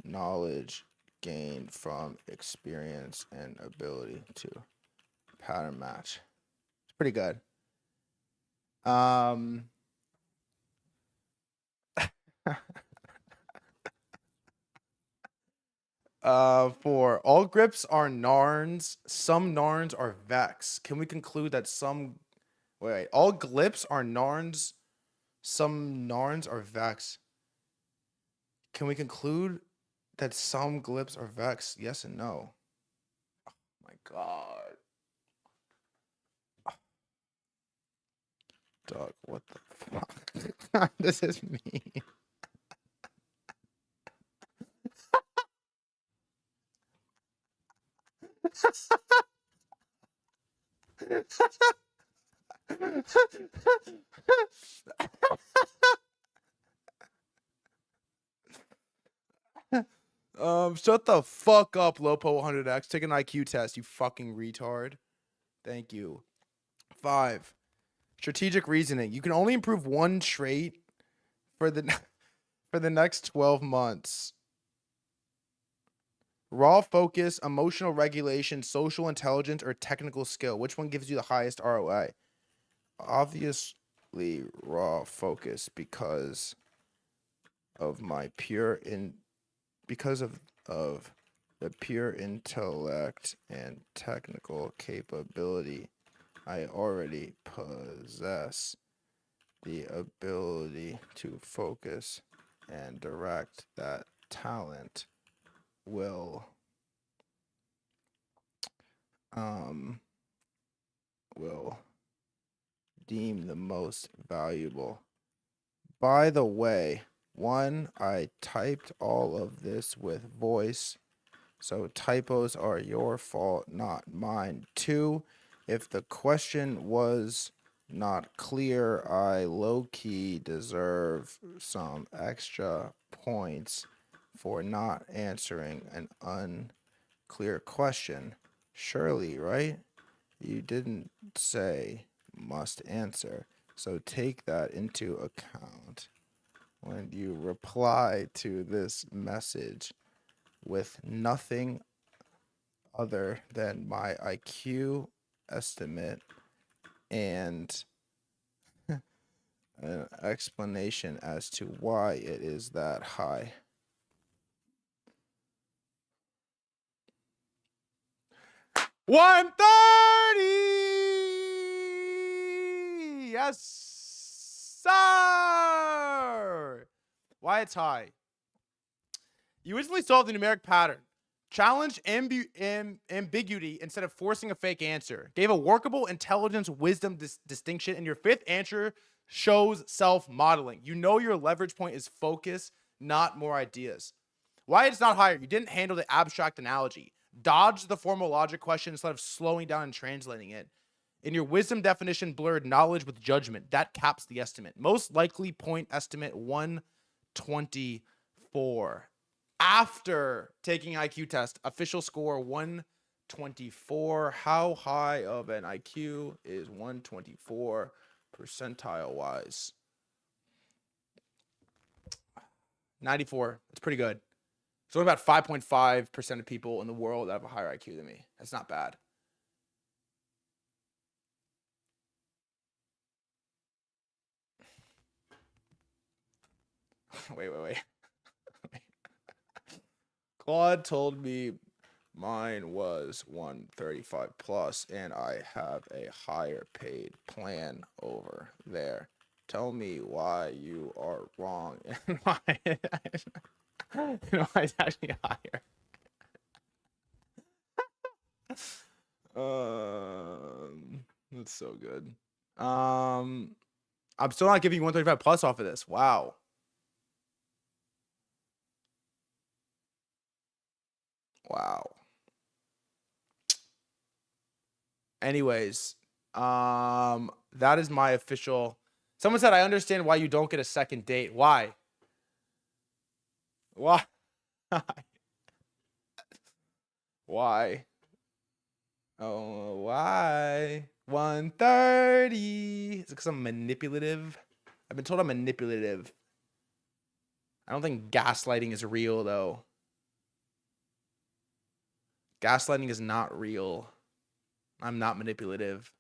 knowledge gained from experience and ability to pattern match. It's pretty good. For all grips are narns, some narns are vex. Can we conclude that some wait, all glips are narns, some narns are vex? Can we conclude that some glips are vex? Yes and no. Oh my god. Dog, what the fuck? This is me. Shut the fuck up, Lopo 100x. Take an IQ test, you fucking retard. Thank you. 5. Strategic reasoning. You can only improve 1 trait for the for the next 12 months. Raw focus, emotional regulation, social intelligence, or technical skill. Which one gives you the highest ROI? Obviously, raw focus because of my because of the pure intellect and technical capability. I already possess the ability to focus and direct. That talent will deem the most valuable. By the way, 1, I typed all of this with voice, so typos are your fault, not mine. 2, if the question was not clear, I low-key deserve some extra points for not answering an unclear question. Surely, right? You didn't say must answer, so take that into account when you reply to this message with nothing other than my IQ estimate and an explanation as to why it is that high. $130! Yes, sir! Why it's high? You instantly solve the numeric pattern. Challenge ambiguity instead of forcing a fake answer. Gave a workable intelligence wisdom distinction, and your 5th answer shows self-modeling. You know your leverage point is focus, not more ideas. Why it's not higher? You didn't handle the abstract analogy. Dodge the formal logic question instead of slowing down and translating it. In your wisdom definition, blurred knowledge with judgment. That caps the estimate. Most likely point estimate 124. After taking IQ test, official score 124. How high of an IQ is 124 percentile wise? 94. It's pretty good. So about 5.5% of people in the world that have a higher IQ than me. That's not bad. Wait. Claude told me mine was 135 plus, and I have a higher paid plan over there. Tell me why you are wrong and why it's actually higher. That's so good. I'm still not giving you 135 plus off of this. Wow. Anyways, that is my official. Someone said, I understand why you don't get a second date. Why? Why? Why? Oh, why? 130. Is it because I'm manipulative? I've been told I'm manipulative. I don't think gaslighting is real, though. Gaslighting is not real. I'm not manipulative.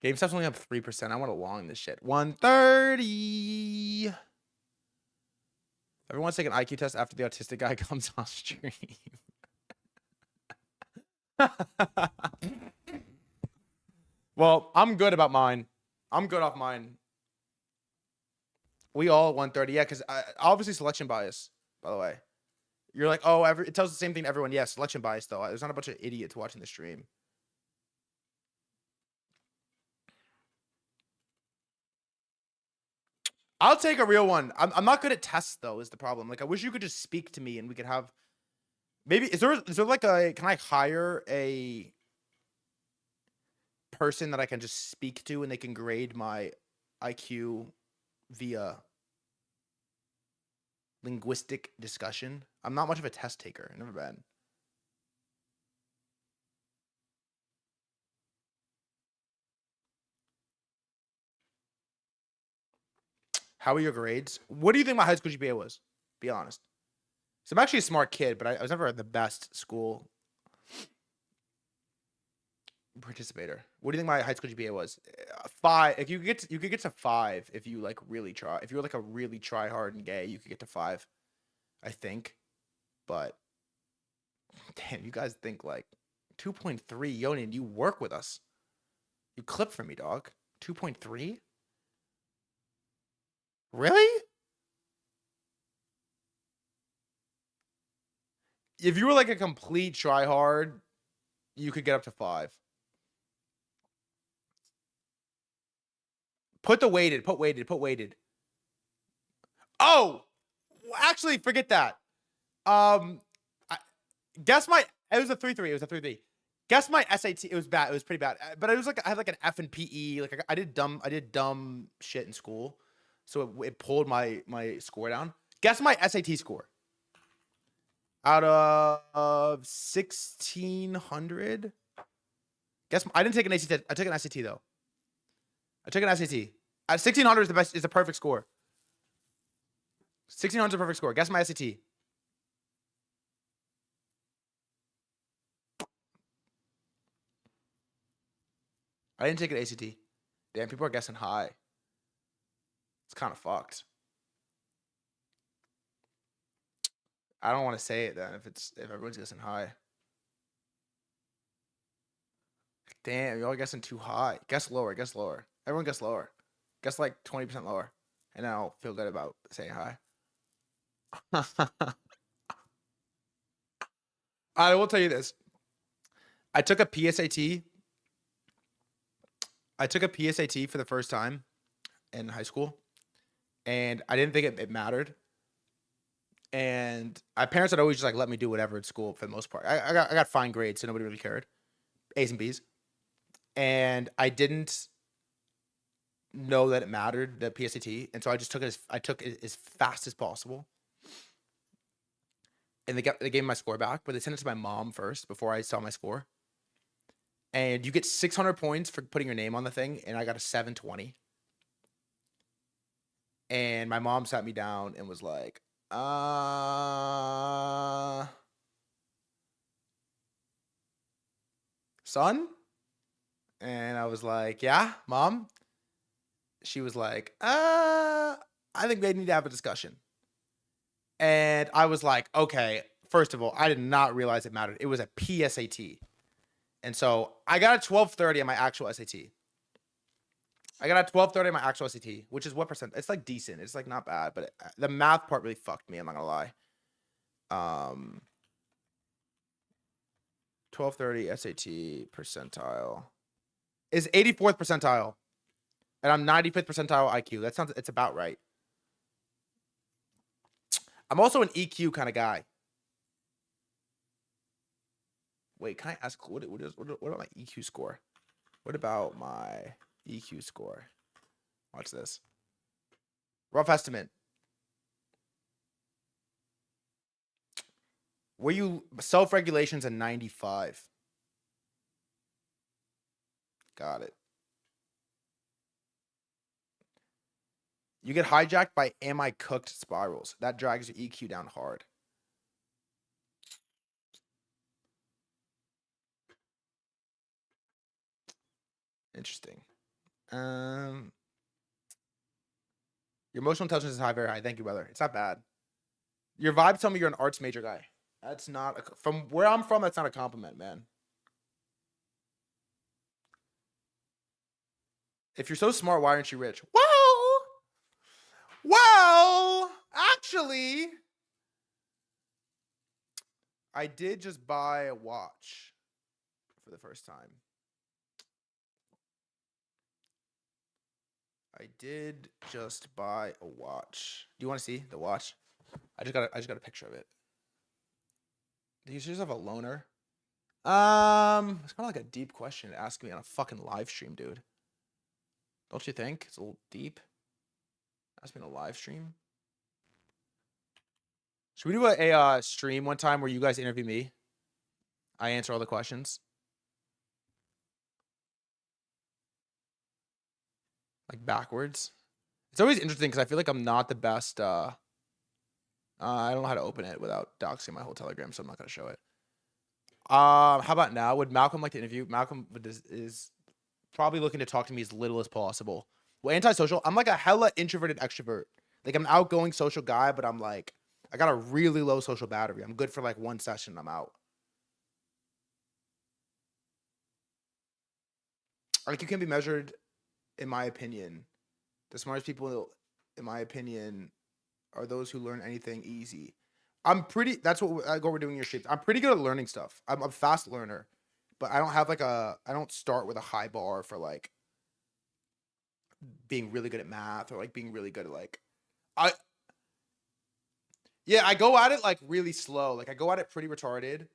GameStop's only up 3%. I want to long this shit. 130. Everyone's taking an IQ test after the autistic guy comes on stream. Well, I'm good about mine. I'm good off mine. We all 130. Yeah, because obviously selection bias, by the way. You're like, oh, it tells the same thing to everyone. Yeah, selection bias, though. There's not a bunch of idiots watching the stream. I'll take a real one. I'm not good at tests, though, is the problem. Like, I wish you could just speak to me and we could have... Maybe, is there like a... Can I hire a person that I can just speak to and they can grade my IQ via linguistic discussion? I'm not much of a test taker. Never been. How are your grades? What do you think my high school GPA was? Be honest. So I'm actually a smart kid, but I was never at the best school participator. What do you think my high school GPA was? 5. If you could get to 5 if you like really try. If you were like a really try hard and gay, you could get to 5. I think. But damn, you guys think like 2.3. Yonin, you work with us. You clip for me, dog. 2.3? Really? If you were like a complete tryhard, you could get up to 5. Put weighted. Oh, actually, forget that. Guess my. It was a 3.3. Guess my SAT. It was bad. It was pretty bad. But it was like I had like an F in PE. Like I did dumb shit in school, so it pulled my score down. Guess my SAT score. Out of 1,600. Guess I didn't take an ACT. I took an SAT though. I took an SAT. At 1,600 is the best. Is the perfect score. 1,600 is the perfect score. Guess my SAT. I didn't take an ACT. Damn, people are guessing high. It's kind of fucked. I don't want to say it then if everyone's guessing high. Damn, y'all guessing too high. Guess lower. Everyone guess lower. Guess like 20% lower. And then I'll feel good about saying high. I will tell you this. I took a PSAT. For the first time in high school. And I didn't think it mattered. And my parents had always just like let me do whatever at school for the most part. I got fine grades, so nobody really cared. A's and B's. And I didn't know that it mattered, the PSAT, and so I just took it as fast as possible. And they gave me my score back, but they sent it to my mom first before I saw my score. And you get 600 points for putting your name on the thing, and I got a 720. And my mom sat me down and was like, son? And I was like, yeah, mom. She was like, I think they need to have a discussion. And I was like, okay, first of all, I did not realize it mattered. It was a PSAT. And so I got a 1230 on my actual SAT. I got a 1230 on my actual SAT, which is what percent? It's like decent. It's like not bad, but the math part really fucked me. I'm not gonna lie. 1230 SAT percentile is 84th percentile, and I'm 95th percentile IQ. That sounds, it's about right. I'm also an EQ kind of guy. Wait, can I ask what about my EQ score? What about my EQ score? Watch this. Rough estimate. Were you self-regulation's a 95? Got it. You get hijacked by am I cooked spirals. That drags your EQ down hard. Interesting. Your emotional intelligence is high, very high. Thank you, brother. It's not bad. Your vibe tell me you're an arts major guy. That's not a, from where I'm from. That's not a compliment, man. If you're so smart, why aren't you rich? Well, actually, I did just buy a watch for the first time. I did just buy a watch. Do you want to see the watch? I just got a picture of it. Do you just have a loner? It's kind of like a deep question to ask me on a fucking live stream, dude. Don't you think? It's a little deep. Ask me on a live stream. Should we do a stream one time where you guys interview me? I answer all the questions. Like backwards. It's always interesting because I feel like I'm not the best. I don't know how to open it without doxing my whole Telegram, so I'm not going to show it. How about now? Would Malcolm like to interview? Malcolm is probably looking to talk to me as little as possible. Well, antisocial. I'm like a hella introverted extrovert. Like I'm an outgoing social guy, but I'm like, I got a really low social battery. I'm good for like one session. I'm out. Like you can be measured, in my opinion. The smartest people, in my opinion, are those who learn anything easy. That's what we're doing in your streams. I'm pretty good at learning stuff. I'm a fast learner, but I don't have like I don't start with a high bar for like being really good at math or like being really good at like, I go at it like really slow. Like I go at it pretty retarded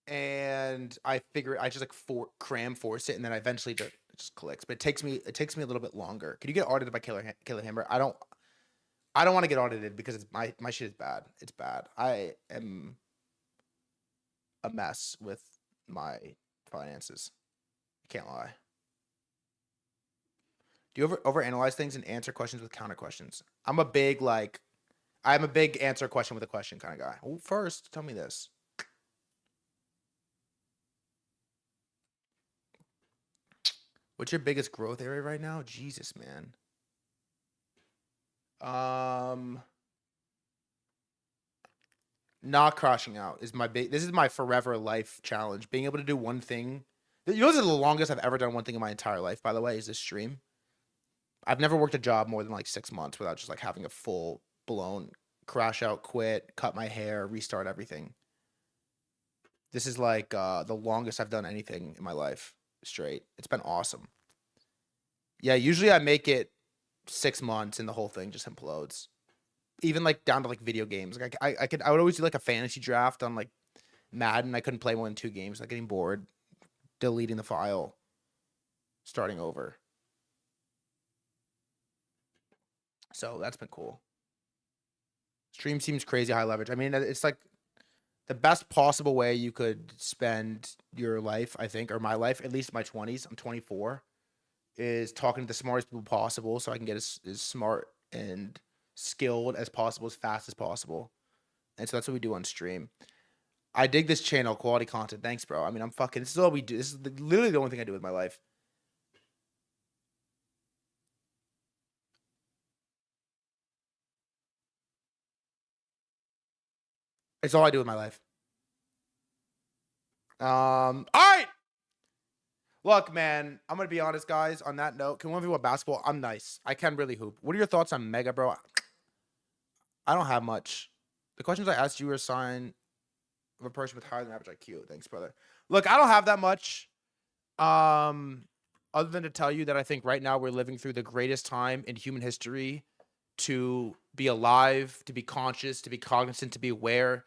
and I just like force it. And then I eventually it just clicks, but it takes me a little bit longer. Could you get audited by Killer Hammer? I don't want to get audited because it's my shit is bad. It's bad. I am a mess with my finances. Can't lie. Do you overanalyze things and answer questions with counter questions? I'm a big answer a question with a question kind of guy. Well, first, tell me this. What's your biggest growth area right now? Jesus, man. Not crashing out is this is my forever life challenge. Being able to do one thing. You know, this is the longest I've ever done one thing in my entire life, by the way, is this stream. I've never worked a job more than like 6 months without just like having a full blown crash out, quit, cut my hair, restart everything. This is like the longest I've done anything in my life straight. It's been awesome. Yeah, usually I make it 6 months and the whole thing just implodes. Even like down to like video games. Like I would always do like a fantasy draft on like Madden. I couldn't play more than 2 games. Like getting bored, deleting the file, starting over. So that's been cool. Stream seems crazy high leverage. I mean, it's like the best possible way you could spend your life, I think, or my life, at least my 20s. I'm 24. Is talking to the smartest people possible so I can get as smart and skilled as possible, as fast as possible. And so that's what we do on stream. I dig this channel, quality content. Thanks, bro. I mean, this is all we do. This is literally the only thing I do with my life. It's all I do with my life. All right. Look, man, I'm going to be honest, guys. On that note, can one of you about basketball? I'm nice. I can really hoop. What are your thoughts on Mega, bro? I don't have much. The questions I asked you were a sign of a person with higher than average IQ. Thanks, brother. Look, I don't have that much. Other than to tell you that I think right now we're living through the greatest time in human history to be alive, to be conscious, to be cognizant, to be aware,